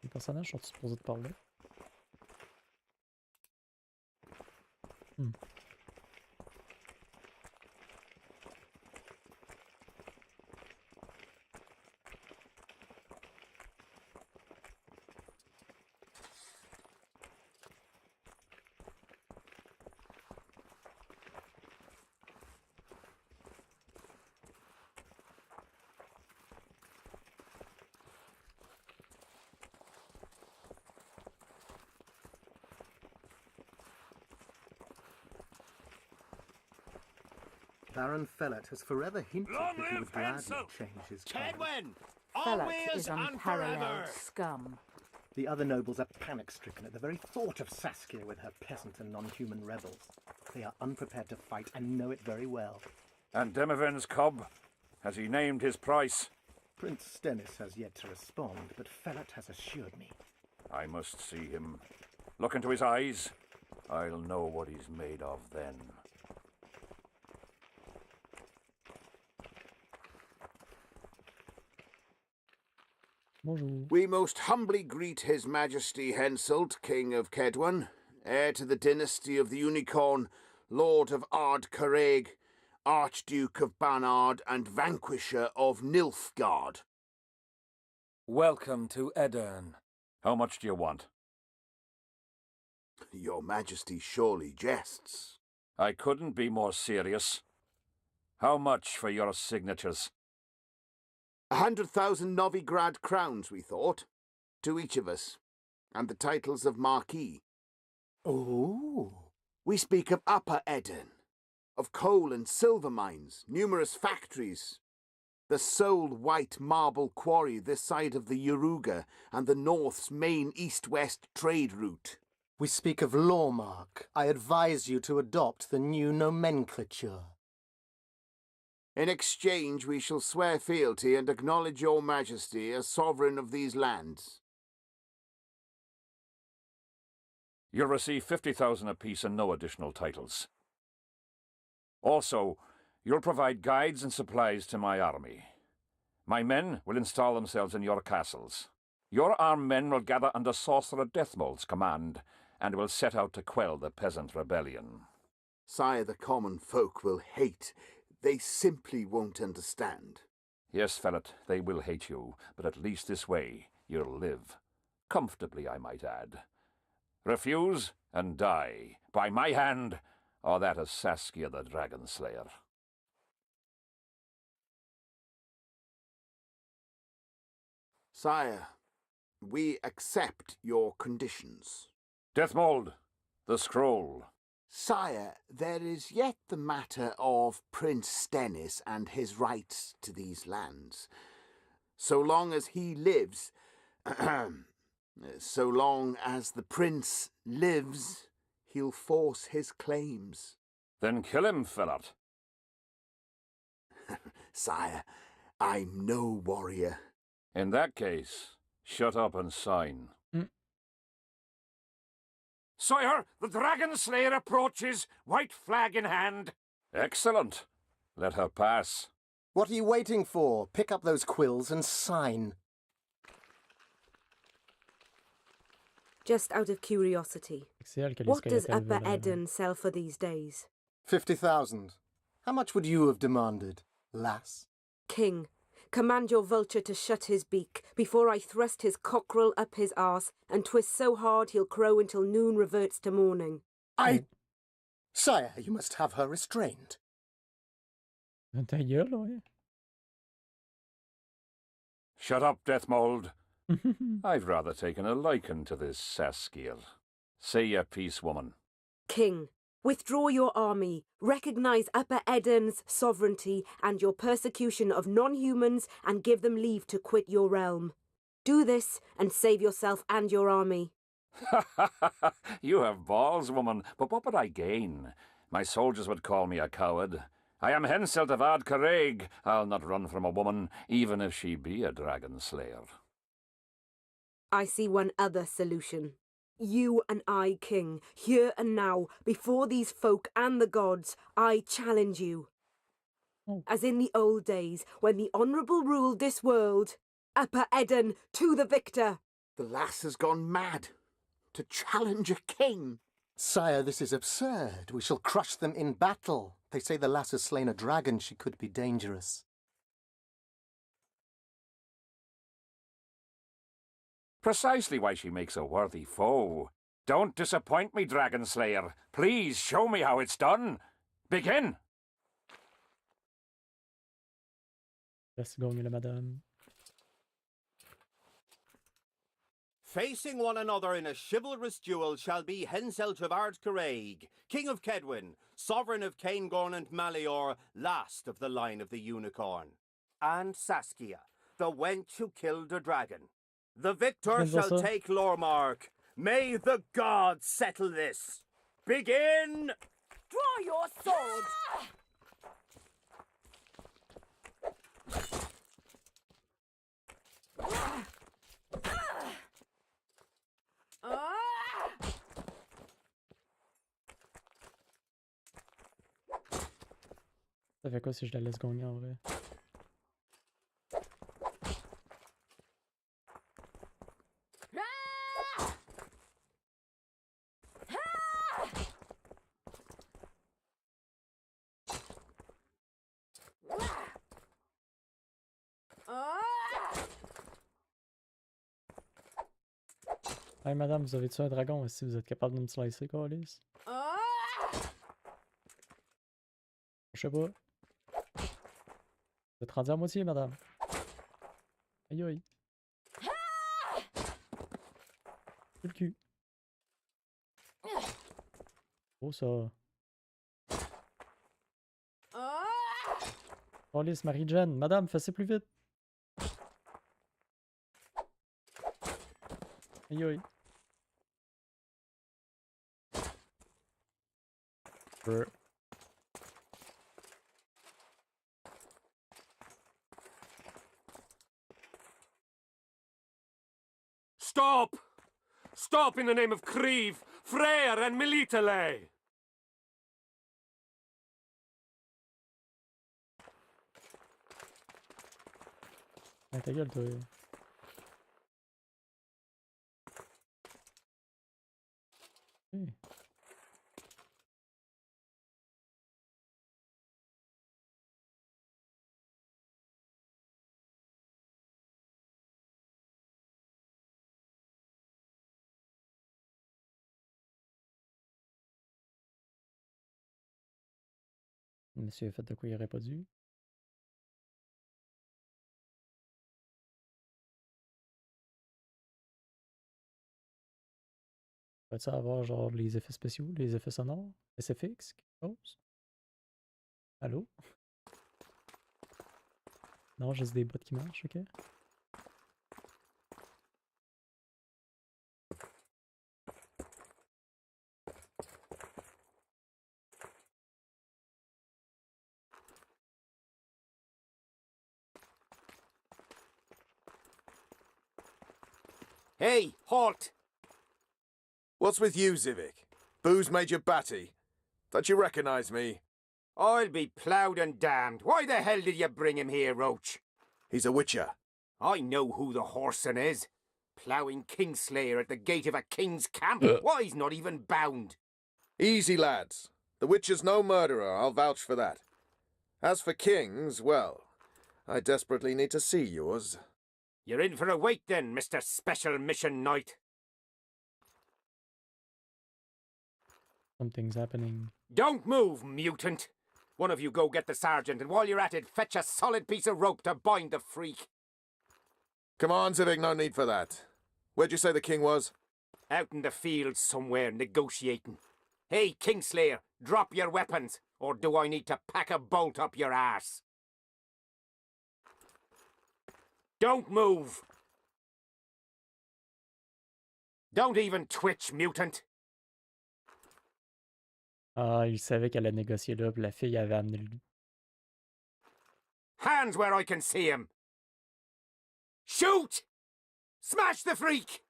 Les personnages sont supposés de parler? Baron Fellet has forever hinted that he would gladly change his Kedwin! Fellout is unparalleled scum. The other nobles are panic-stricken at the very thought of Saskia with her peasant and non-human rebels. They are unprepared to fight and know it very well. And Demovin's cob? Has he named his price? Prince Stennis has yet to respond, but Fellet has assured me. I must see him. Look into his eyes. I'll know what he's made of then. Bonjour. We most humbly greet His Majesty Henselt, King of Kedwin, heir to the dynasty of the Unicorn, Lord of Ard Carreg, Archduke of Banard, and Vanquisher of Nilfgaard. Welcome to Edern. How much do you want? Your Majesty surely jests. I couldn't be more serious. How much for your signatures? 100,000 Novigrad crowns, we thought, to each of us, and the titles of Marquis. Oh. We speak of Upper Edern, of coal and silver mines, numerous factories, the sole white marble quarry this side of the Yaruga, and the North's main east-west trade route. We speak of Lawmark. I advise you to adopt the new nomenclature. In exchange, we shall swear fealty and acknowledge your Majesty as sovereign of these lands. You'll receive 50,000 apiece and no additional titles. Also, you'll provide guides and supplies to my army. My men will install themselves in your castles. Your armed men will gather under Sorcerer Deathmold's command, and will set out to quell the peasant rebellion. Sire, the common folk will hate. They simply won't understand. Yes, Fellet, they will hate you, but at least this way you'll live. Comfortably, I might add. Refuse and die, by my hand, or that of Saskia the Dragon Slayer. Sire, we accept your conditions. Deathmold, the scroll. Sire, there is yet the matter of Prince Stennis and his rights to these lands. So long as he lives, so long as the prince lives, he'll force his claims. Then kill him, Fellet. Sire, I'm no warrior. In that case, shut up and sign. Sire, the Dragon Slayer approaches, white flag in hand. Excellent. Let her pass. What are you waiting for? Pick up those quills and sign. Just out of curiosity, what does Upper Edern sell for these days? 50,000. How much would you have demanded, lass? King, command your vulture to shut his beak before I thrust his cockerel up his arse and twist so hard he'll crow until noon reverts to morning. Sire, you must have her restrained. Ta gueule, ouais. Shut up, Deathmold. I've rather taken a liking to this Saskiel. Say your piece, woman. King, withdraw your army, recognize Upper Eden's sovereignty and your persecution of non-humans, and give them leave to quit your realm. Do this and save yourself and your army. You have balls, woman, but what would I gain? My soldiers would call me a coward. I am Henselt of Ard Caraig. I'll not run from a woman, even if she be a dragon slayer. I see one other solution. You and I, King, here and now, before these folk and the gods, I challenge you. As in the old days, when the Honourable ruled this world, Upper Eden to the victor. The lass has gone mad. To challenge a king. Sire, this is absurd. We shall crush them in battle. They say the lass has slain a dragon. She could be dangerous. Precisely why she makes a worthy foe. Don't disappoint me, Dragon Slayer. Please show me how it's done. Begin! Laisse gagner la madame. Facing one another in a chivalrous duel shall be Henselt of Ard Caraig, King of Kedwin, Sovereign of Caingorn and Malior, last of the line of the Unicorn, and Saskia, the wench who killed a dragon. The victor shall take Lormark. May the gods settle this. Begin! Draw your sword! Ça fait quoi si je la laisse gagner en vrai? Hey madame, vous avez tué un dragon, est-ce que vous êtes capable de me slicer, Calis? Je sais pas. Vous êtes rendu à moitié, madame. Aïe aïe. Le cul. Oh ça. Calis, Marie-Jeanne, madame, faites plus vite. Aïe aïe. Stop! Stop in the name of Creve, Freyr and Militale! Ah, ta gueule, toi. Hey. Monsieur a fait de quoi il aurait pas dû. Va-t-il avoir genre les effets spéciaux, les effets sonores, SFX, quelque chose? Allô? Non, juste des bots qui marchent, ok? Hey, halt! What's with you, Zivik? Booze Major Batty? Don't you recognize me? I'll be ploughed and damned. Why the hell did you bring him here, Roach? He's a witcher. I know who the whoreson is. Ploughing Kingslayer at the gate of a king's camp. Why, he's not even bound. Easy, lads. The witcher's no murderer, I'll vouch for that. As for kings, well, I desperately need to see yours. You're in for a wait then, Mr. Special Mission Knight. Something's happening. Don't move, mutant. One of you go get the sergeant, and while you're at it, fetch a solid piece of rope to bind the freak. Come on, Civic, no need for that. Where'd you say the king was? Out in the field somewhere, negotiating. Hey, Kingslayer, drop your weapons, or do I need to pack a bolt up your arse? Don't move! Don't even twitch, mutant! Ah, il savait qu'elle allait négocier là, puis la fille avait amené lui. Hands where I can see him! Shoot! Smash the freak!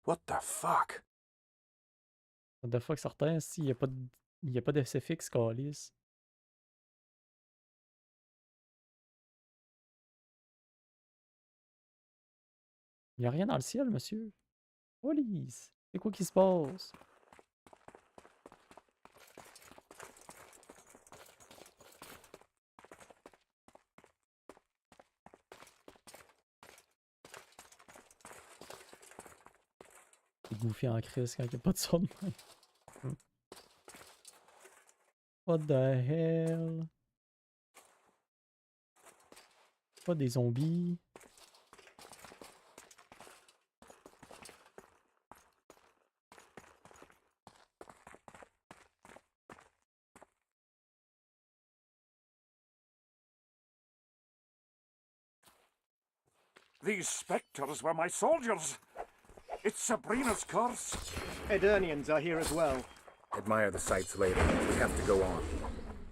What the fuck? What the fuck, certain, s'il n'y a pas de... Il n'y a pas de SFX, calice. Il n'y a rien dans le ciel, monsieur. Police! C'est quoi qui se passe? C'est bouffé en crise quand il n'y a pas de son. What the hell? Pas des zombies. These spectres were my soldiers. It's Sabrina's curse. Eternians are here as well. Admire the sights later. We have to go on.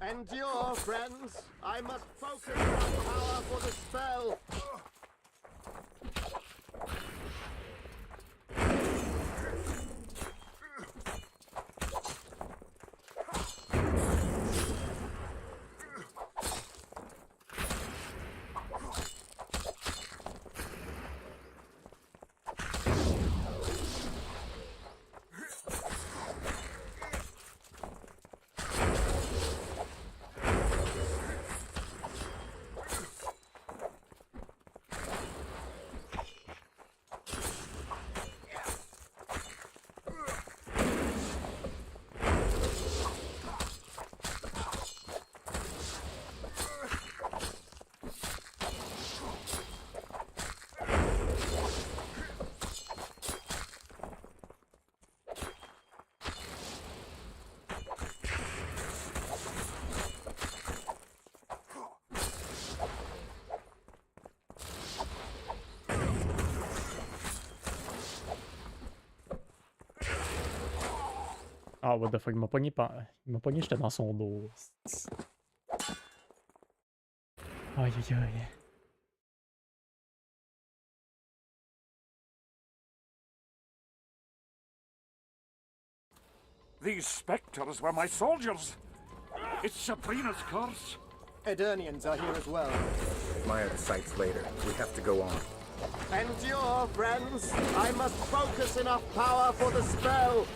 Endure, friends. I must focus on power for the spell. Ah, what the fuck, il m'a pogné, j'étais dans son dos. Aïe aïe aïe. These spectres were my soldiers. It's Sabrina's curse. Eternians are here as well. Admire the sights later. We have to go on. Endure, friends. I must focus enough power for the spell.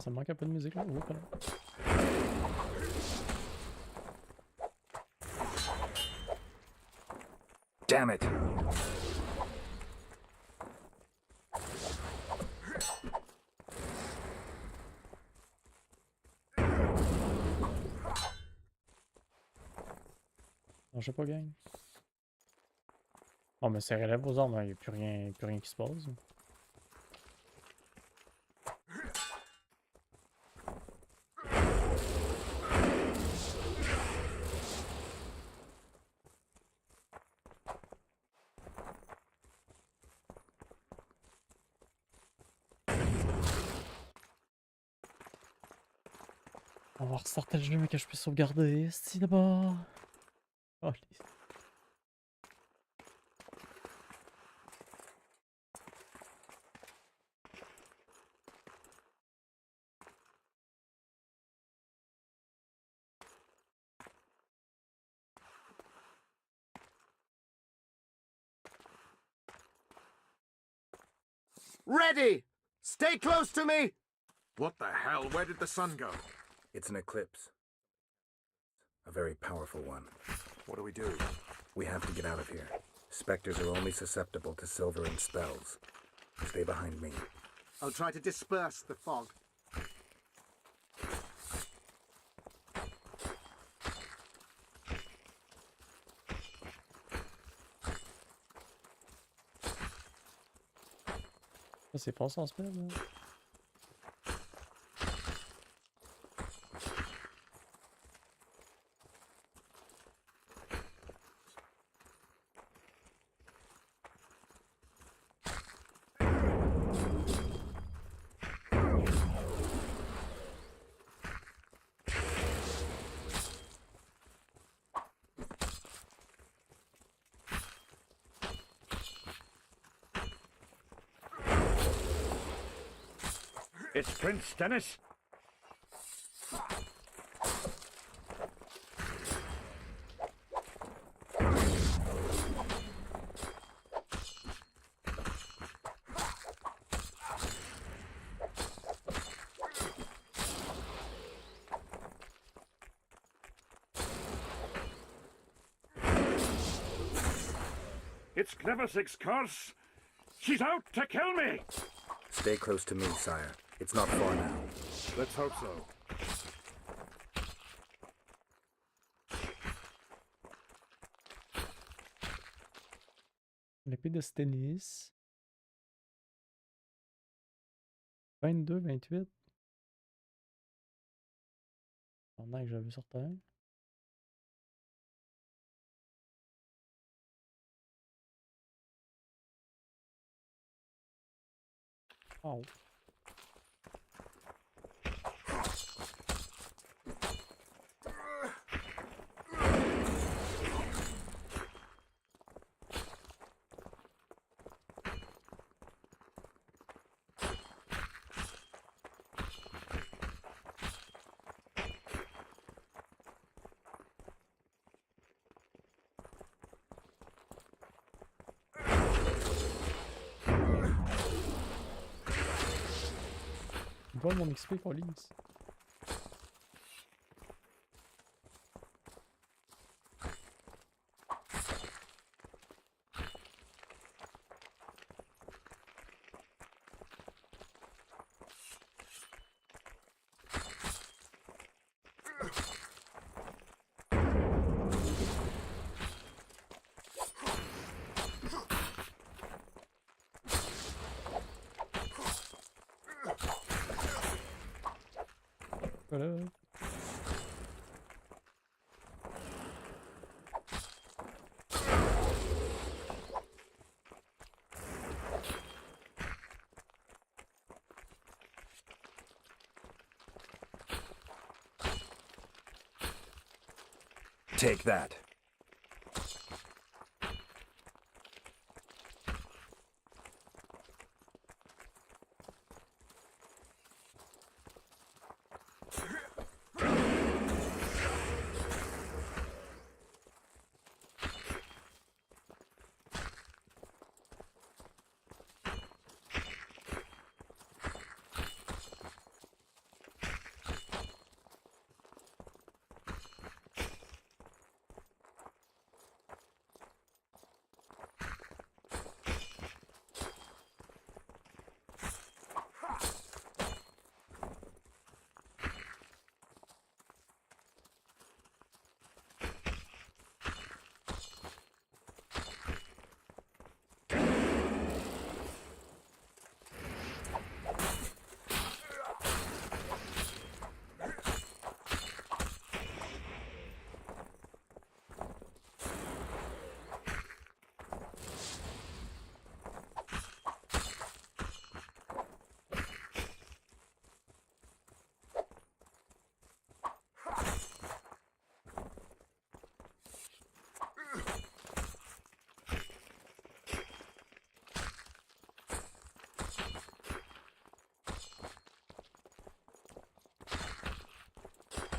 Ça me manque un peu de musique là. Oh, pardon. Damn it! Non, je sais pas, gang. Oh, mais c'est relève vos armes, il n'y a plus rien qui se passe. On va restarter le jeu, mais que je puisse sauvegarder. C'est d'abord. Oh, Ready! Stay close to me! What the hell? Where did the sun go? It's an eclipse. A very powerful one. What do we do? We have to get out of here. Spectres are only susceptible to silver and spells. Stay behind me. I'll try to disperse the fog. Ça, c'est pas sans spell, là. It's Prince Dennis. It's Cleversick's curse. She's out to kill me. Stay close to me, sire. It's not far now. Let's hope so. L'épée de Stennis. 22, 28. Pendant que j'avais sur terre. Oh. Vole mon XP, police. Voilà. Take that.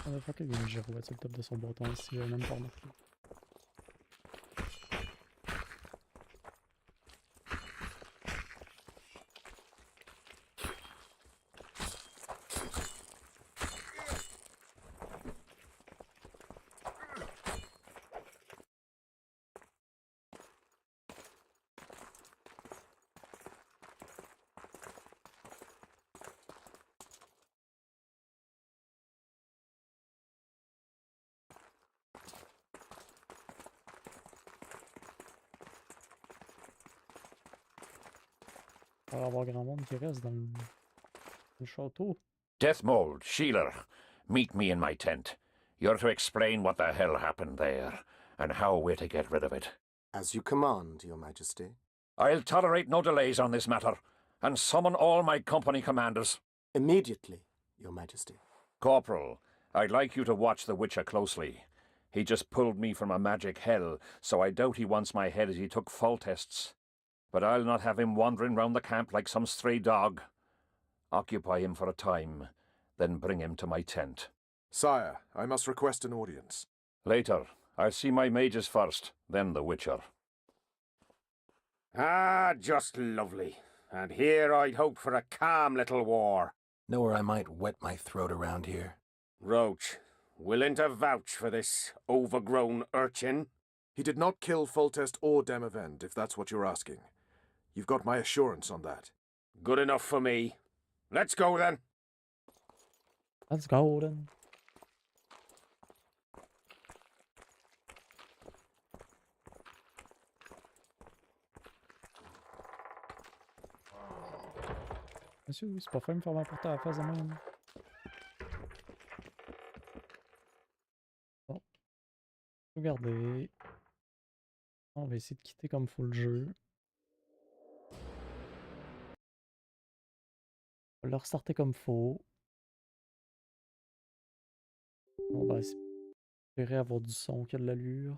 On va faire qu'il y a une girouette sur le top de son bâton ici, même pas remarqué. Il va y avoir grand monde qui reste dans le château. Deathmold, Sheeler, meet me in my tent. You're to explain what the hell happened there, and how we're to get rid of it. As you command, Your Majesty. I'll tolerate no delays on this matter, and summon all my company commanders. Immediately, Your Majesty. Corporal, I'd like you to watch the Witcher closely. He just pulled me from a magic hell, so I doubt he wants my head as he took fall tests. But I'll not have him wandering round the camp like some stray dog. Occupy him for a time, then bring him to my tent. Sire, I must request an audience. Later. I'll see my mages first, then the Witcher. Ah, just lovely. And here I'd hoped for a calm little war. Know where I might wet my throat around here? Roach, willing to vouch for this overgrown urchin? He did not kill Foltest or Demavend, if that's what you're asking. You've got my assurance on that. Good enough for me. Let's go then. Let's go then. Monsieur, c'est pas fait me faire m'emporter à la face de même. Bon. Regardez. On va essayer de quitter comme faut le jeu. On va le restarter comme faut. On va espérer avoir du son qui a de l'allure.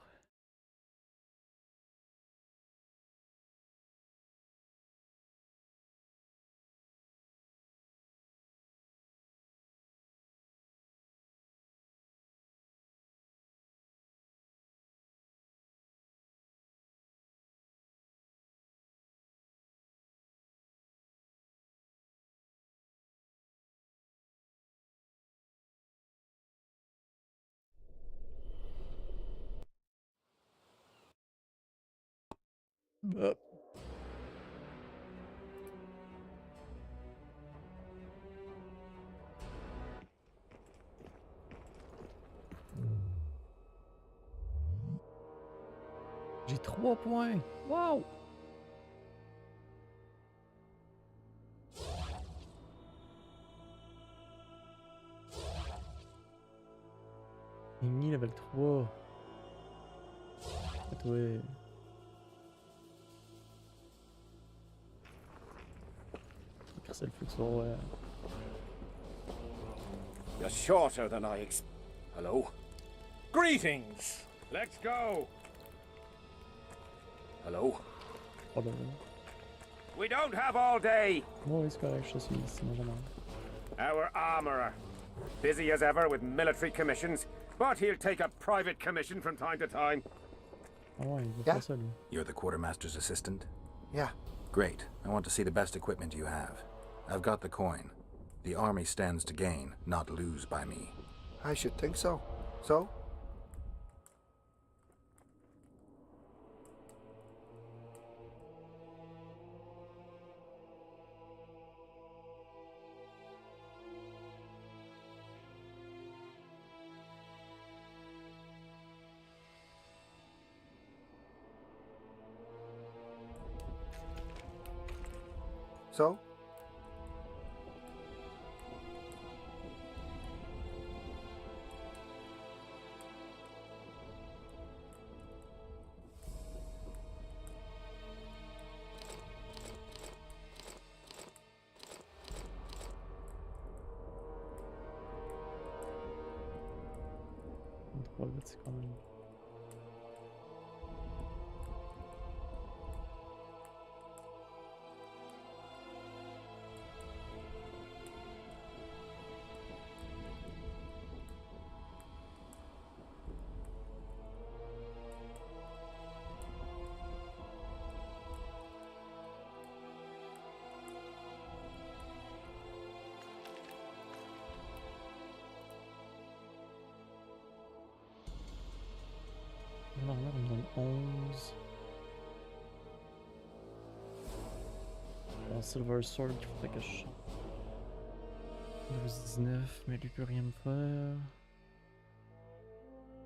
J'ai 3 points. Wow! Igni level 3. Ouais. C'est le futur, ouais. You're shorter than I Hello? Greetings! Let's go! Hello? Oh ben. We don't have all day! Ouais, c'est correct, je suis ici, jamais. Our armourer. Busy as ever with military commissions, but he'll take a private commission from time to time. Ah ouais, il veut faire ça, lui. You're the quartermaster's assistant? Yeah. Great. I want to see the best equipment you have. I've got the coin. The army stands to gain, not lose by me. I should think so. So? So? C'est quand même... Mon armure me donne 11. Mon Silver Sword, il faudrait que je change. 12-19, mais lui peut rien me faire.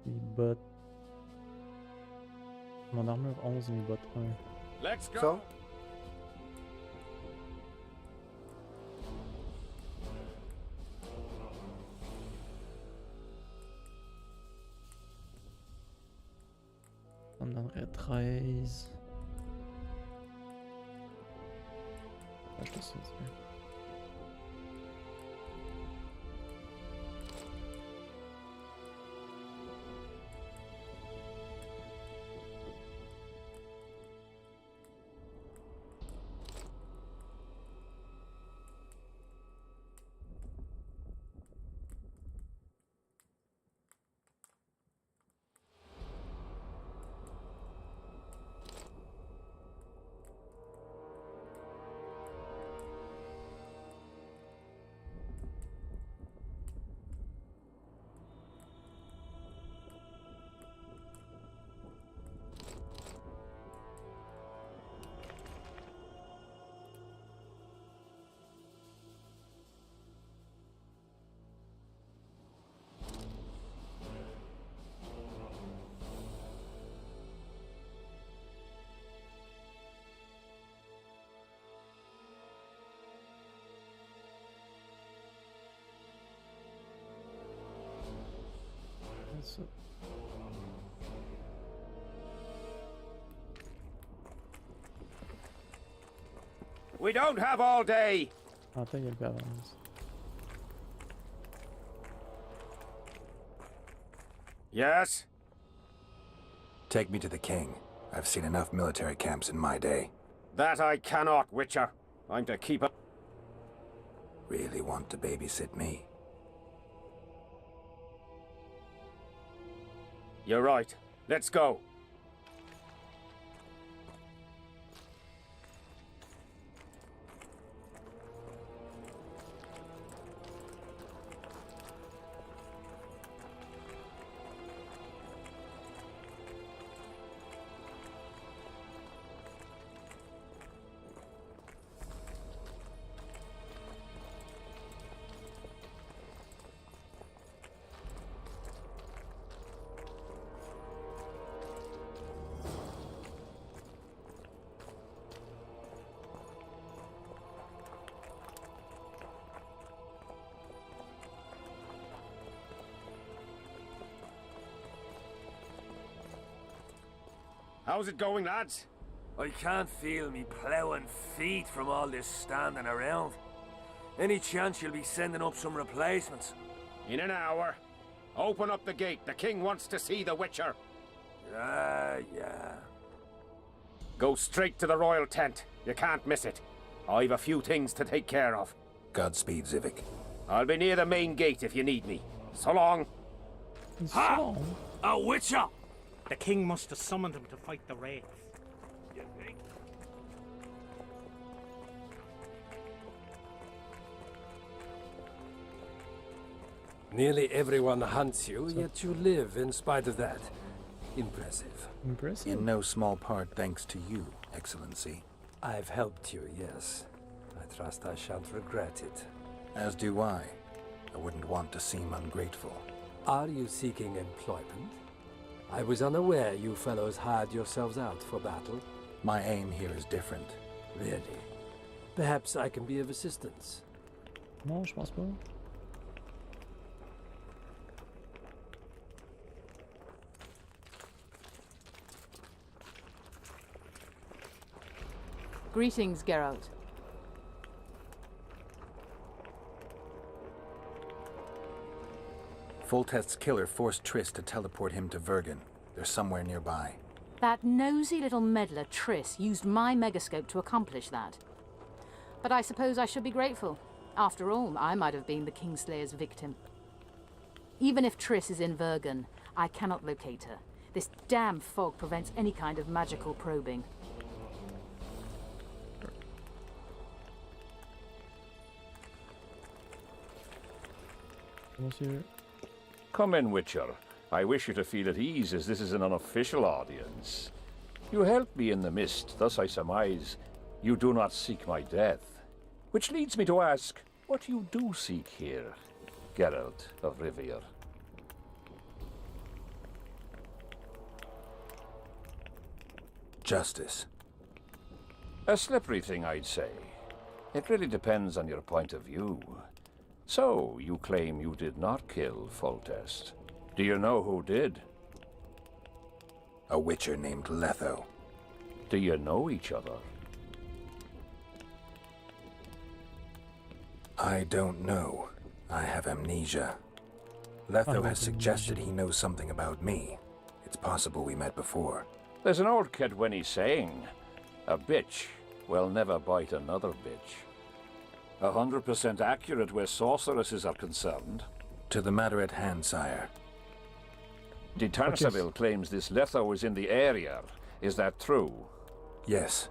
Les bottes. Mon armure 11, mes bottes 1. Let's go! So? Ça me donnerait 13. Ah, je te sais. Ça. We don't have all day. Attends, il y a le balance. Yes? Take me to the king. I've seen enough military camps in my day. That I cannot, Witcher. I'm to keep up. Really want to babysit me? You're right. Let's go. How's it going, lads? I can't feel me ploughing feet from all this standing around. Any chance you'll be sending up some replacements? In an hour. Open up the gate. The king wants to see the Witcher. Yeah. Go straight to the royal tent. You can't miss it. I've a few things to take care of. Godspeed, Zivik. I'll be near the main gate if you need me. So long. Ha! A Witcher! The king must have summoned him to fight the Wraith. Nearly everyone hunts you, yet you live in spite of that. Impressive. In no small part thanks to you, Excellency. I've helped you, yes. I trust I shan't regret it. As do I. I wouldn't want to seem ungrateful. Are you seeking employment? I was unaware you fellows hired yourselves out for battle. My aim here is different. Really? Perhaps I can be of assistance. Non, je pense pas. Greetings, Geralt. Foltest's killer forced Triss to teleport him to Vergen. They're somewhere nearby. That nosy little meddler, Triss, used my megascope to accomplish that. But I suppose I should be grateful. After all, I might have been the Kingslayer's victim. Even if Triss is in Vergen, I cannot locate her. This damn fog prevents any kind of magical probing. Monsieur. Come in, Witcher. I wish you to feel at ease, as this is an unofficial audience. You helped me in the mist, thus I surmise you do not seek my death. Which leads me to ask what you do seek here, Geralt of Rivia. Justice. A slippery thing, I'd say. It really depends on your point of view. So, you claim you did not kill Foltest. Do you know who did? A witcher named Letho. Do you know each other? I don't know. I have amnesia. Letho has suggested he knows something about me. It's possible we met before. There's an old Kedwenny saying, a bitch will never bite another bitch. 100% accurate where sorceresses are concerned. To the matter at hand, sire. De Tanseville claims this Letho is in the area. Is that true? Yes.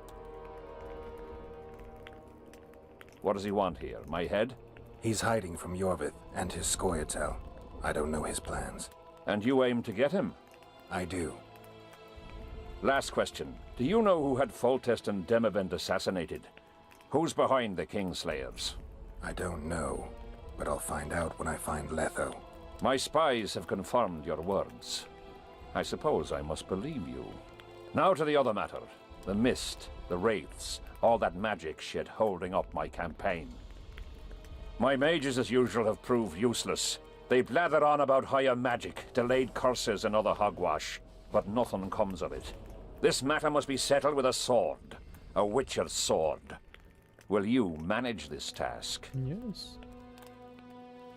What does he want here? My head? He's hiding from Yorvith and his Scoia'tael. I don't know his plans. And you aim to get him? I do. Last question. Do you know who had Foltest and Demavend assassinated? Who's behind the Kingslayers? I don't know, but I'll find out when I find Letho. My spies have confirmed your words. I suppose I must believe you. Now to the other matter. The mist, the wraiths, all that magic shit holding up my campaign. My mages, as usual, have proved useless. They blather on about higher magic, delayed curses and other hogwash, but nothing comes of it. This matter must be settled with a sword. A witcher's sword. Will you manage this task? Yes.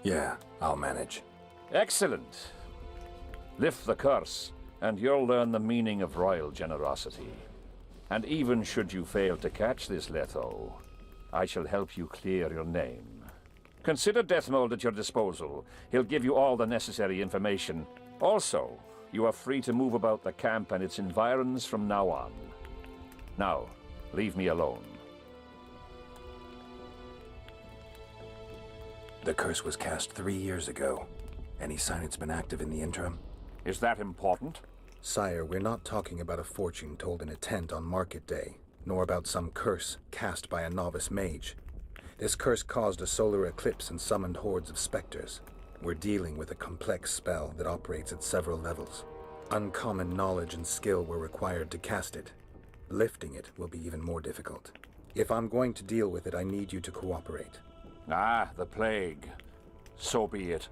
Yeah, I'll manage. Excellent. Lift the curse, and you'll learn the meaning of royal generosity. And even should you fail to catch this Letho, I shall help you clear your name. Consider Deathmold at your disposal. He'll give you all the necessary information. Also, you are free to move about the camp and its environs from now on. Now, leave me alone. The curse was cast 3 years ago. Any sign it's been active in the interim? Is that important? Sire, we're not talking about a fortune told in a tent on market day, nor about some curse cast by a novice mage. This curse caused a solar eclipse and summoned hordes of specters. We're dealing with a complex spell that operates at several levels. Uncommon knowledge and skill were required to cast it. Lifting it will be even more difficult. If I'm going to deal with it, I need you to cooperate. Ah, the plague. So be it.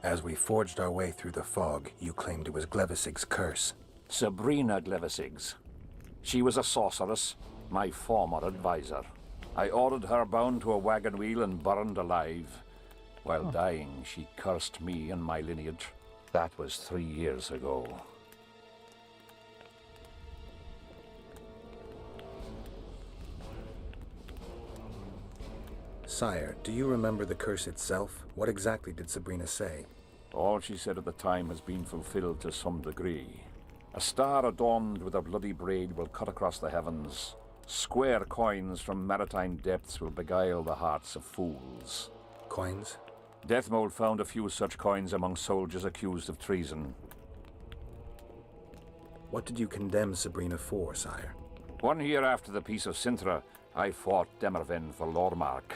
As we forged our way through the fog, you claimed it was Glevisig's curse. Sabrina Glevisig's. She was a sorceress, my former advisor. I ordered her bound to a wagon wheel and burned alive. While dying, she cursed me and my lineage. That was 3 years ago. Sire, do you remember the curse itself? What exactly did Sabrina say? All she said at the time has been fulfilled to some degree. A star adorned with a bloody braid will cut across the heavens. Square coins from maritime depths will beguile the hearts of fools. Coins? Deathmold found a few such coins among soldiers accused of treason. What did you condemn Sabrina for, sire? 1 year after the Peace of Sintra, I fought Demerven for Lormark.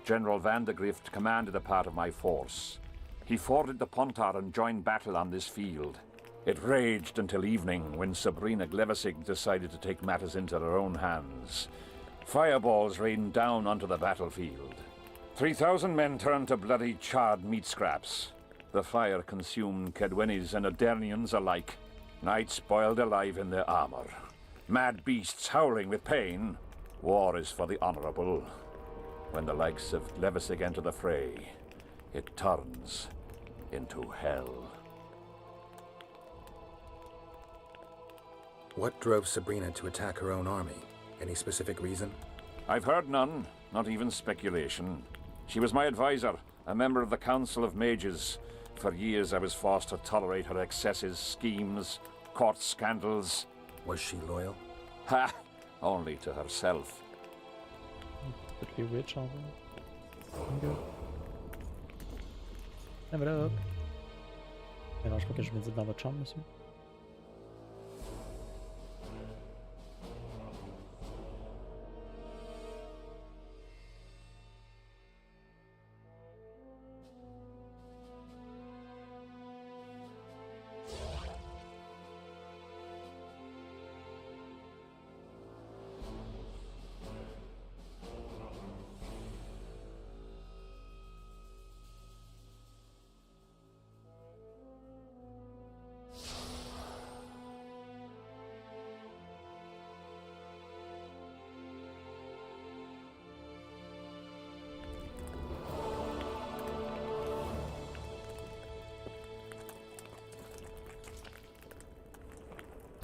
General Vandegrift commanded a part of my force. He forded the Pontar and joined battle on this field. It raged until evening, when Sabrina Glevisig decided to take matters into her own hands. Fireballs rained down onto the battlefield. 3,000 men turned to bloody charred meat scraps. The fire consumed Kedwennies and Adernians alike. Knights boiled alive in their armor. Mad beasts howling with pain. War is for the honorable. When the likes of Glevisig enter the fray, it turns into hell. What drove Sabrina to attack her own army? Any specific reason? I've heard none, not even speculation. She was my advisor, a member of the Council of Mages. For years I was forced to tolerate her excesses, schemes, court scandals. Was she loyal? Ha! Only to herself. Could be rich already. Good. Have it up. Mélange-moi que je médite dans votre chambre, monsieur.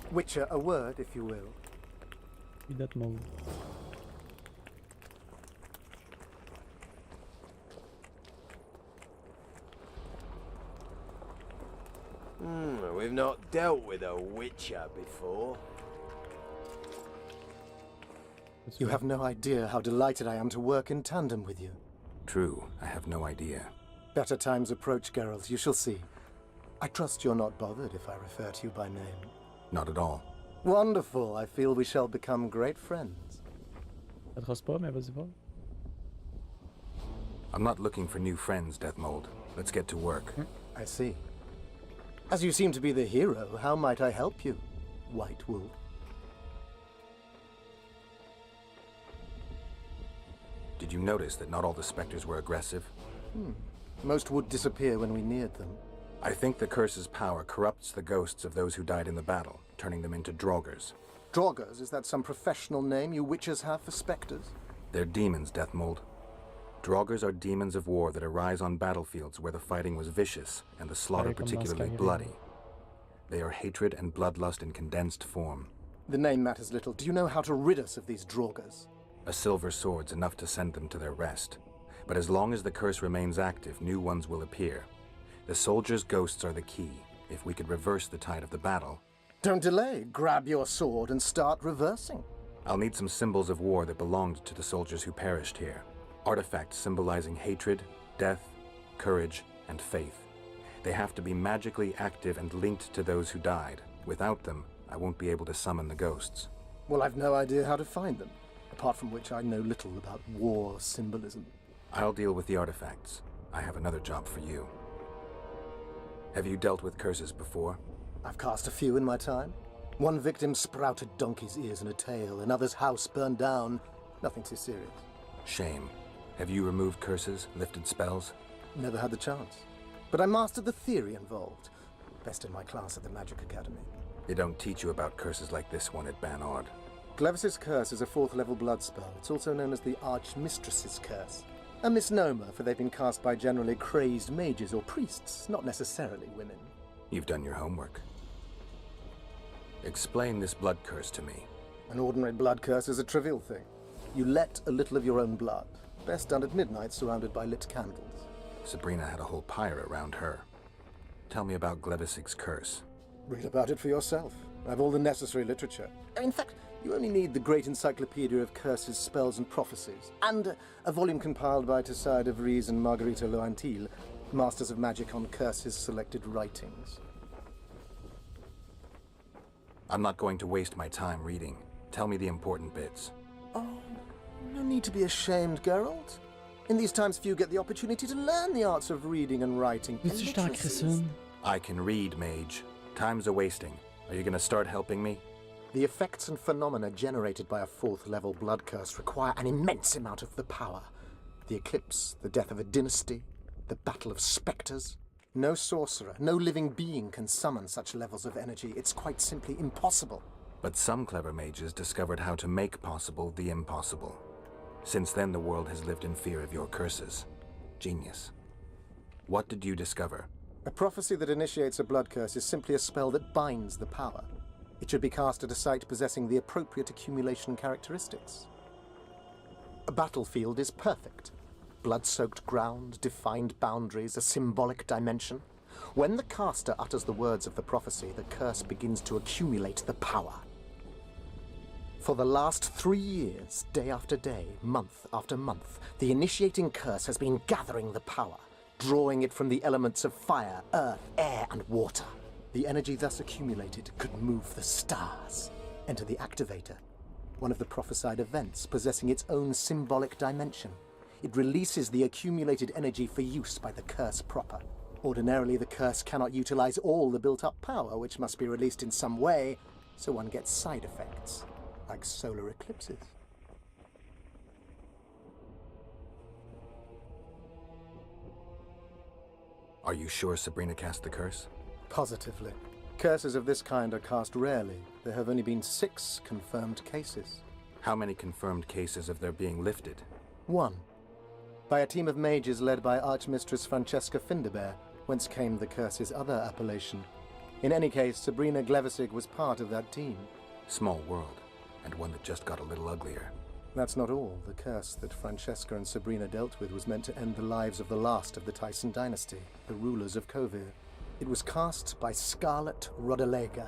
Witcher, a word, if you will. That mode. We've not dealt with a Witcher before. You have no idea how delighted I am to work in tandem with you. True, I have no idea. Better times approach, Geralt, you shall see. I trust you're not bothered if I refer to you by name. Not at all. Wonderful. I feel we shall become great friends. Ça trosse pas, mais vas-y pas. I'm not looking for new friends, Deathmold. Let's get to work. I see. As you seem to be the hero, how might I help you, White Wolf? Did you notice that not all the specters were aggressive? Most would disappear when we neared them. I think the curse's power corrupts the ghosts of those who died in the battle, turning them into Draugrs. Draugrs? Is that some professional name you witches have for specters? They're demons, Deathmold. Draugrs are demons of war that arise on battlefields where the fighting was vicious and the slaughter particularly bloody. They are hatred and bloodlust in condensed form. The name matters little. Do you know how to rid us of these Draugrs? A silver sword's enough to send them to their rest. But as long as the curse remains active, new ones will appear. The soldiers' ghosts are the key. If we could reverse the tide of the battle... Don't delay. Grab your sword and start reversing. I'll need some symbols of war that belonged to the soldiers who perished here. Artifacts symbolizing hatred, death, courage, and faith. They have to be magically active and linked to those who died. Without them, I won't be able to summon the ghosts. Well, I've no idea how to find them. Apart from which I know little about war symbolism. I'll deal with the artifacts. I have another job for you. Have you dealt with curses before? I've cast a few in my time. One victim sprouted donkey's ears and a tail, another's house burned down. Nothing too serious. Shame. Have you removed curses, lifted spells? Never had the chance. But I mastered the theory involved. Best in my class at the Magic Academy. They don't teach you about curses like this one at Banord. Glevis's curse is a 4th level blood spell. It's also known as the Archmistress's curse. A misnomer, for they've been cast by generally crazed mages or priests, not necessarily women. You've done your homework. Explain this blood curse to me. An ordinary blood curse is a trivial thing. You let a little of your own blood. Best done at midnight, surrounded by lit candles. Sabrina had a whole pyre around her. Tell me about Glevis's curse. Read about it for yourself. I have all the necessary literature. In fact, you only need the Great Encyclopedia of Curses, Spells and Prophecies, and a volume compiled by Tessard de Vries and Marguerite Loantil, Masters of Magic on Curses Selected Writings. I'm not going to waste my time reading. Tell me the important bits. Oh, no need to be ashamed, Geralt. In these times, few get the opportunity to learn the arts of reading and writing. I can read, mage. Time's a-wasting. Are you gonna start helping me? The effects and phenomena generated by a 4th level blood curse require an immense amount of the power. The eclipse, the death of a dynasty, the battle of spectres. No sorcerer, no living being can summon such levels of energy. It's quite simply impossible. But some clever mages discovered how to make possible the impossible. Since then, the world has lived in fear of your curses. Genius. What did you discover? A prophecy that initiates a blood curse is simply a spell that binds the power. It should be cast at a site possessing the appropriate accumulation characteristics. A battlefield is perfect. Blood-soaked ground, defined boundaries, a symbolic dimension. When the caster utters the words of the prophecy, the curse begins to accumulate the power. For the last 3 years, day after day, month after month, the initiating curse has been gathering the power. drawing it from the elements of fire, earth, air, and water. The energy thus accumulated could move the stars. Enter the Activator, one of the prophesied events possessing its own symbolic dimension. It releases the accumulated energy for use by the curse proper. Ordinarily, the curse cannot utilize all the built-up power, which must be released in some way, so one gets side effects, like solar eclipses. Are you sure Sabrina cast the curse? Positively. Curses of this kind are cast rarely. There have only been 6 confirmed cases. How many confirmed cases of their being lifted? 1. By a team of mages led by Archmistress Francesca Finderbear, whence came the curse's other appellation. In any case, Sabrina Glevissig was part of that team. Small world, and one that just got a little uglier. That's not all. The curse that Francesca and Sabrina dealt with was meant to end the lives of the last of the Tyson dynasty, the rulers of Kovir. It was cast by Scarlet Rodalega,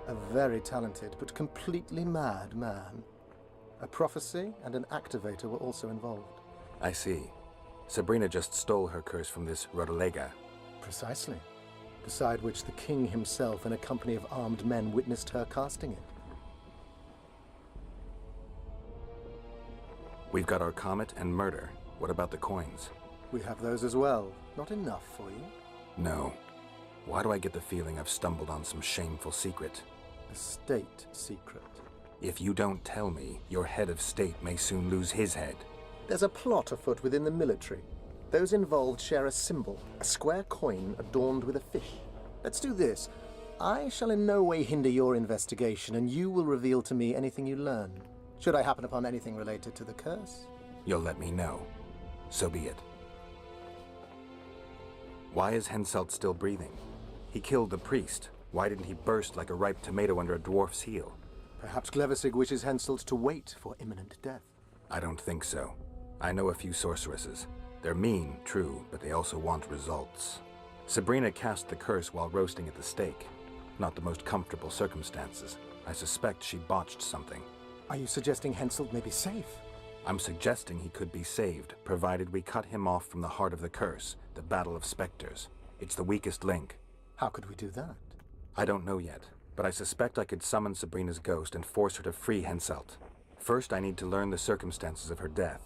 a very talented but completely mad man. A prophecy and an activator were also involved. I see. Sabrina just stole her curse from this Rodalega. Precisely. Beside which the king himself and a company of armed men witnessed her casting it. We've got our comet and murder. What about the coins? We have those as well. Not enough for you? No. Why do I get the feeling I've stumbled on some shameful secret? A state secret. If you don't tell me, your head of state may soon lose his head. There's a plot afoot within the military. Those involved share a symbol, a square coin adorned with a fish. Let's do this. I shall in no way hinder your investigation, and you will reveal to me anything you learn. Should I happen upon anything related to the curse? You'll let me know. So be it. Why is Henselt still breathing? He killed the priest. Why didn't he burst like a ripe tomato under a dwarf's heel? Perhaps Glevissig wishes Henselt to wait for imminent death. I don't think so. I know a few sorceresses. They're mean, true, but they also want results. Sabrina cast the curse while roasting at the stake. Not the most comfortable circumstances. I suspect she botched something. Are you suggesting Henselt may be safe? I'm suggesting he could be saved, provided we cut him off from the heart of the curse, the Battle of Spectres. It's the weakest link. How could we do that? I don't know yet, but I suspect I could summon Sabrina's ghost and force her to free Henselt. First, I need to learn the circumstances of her death.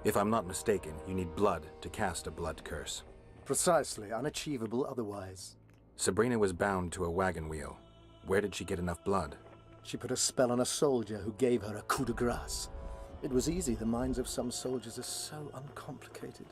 If I'm not mistaken, you need blood to cast a blood curse. Precisely, unachievable otherwise. Sabrina was bound to a wagon wheel. Where did she get enough blood? She put a spell on a soldier who gave her a coup de grace. It was easy. The minds of some soldiers are so uncomplicated.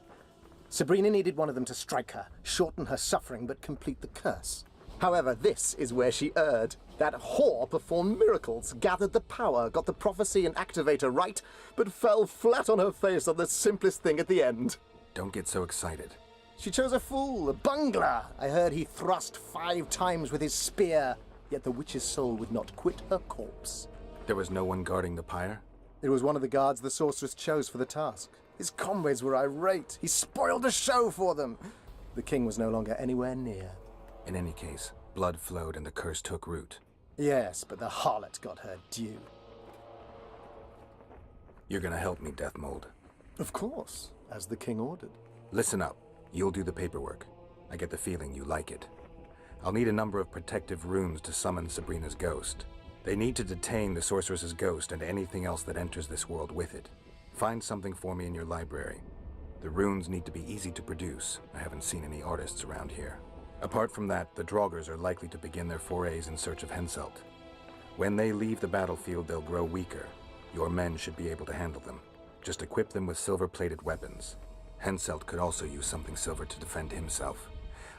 Sabrina needed one of them to strike her, shorten her suffering, but complete the curse. However, this is where she erred. That whore performed miracles, gathered the power, got the prophecy and activator right, but fell flat on her face on the simplest thing at the end. Don't get so excited. She chose a fool, a bungler. I heard he thrust 5 times with his spear, yet the witch's soul would not quit her corpse. There was no one guarding the pyre? It was one of the guards the sorceress chose for the task. His comrades were irate. He spoiled the show for them. The king was no longer anywhere near. In any case, blood flowed and the curse took root. Yes, but the harlot got her due. You're gonna help me, Death Mold. Of course, as the king ordered. Listen up. You'll do the paperwork. I get the feeling you like it. I'll need a number of protective runes to summon Sabrina's ghost. They need to detain the sorceress's ghost and anything else that enters this world with it. Find something for me in your library. The runes need to be easy to produce. I haven't seen any artists around here. Apart from that, the Draugrs are likely to begin their forays in search of Henselt. When they leave the battlefield, they'll grow weaker. Your men should be able to handle them. Just equip them with silver-plated weapons. Henselt could also use something silver to defend himself.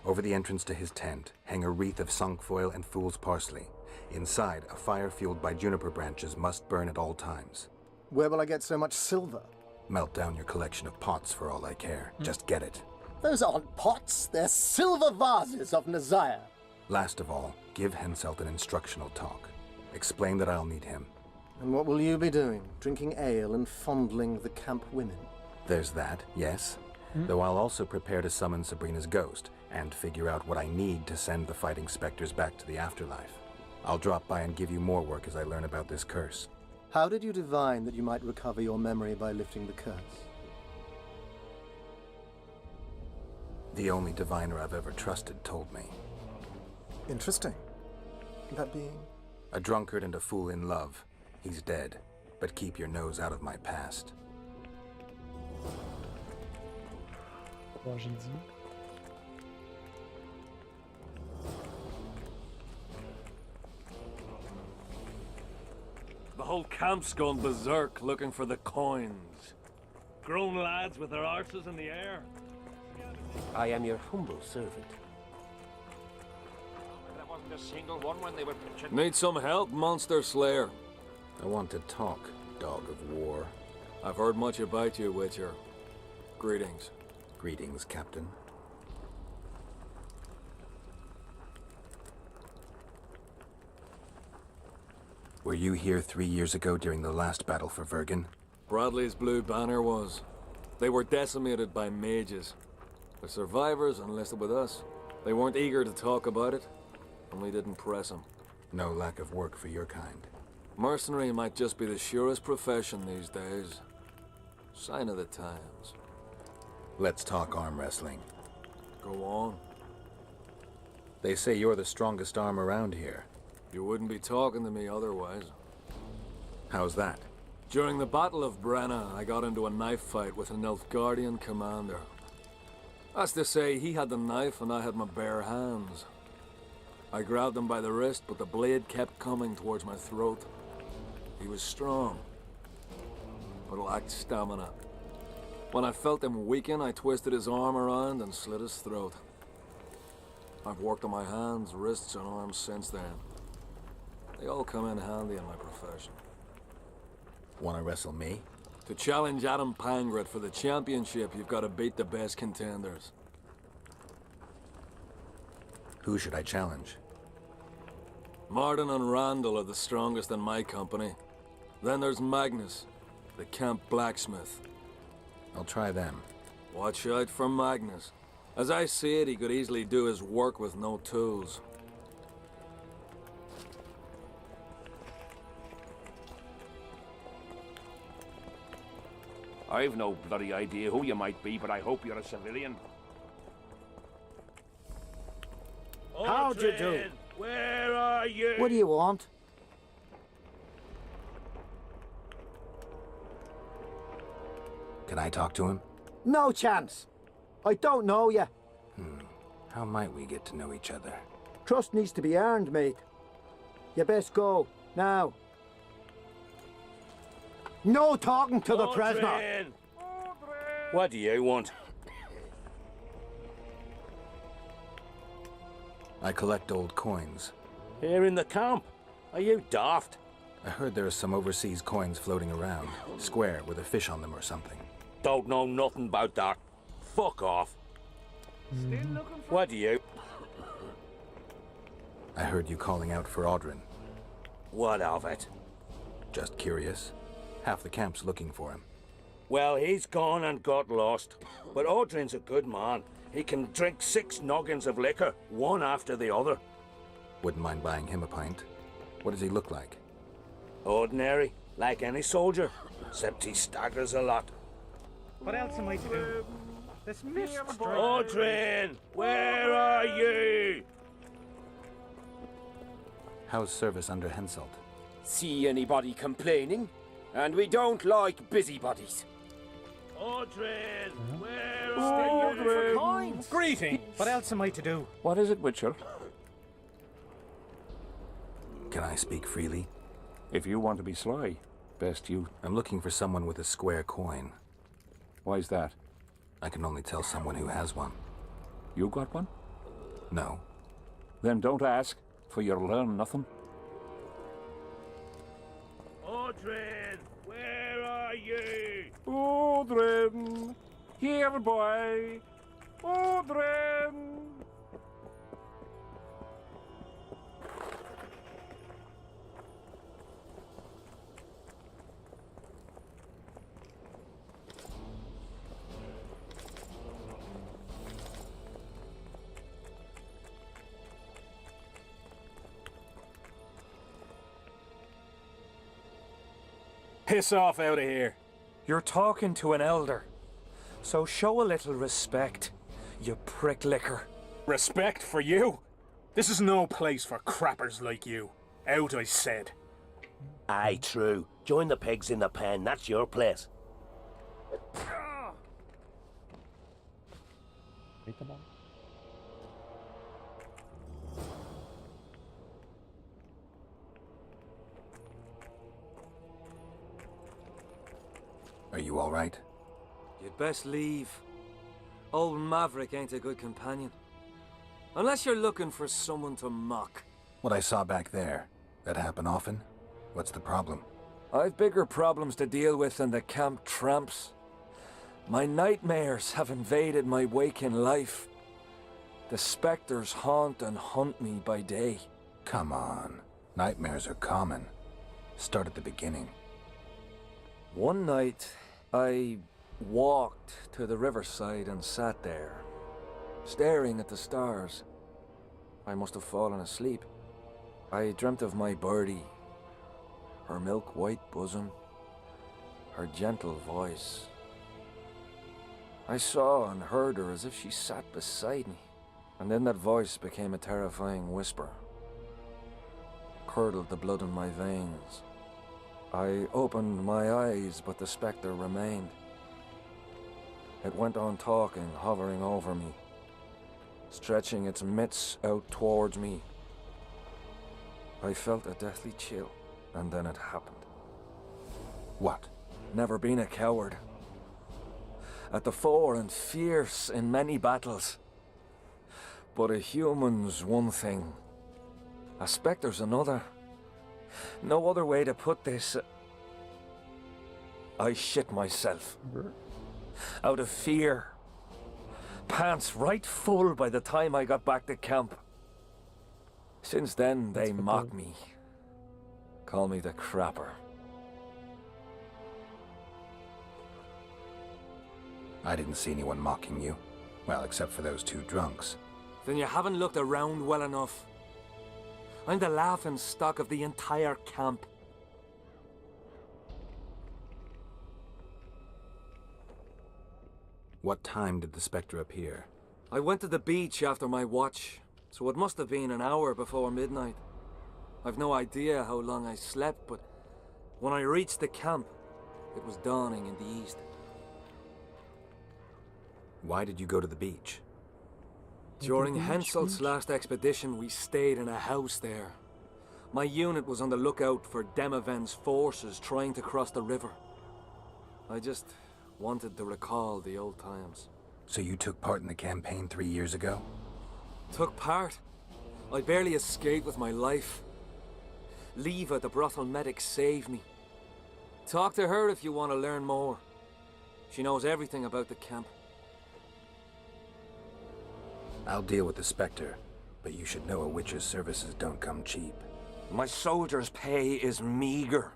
Over the entrance to his tent, hang a wreath of cinquefoil and fool's parsley. Inside, a fire fueled by juniper branches must burn at all times. Where will I get so much silver? Melt down your collection of pots for all I care. Just get it. Those aren't pots, they're silver vases of Nazaya. Last of all, give Henselt an instructional talk. Explain that I'll need him. And what will you be doing? Drinking ale and fondling the camp women? There's that, yes. Though I'll also prepare to summon Sabrina's ghost and figure out what I need to send the fighting specters back to the afterlife. I'll drop by and give you more work as I learn about this curse. How did you divine that you might recover your memory by lifting the curse? The only diviner I've ever trusted told me. Interesting. That being? A drunkard and a fool in love. He's dead, but keep your nose out of my past. Jeudi. The whole camp's gone berserk looking for the coins. Grown lads with their arses in the air. I am your humble servant. There wasn't a single one when they were pitching. Need some help, Monster Slayer? I want to talk, dog of war. I've heard much about you, Witcher. Greetings. Greetings, Captain. Were you here 3 years ago during the last battle for Vergen? Bradley's Blue Banner was. They were decimated by mages. The survivors enlisted with us. They weren't eager to talk about it, and we didn't press them. No lack of work for your kind. Mercenary might just be the surest profession these days. Sign of the times. Let's talk arm wrestling. Go on. They say you're the strongest arm around here. You wouldn't be talking to me otherwise. How's that? During the Battle of Brenna, I got into a knife fight with an Nilfgaardian commander. That's to say, he had the knife and I had my bare hands. I grabbed him by the wrist, but the blade kept coming towards my throat. He was strong, but lacked stamina. When I felt him weaken, I twisted his arm around and slit his throat. I've worked on my hands, wrists, and arms since then. They all come in handy in my profession. Want to wrestle me? To challenge Adam Pangret for the championship, you've got to beat the best contenders. Who should I challenge? Martin and Randall are the strongest in my company. Then there's Magnus, the camp blacksmith. I'll try them. Watch out for Magnus. As I see it, he could easily do his work with no tools. I've no bloody idea who you might be, but I hope you're a civilian. How'd you do? Where are you? What do you want? Can I talk to him? No chance. I don't know you. How might we get to know each other? Trust needs to be earned, mate. You best go, now. No talking to the prisoner. What do you want? I collect old coins. Here in the camp? Are you daft? I heard there are some overseas coins floating around. Square, with a fish on them or something. Don't know nothing about that. Fuck off. What do you? I heard you calling out for Audrin. What of it? Just curious. Half the camp's looking for him. Well, he's gone and got lost. But Audrin's a good man. He can drink 6 noggins of liquor, one after the other. Wouldn't mind buying him a pint. What does he look like? Ordinary, like any soldier, except he staggers a lot. What else am I to do? This mist Audrin, where are you? How's service under Henselt? See anybody complaining? And we don't like busybodies. Audrin, where are you? you? Coins. Greetings. What else am I to do? What is it, Witcher? Can I speak freely? If you want to be sly, best you. I'm looking for someone with a square coin. Why's that? I can only tell someone who has one. You got one? No. Then don't ask, for you'll learn nothing. Audrin, where are you? Audrin, here, boy. Audrin. Piss off out of here. You're talking to an elder, so show a little respect. you prick licker. Respect for you? This is no place for crappers like you. Out, I said. Aye, true. Join the pigs in the pen, that's your place. Are you all right? You'd best leave. Old Maverick ain't a good companion. Unless you're looking for someone to mock. What I saw back there, that happen often? What's the problem? I've bigger problems to deal with than the camp tramps. My nightmares have invaded my waking life. The specters haunt and hunt me by day. Come on. Nightmares are common. Start at the beginning. One night, I walked to the riverside and sat there, staring at the stars. I must have fallen asleep. I dreamt of my birdie, her milk-white bosom, her gentle voice. I saw and heard her as if she sat beside me, and then that voice became a terrifying whisper, curdled the blood in my veins. I opened my eyes, but the spectre remained. It went on talking, hovering over me, stretching its mitts out towards me. I felt a deathly chill, and then it happened. What? Never been a coward. At the fore and fierce in many battles. But a human's one thing, a spectre's another. No other way to put this. I shit myself. Out of fear. Pants right full by the time I got back to camp. Since then, they mock me. Call me the crapper. I didn't see anyone mocking you. Well, except for those two drunks. Then you haven't looked around well enough. I'm the laughing stock of the entire camp. What time did the spectre appear? I went to the beach after my watch, so it must have been an hour before midnight. I've no idea how long I slept, but when I reached the camp, it was dawning in the east. Why did you go to the beach? During Henselt's last expedition, we stayed in a house there. My unit was on the lookout for Demaven's forces trying to cross the river. I just wanted to recall the old times. So you took part in the campaign 3 years ago? Took part? I barely escaped with my life. Leva, the brothel medic, saved me. Talk to her if you want to learn more. She knows everything about the camp. I'll deal with the spectre, but you should know a witch's services don't come cheap. My soldier's pay is meager.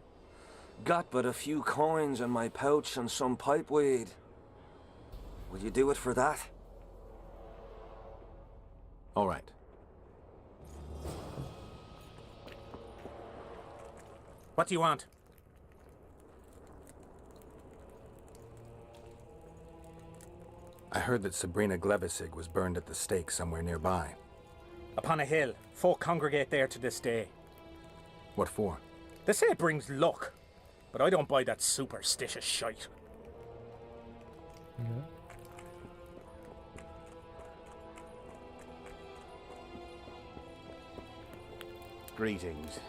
Got but a few coins in my pouch and some pipeweed. Will you do it for that? All right. What do you want? I heard that Sabrina Glevissig was burned at the stake somewhere nearby. Upon a hill. Folk congregate there to this day. What for? They say it brings luck, but I don't buy that superstitious shite. Greetings.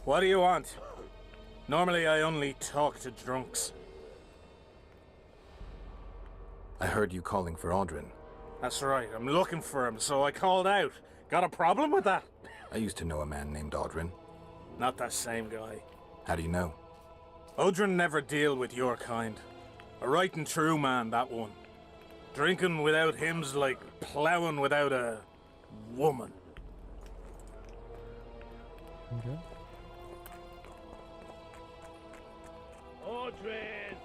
What do you want? Normally I only talk to drunks. I heard you calling for Audrin. That's right, I'm looking for him, so I called out. Got a problem with that? I used to know a man named Audrin. Not that same guy. How do you know? Audrin never deal with your kind. A right and true man, that one. Drinking without him's like ploughing without a woman. Okay. Audrin!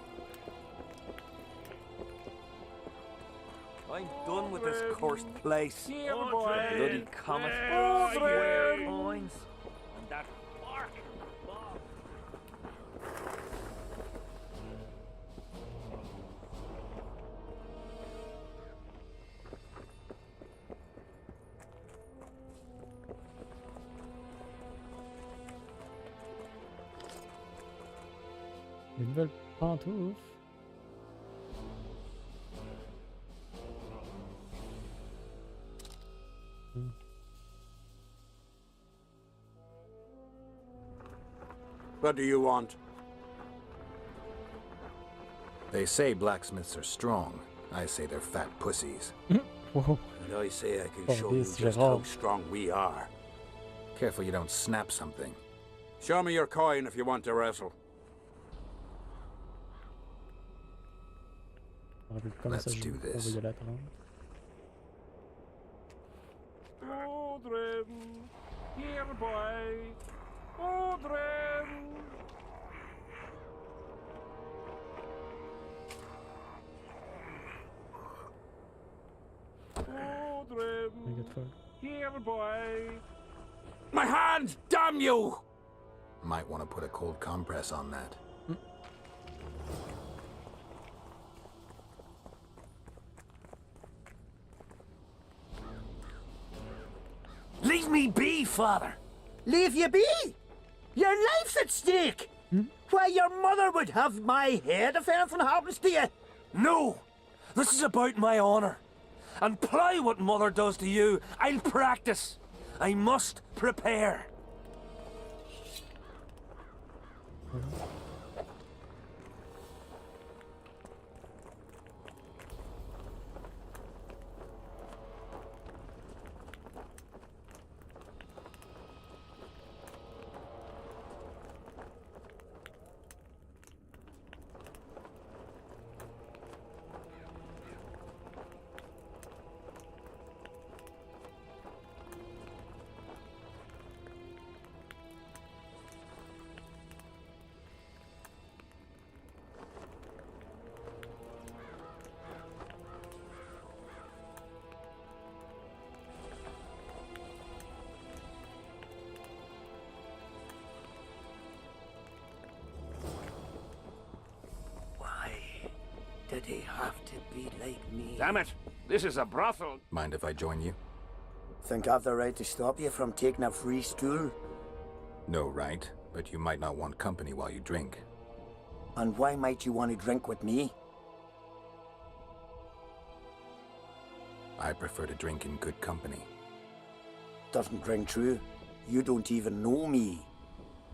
I'm done with this cursed place. Audrin! Bloody comet. Audrin! Coins. And that bark! Nouvelle pantoufle. What do you want? They say blacksmiths are strong. I say they're fat pussies. Whoa. And I say I can Oh, show you this just général. how strong we are. Careful you don't snap something. Show me your coin if you want to wrestle. Let's do this. Children, here boy, children. Children, here boy. My hand, damn you! Might want to put a cold compress on that. Leave me be, father. Leave you be? Your life's at stake. Why, your mother would have my head if anything happens to you. No! This is about my honor. And ply what mother does to you, I'll practice. I must prepare. Did he have to be like me? Damn it! This is a brothel. Mind if I join you? Think I've the right to stop you from taking a free stool? No right, but you might not want company while you drink. And why might you want to drink with me? I prefer to drink in good company. Doesn't ring true. You don't even know me.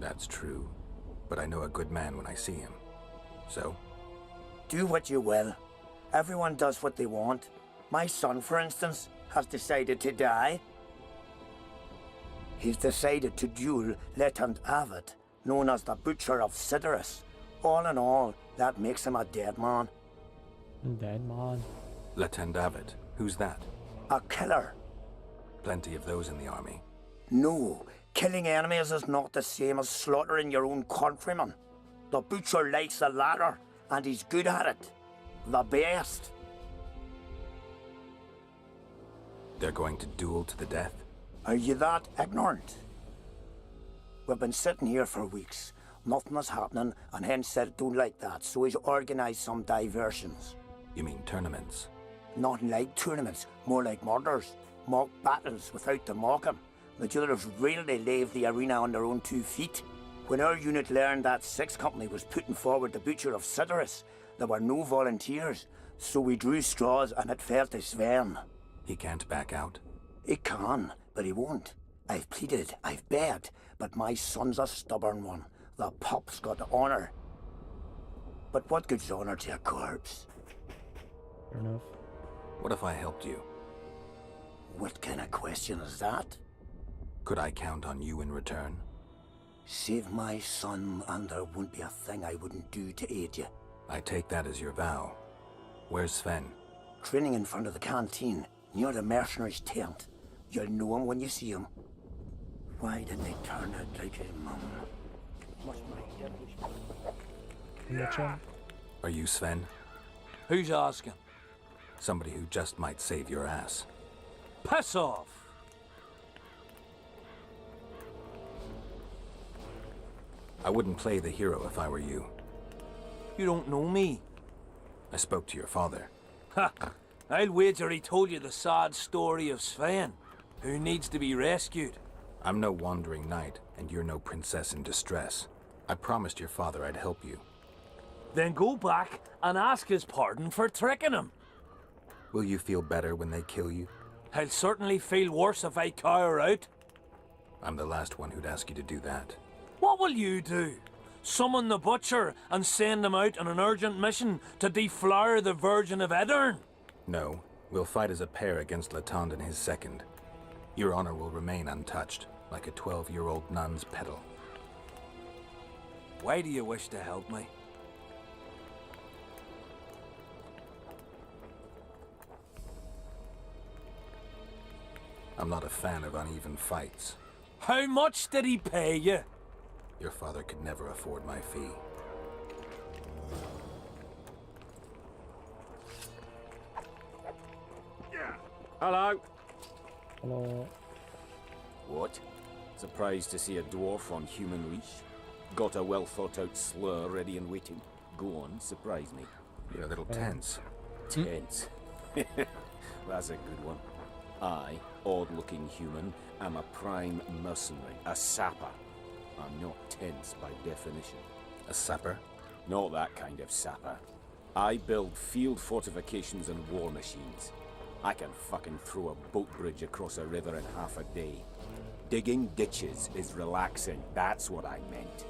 That's true, but I know a good man when I see him. So? Do what you will. Everyone does what they want. My son, for instance, has decided to die. He's decided to duel Letho Avid, known as the Butcher of Sidorus. All in all, that makes him a dead man. Dead man. Letho Avid? Who's that? A killer. Plenty of those in the army. No, killing enemies is not the same as slaughtering your own countrymen. The Butcher likes the latter, and he's good at it. The best. They're going to duel to the death? Are you that ignorant? We've been sitting here for weeks. Nothing is happening, and hence said don't like that, so he's organised some diversions. You mean tournaments? Not like tournaments, more like murders. Mock battles without the mocking. The jailers really leave the arena on their own 2 feet. When our unit learned that 6th Company was putting forward the Butcher of Sidorus, there were no volunteers, so we drew straws and it fell to Sven. He can't back out? He can, but he won't. I've pleaded, I've begged, but my son's a stubborn one. The pup's got honour. But what gives honour to a corpse? Fair enough. What if I helped you? What kind of question is that? Could I count on you in return? Save my son, and there won't be a thing I wouldn't do to aid you. I take that as your vow. Where's Sven? Training in front of the canteen, near the mercenaries' tent. You'll know him when you see him. Why did they turn out like his mum? Must Are you Sven? Who's asking? Somebody who just might save your ass. Piss off! I wouldn't play the hero if I were you. You don't know me. I spoke to your father. Ha! I'll wager he told you the sad story of Sven, who needs to be rescued. I'm no wandering knight, and you're no princess in distress. I promised your father I'd help you. Then go back and ask his pardon for tricking him. Will you feel better when they kill you? I'll certainly feel worse if I cower out. I'm the last one who'd ask you to do that. What will you do? Summon the butcher and send him out on an urgent mission to deflower the Virgin of Edern? No, we'll fight as a pair against Letond and his second. Your honor will remain untouched, like a 12-year-old nun's petal. Why do you wish to help me? I'm not a fan of uneven fights. How much did he pay you? Your father could never afford my fee. Hello. Hello. What? Surprised to see a dwarf on human leash? Got a well-thought-out slur ready and waiting? Go on, surprise me. You're a little tense. Tense? That's a good one. I, odd-looking human, am a prime mercenary, a sapper. I'm not tense by definition. A sapper? Not that kind of sapper. I build field fortifications and war machines. I can fucking throw a boat bridge across a river in half a day. Digging ditches is relaxing, that's what I meant.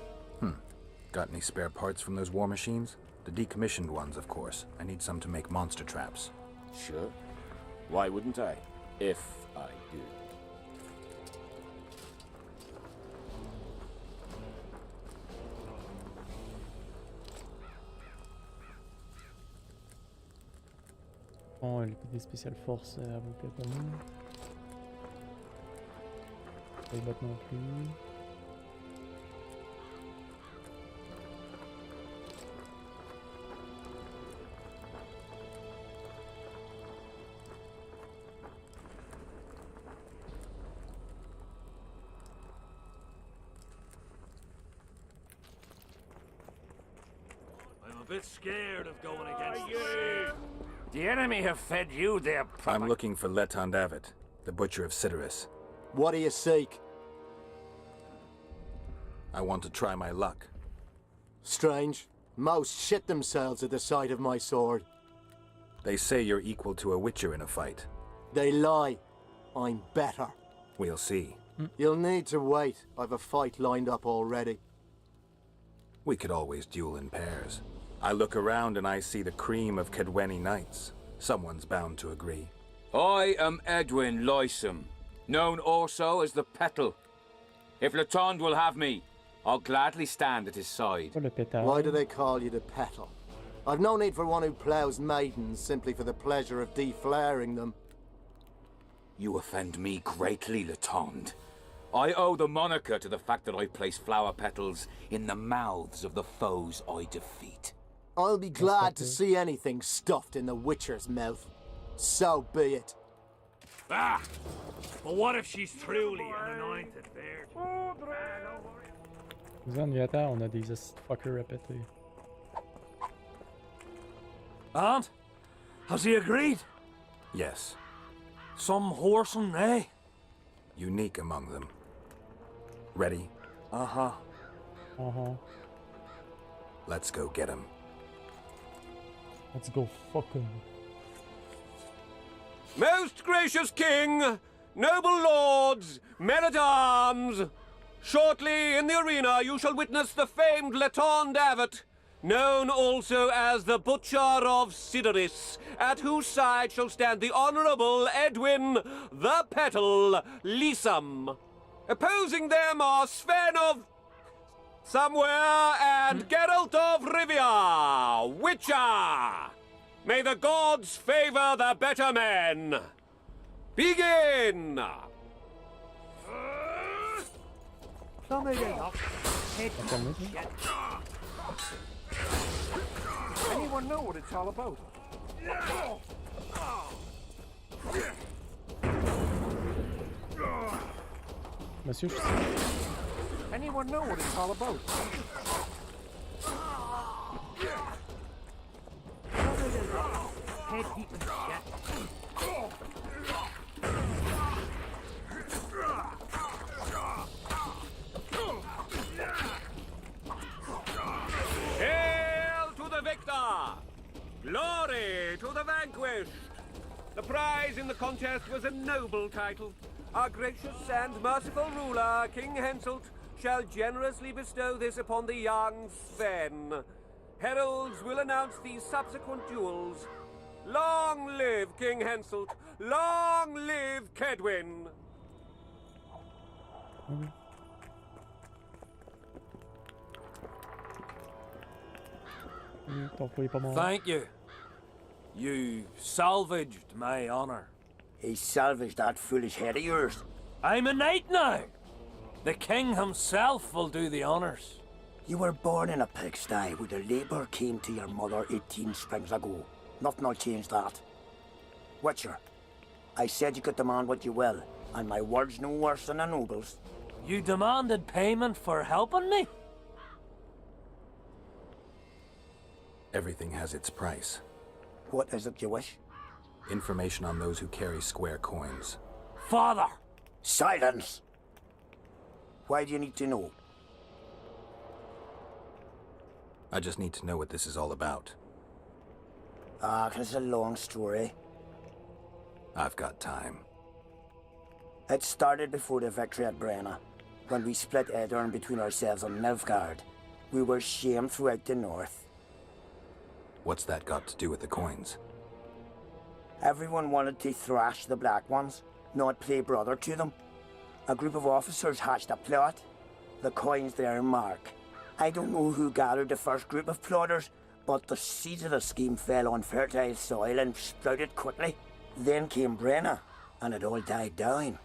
Got any spare parts from those war machines? The decommissioned ones, of course. I need some to make monster traps. Sure. Why wouldn't I? If I do. Oh, les spéciales force vous plaît pas mal. Les bottes non plus. I'm a bit scared of going against you. The enemy have fed you their I'm looking for Letond Avet, the butcher of Cidaris. What do you seek? I want to try my luck. Strange. Most shit themselves at the sight of my sword. They say you're equal to a witcher in a fight. They lie. I'm better. We'll see. You'll need to wait. I've a fight lined up already. We could always duel in pairs. I look around and I see the cream of Kedweni knights. Someone's bound to agree. I am Edwin Lysam, known also as the Petal. If Letond will have me, I'll gladly stand at his side. Why do they call you the Petal? I've no need for one who ploughs maidens simply for the pleasure of deflaring them. You offend me greatly, Letond. I owe the moniker to the fact that I place flower petals in the mouths of the foes I defeat. I'll be glad to see anything stuffed in the Witcher's mouth. So be it. Ah! But what if she's truly an anointed virgin? Vous en viens on a des fuckers répétés. And? Has he agreed? Yes. Some whoreson, eh? Unique among them. Ready? Uh-huh. Uh-huh. Let's go get him. Let's go fuck him. Most gracious king, noble lords, men-at-arms, shortly in the arena you shall witness the famed Letond Avet, known also as the Butcher of Cidaris, at whose side shall stand the Honourable Edwin the Petal Lysam. Opposing them are Sven of somewhere and Geralt of Rivia, Witcher. May the gods favor the better men. Begin! Anyone know what it's all about? Monsieur, je sais. Anyone know what it's all about? Hail to the Glory to the vanquished! The prize in the contest was a noble title. Our gracious and merciful ruler, King Henselt, shall generously bestow this upon the young Sven. Heralds will announce the subsequent duels. Long live King Henselt! Long live Kedwin! Thank you. You salvaged my honor. He salvaged that foolish head of yours. I'm a knight now. The king himself will do the honors. You were born in a pigsty where the labour came to your mother 18 springs ago. Nothing'll change that. Witcher, I said you could demand what you will, and my word's no worse than a noble's. You demanded payment for helping me? Everything has its price. What is it you wish? Information on those who carry square coins. Father! Silence! Why do you need to know? I just need to know what this is all about. It's a long story. I've got time. It started before the victory at Brenna, when we split Edirn between ourselves and Nilfgaard. We were shamed throughout the north. What's that got to do with the coins? Everyone wanted to thrash the Black Ones, not play brother to them. A group of officers hatched a plot. The coins their mark. I don't know who gathered the first group of plotters, but the seeds of the scheme fell on fertile soil and sprouted quickly. Then came Brenna, and it all died down.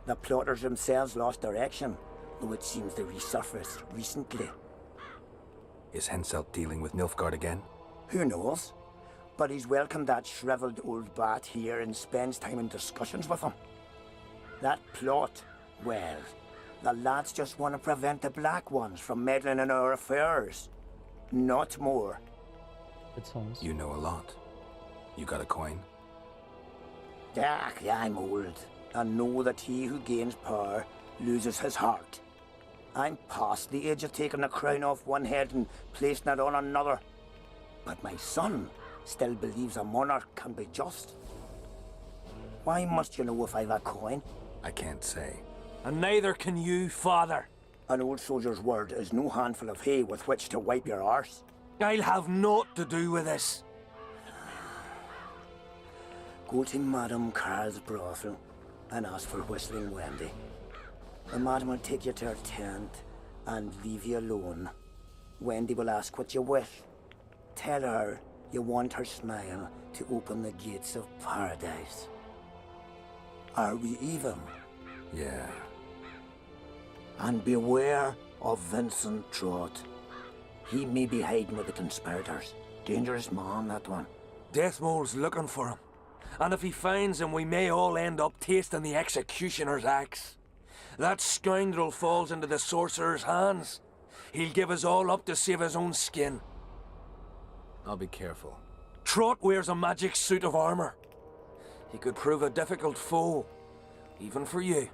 The plotters themselves lost direction, though it seems they resurfaced recently. Is Henselt dealing with Nilfgaard again? Who knows? But he's welcomed that shriveled old bat here and spends time in discussions with him. That plot, well, the lads just want to prevent the Black Ones from meddling in our affairs. Not more. You know a lot. You got a coin? Yeah, I'm old, and know that he who gains power loses his heart. I'm past the age of taking the crown off one head and placing it on another. But my son still believes a monarch can be just. Why must you know if I've a coin? I can't say. And neither can you, father. An old soldier's word is no handful of hay with which to wipe your arse. I'll have naught to do with this. Go to Madame Carl's brothel and ask for Whistling Wendy. The madam will take you to her tent and leave you alone. Wendy will ask what you wish. Tell her you want her smile to open the gates of paradise. Are we even? Yeah. And beware of Vincent Trott. He may be hiding with the conspirators. Dangerous man, that one. Deathmole's looking for him. And if he finds him, we may all end up tasting the executioner's axe. That scoundrel falls into the sorcerer's hands. He'll give us all up to save his own skin. I'll be careful. Trott wears a magic suit of armor. He could prove a difficult foe, even for you.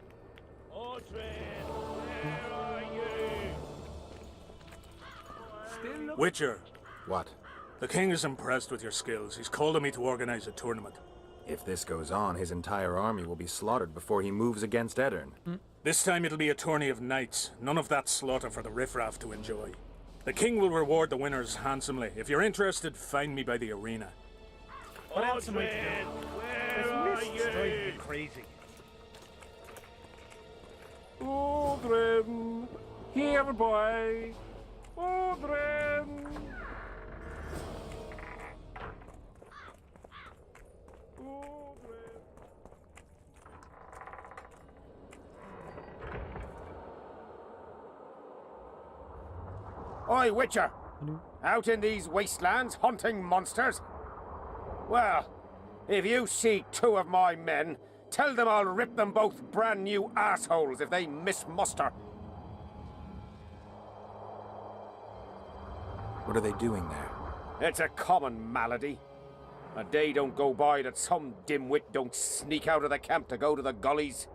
Witcher. What? The king is impressed with your skills. He's called on me to organize a tournament. If this goes on, his entire army will be slaughtered before he moves against Edirn. This time it'll be a tourney of knights. None of that slaughter for the riffraff to enjoy. The king will reward the winners handsomely. If you're interested, find me by the arena. What else am I doing? Where are you? Crazy. Aldrin! Here, boy! Aldrin! Oi, Witcher! Out in these wastelands hunting monsters? Well, if you see two of my men, tell them I'll rip them both brand new assholes if they miss muster. What are they doing there? It's a common malady. A day don't go by that some dimwit don't sneak out of the camp to go to the gullies.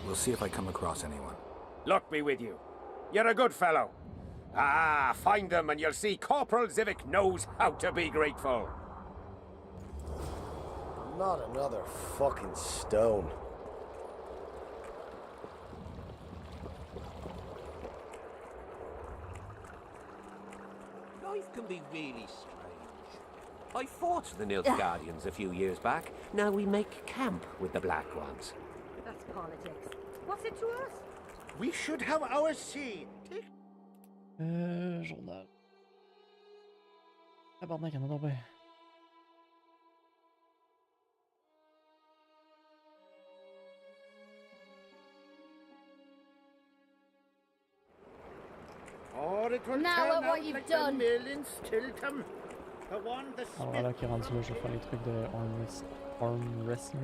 We'll see if I come across anyone. Luck be with you. You're a good fellow. Ah, find them and you'll see Corporal Zivik knows how to be grateful. Not another fucking stone. Life can be really strange. I fought the Nilfgaardians a few years back. Now we make camp with the Black Ones. That's politics. What's it to us? We should have our say. Journal. Tabarnak, y'en a donc ben. Or it will Now turn at what out you've like done. the mill in Stilton. The one the Alors voilà qui est rendu là, je vais faire les trucs de arm wrestling.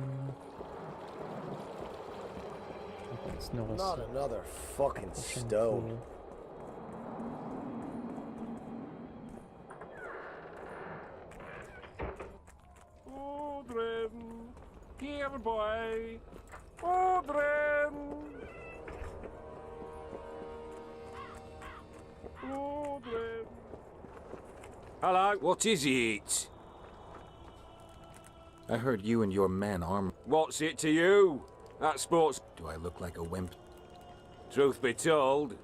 On continuera Not ça. another fucking Prochaine stone. fois. Odrin, here boy. Odrin. Odrin. Hello. What is it? I heard you and your men arm. What's it to you? That sports. Do I look like a wimp? Truth be told.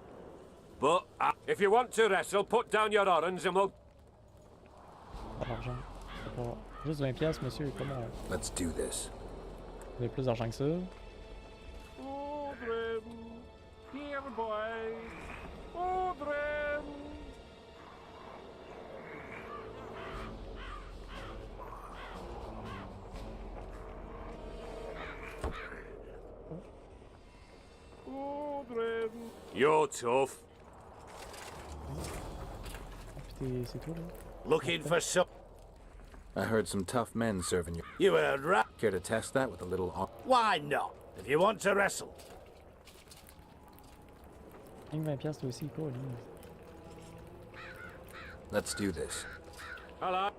But if you want to wrestle, put down your orange and we'll. Pas d'argent. C'est pas... Juste 20 piastres, monsieur, comment? Let's do this. Vous avez plus d'argent que ça? Odrin, here boy. Odrin. Odrin. You're tough. Putain, c'est tout là? Looking for some. I heard some tough men serving you. You heard right. Care to test that with a little arm? Why not? If you want to wrestle. Rien que 20 piastres aussi, quoi, lui. Let's do this. Hello.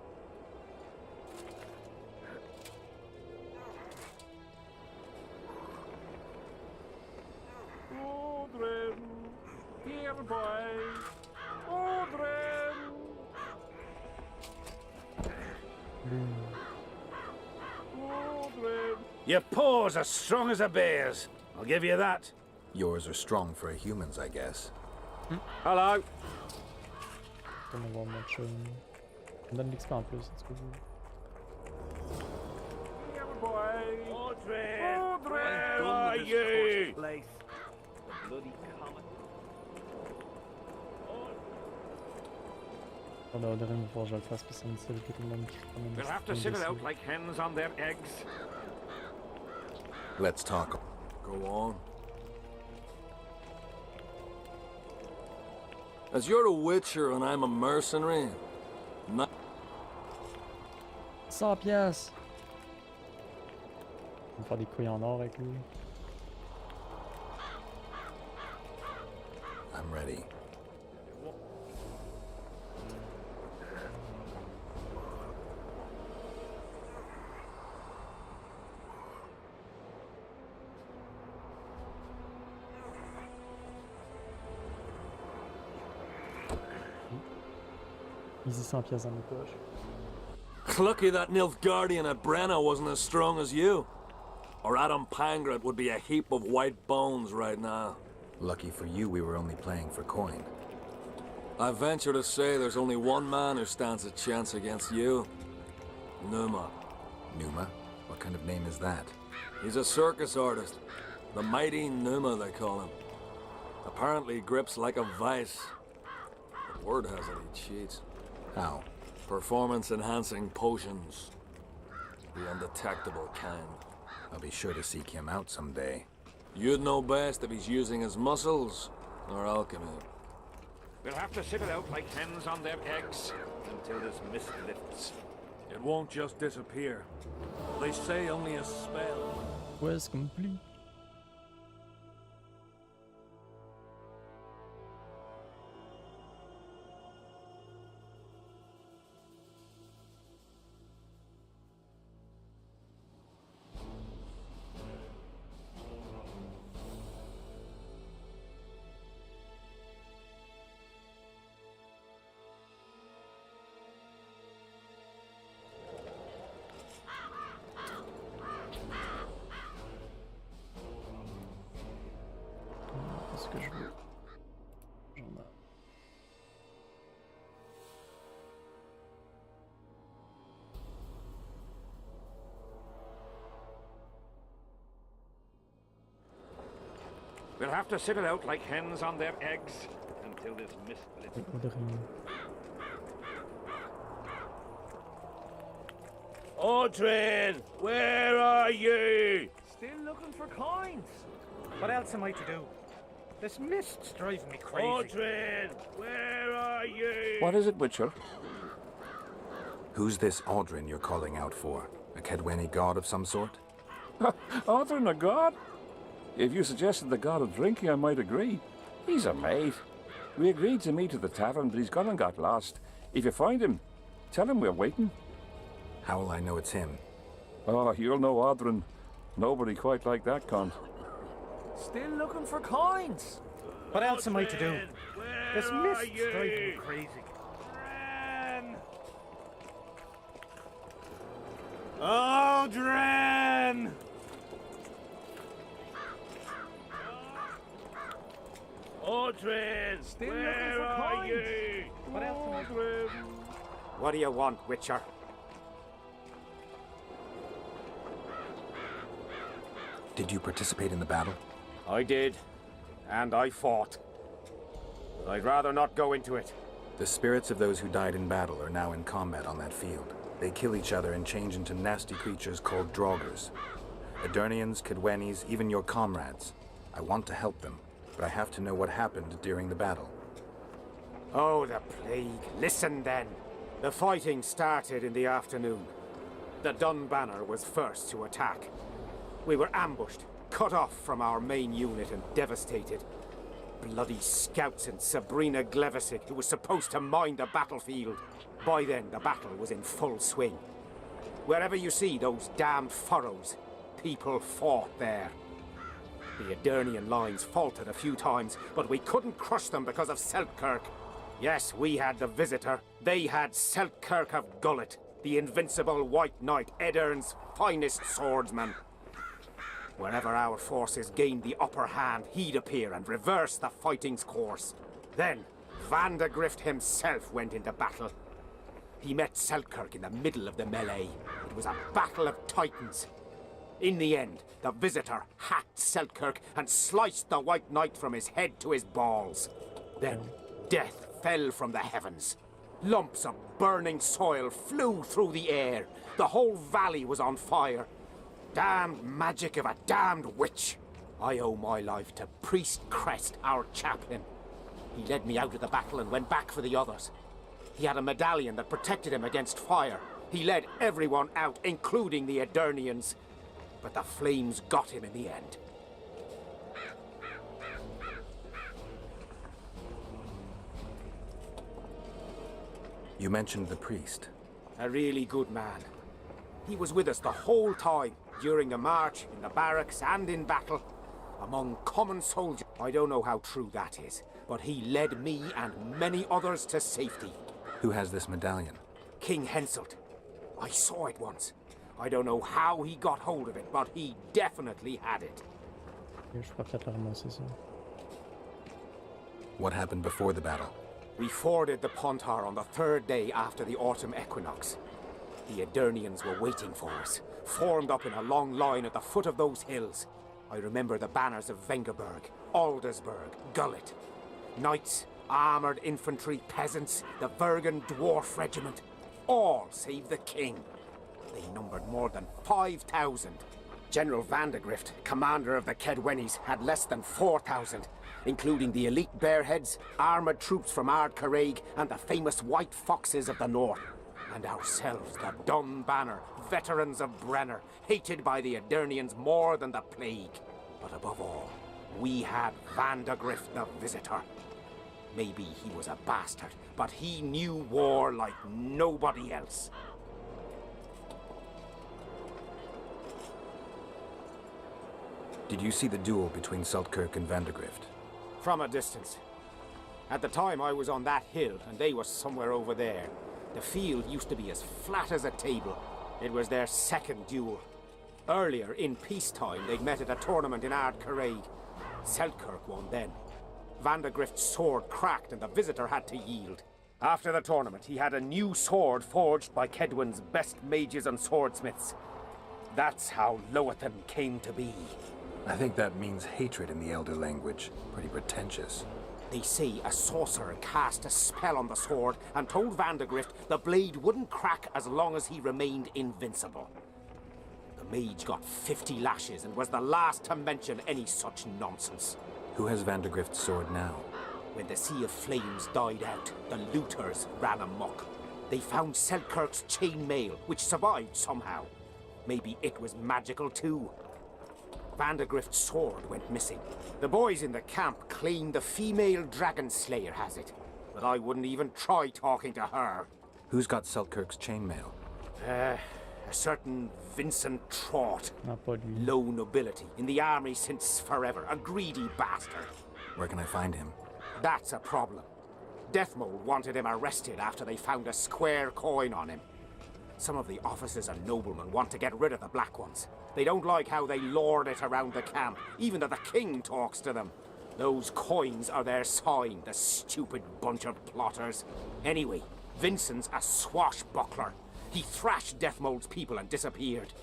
Odrin, here boy. Odrin. Odrin. Your paws are strong as a bear's. I'll give you that. Yours are strong for a human's, I guess. Hello. On va voir notre chum. On donne l'XP en plus, c'est pas cool. Here boy. Odrin! Odrin. Are you? Place. The bloody comet. On a Horaire, il va falloir que je le fasse parce que c'est une seule que tout le monde crie comme une We'll have to sit it out like hens on their eggs. Let's talk. Go on. As you're a witcher and I'm a mercenary, not 100 piastres! On va faire des couilles en or avec lui. I'm ready. Easy 100 piastres dans mes poches. lucky that Nilfgaardian at Brenna wasn't as strong as you. Or Adam Pangrat would be a heap of white bones right now. Lucky for you, we were only playing for coin. I venture to say there's only one man who stands a chance against you. Numa. Numa? What kind of name is that? He's a circus artist. The mighty Numa, they call him. Apparently he grips like a vice. The word has it he cheats. How? Performance-enhancing potions. The undetectable kind. I'll be sure to seek him out someday. You'd know best if he's using his muscles or alchemy. We'll have to sit it out like hens on their eggs until this mist lifts. It won't just disappear. They say only a spell. Quest complete. que je veux. J'en ai. We'll have to sit it out like hens on their eggs until this mist lifts. Audrin, where are you? Still looking for coins. What else am I to do? This mist's driving me crazy. Audrin, where are you? What is it, Witcher? Who's this Audrin you're calling out for? A Kedweni god of some sort? Audrin, a god? If you suggested the god of drinking, I might agree. He's a mate. We agreed to meet at the tavern, but he's gone and got lost. If you find him, tell him we're waiting. How will I know it's him? Oh, you'll know Audrin. Nobody quite like that cunt. Still looking for coins. What else am I to do? This mist's driving me crazy. Audrin! Audrin, Still where looking for are coins. you? What else am I to do? What do you want, Witcher? Did you participate in the battle? I did, and I fought. But I'd rather not go into it. The spirits of those who died in battle are now in combat on that field. They kill each other and change into nasty creatures called Draugrs. Edirnians, Kedwenis, even your comrades. I want to help them, but I have to know what happened during the battle. Oh, the plague. Listen then. The fighting started in the afternoon. The Dun Banner was first to attack. We were ambushed, cut off from our main unit and devastated. Bloody scouts and Sabrina Glevisic, who was supposed to mind the battlefield. By then, the battle was in full swing. Wherever you see those damned furrows, people fought there. The Edirnian lines faltered a few times, but we couldn't crush them because of Selkirk. Yes, we had the Visitor. They had Selkirk of Gullet, the invincible White Knight, Edern's finest swordsman. Wherever our forces gained the upper hand, he'd appear and reverse the fighting's course. Then, Vandergrift himself went into battle. He met Selkirk in the middle of the melee. It was a battle of titans. In the end, the Visitor hacked Selkirk and sliced the White Knight from his head to his balls. Then, death fell from the heavens. Lumps of burning soil flew through the air. The whole valley was on fire. Damned magic of a damned witch. I owe my life to Priest Crest, our chaplain. He led me out of the battle and went back for the others. He had a medallion that protected him against fire. He led everyone out, including the Edirnians. But the flames got him in the end. You mentioned the priest. A really good man. He was with us the whole time, during the march, in the barracks, and in battle. Among common soldiers. I don't know how true that is, but he led me and many others to safety. Who has this medallion? King Henselt. I saw it once. I don't know how he got hold of it, but he definitely had it. Je crois peut-être la ramasser ça. What happened before the battle? We forded the Pontar on the third day after the autumn equinox. The Edirnians were waiting for us, formed up in a long line at the foot of those hills. I remember the banners of Vengerberg, Aldersburg, Gullet. Knights, armoured infantry, peasants, the Vergen Dwarf Regiment. All save the king. They numbered more than 5,000. General Vandergrift, commander of the Kedwenis, had less than 4,000, including the elite Bearheads, armoured troops from Ard Caraig, and the famous White Foxes of the North. And ourselves, the Dun Banner, veterans of Brenner, hated by the Edirnians more than the plague. But above all, we had Vandergrift the Visitor. Maybe he was a bastard, but he knew war like nobody else. Did you see the duel between Selkirk and Vandergrift? From a distance. At the time I was on that hill, and they were somewhere over there. The field used to be as flat as a table. It was their second duel. Earlier, in peacetime, they'd met at a tournament in Ard Caraig. Selkirk won then. Vandergrift's sword cracked and the visitor had to yield. After the tournament, he had a new sword forged by Kedwin's best mages and swordsmiths. That's how Loathan came to be. I think that means hatred in the Elder language. Pretty pretentious. They say a sorcerer cast a spell on the sword and told Vandergrift the blade wouldn't crack as long as he remained invincible. The mage got 50 lashes and was the last to mention any such nonsense. Who has Vandergrift's sword now? When the Sea of Flames died out, the looters ran amok. They found Selkirk's chainmail, which survived somehow. Maybe it was magical too. Vandergrift's sword went missing. The boys in the camp claim the female dragon slayer has it, but I wouldn't even try talking to her. Who's got Selkirk's chainmail? A certain Vincent Trott. Not pas lui. Low nobility, in the army since forever, a greedy bastard. Where can I find him? That's a problem. Deathmold wanted him arrested after they found a square coin on him. Some of the officers and noblemen want to get rid of the black ones. They don't like how they lord it around the camp, even though the king talks to them. Those coins are their sign, the stupid bunch of plotters. Anyway, Vincent's a swashbuckler. He thrashed Deathmold's people and disappeared.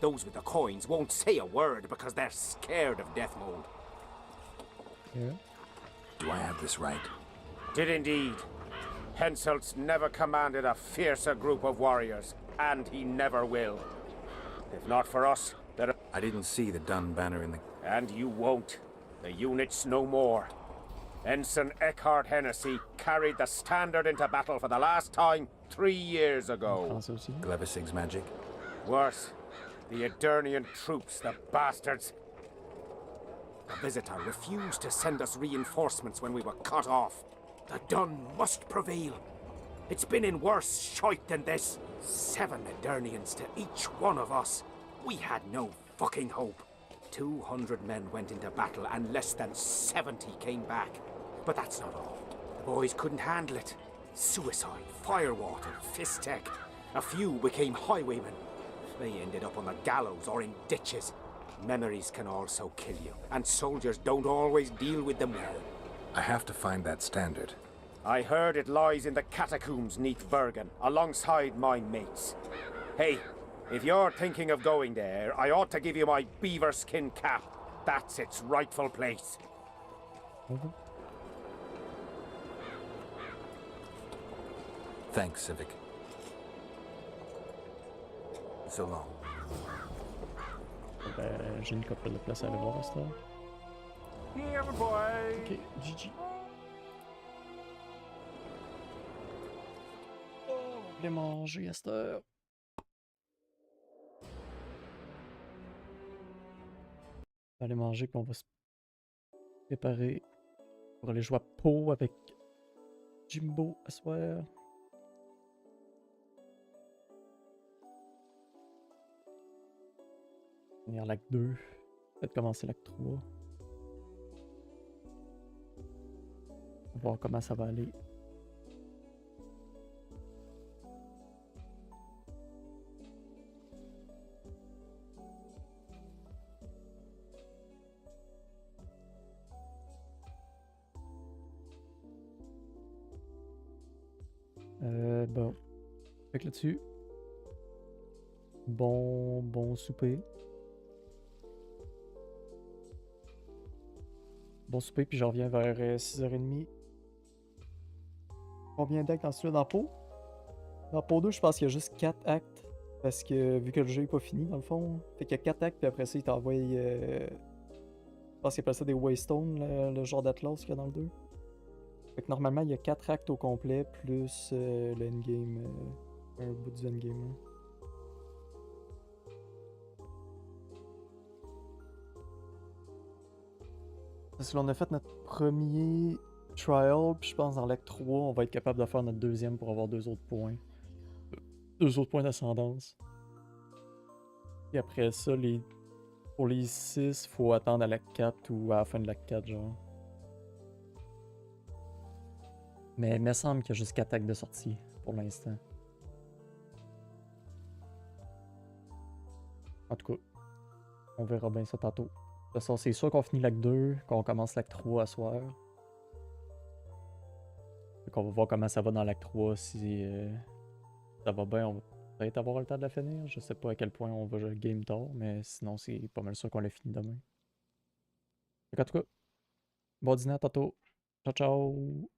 Those with the coins won't say a word because they're scared of Deathmold. Yeah. Do I have this right? Did indeed. Henselt's never commanded a fiercer group of warriors, and he never will. If not for us, there are... I didn't see the Dun banner in the... And you won't. The unit's no more. Ensign Eckhart Hennessy carried the standard into battle for the last time 3 years ago. Glevisig's magic? Worse. The Edirnian troops, the bastards. The visitor refused to send us reinforcements when we were cut off. The Dun must prevail. It's been in worse shite than this. 7 Edirnians to each one of us. We had no fucking hope. 200 men went into battle and less than 70 came back. But that's not all. The boys couldn't handle it. Suicide, firewater, fist tech. A few became highwaymen. They ended up on the gallows or in ditches. Memories can also kill you, and soldiers don't always deal with them well. I have to find that standard. I heard it lies in the catacombs neath Bergen, alongside my mates. Hey, if you're thinking of going there, I ought to give you my beaver skin cap. That's its rightful place. Thanks, Civic. So long. Ben, j'ai une couple de place à aller voir à cette heure. Here, boy. Ok, GG. Oh, on voulait manger à cette heure. On va aller manger puis on va se préparer pour aller jouer à Pau avec Jimbo à soir. Finir l'acte 2. Peut-être commencer l'acte 3. On va voir comment ça va aller. Bon. Fait que là-dessus. Bon souper. Bon souper, puis je reviens vers 6h30. Combien d'actes dans celui-là dans Pau? Dans Pau 2, je pense qu'il y a juste 4 actes. Parce que vu que le jeu est pas fini, dans le fond. Fait qu'il y a 4 actes, puis après ça, il t'envoie. Je pense qu'il appelle ça des Waystones, le genre d'Atlas qu'il y a dans le 2. Fait que normalement, il y a 4 actes au complet, plus le endgame. Un bout du endgame. Hein. Parce que là, on a fait notre premier trial, puis je pense dans l'acte 3, on va être capable de faire notre deuxième pour avoir 2 autres points. 2 autres points d'ascendance. Et après ça, pour les 6, faut attendre à l'acte 4 ou à la fin de l'acte 4, genre. Mais il me semble qu'il y a juste 4 actes de sortie pour l'instant. En tout cas, on verra bien ça tantôt. De toute façon, c'est sûr qu'on finit l'acte 2, qu'on commence l'acte 3 à soir. qu'on va voir comment ça va dans l'acte 3. Si ça va bien, on va peut-être avoir le temps de la finir. Je sais pas à quel point on va jouer game tard, mais sinon, c'est pas mal sûr qu'on l'a fini demain. En tout cas, bon dîner à tantôt. Ciao, ciao!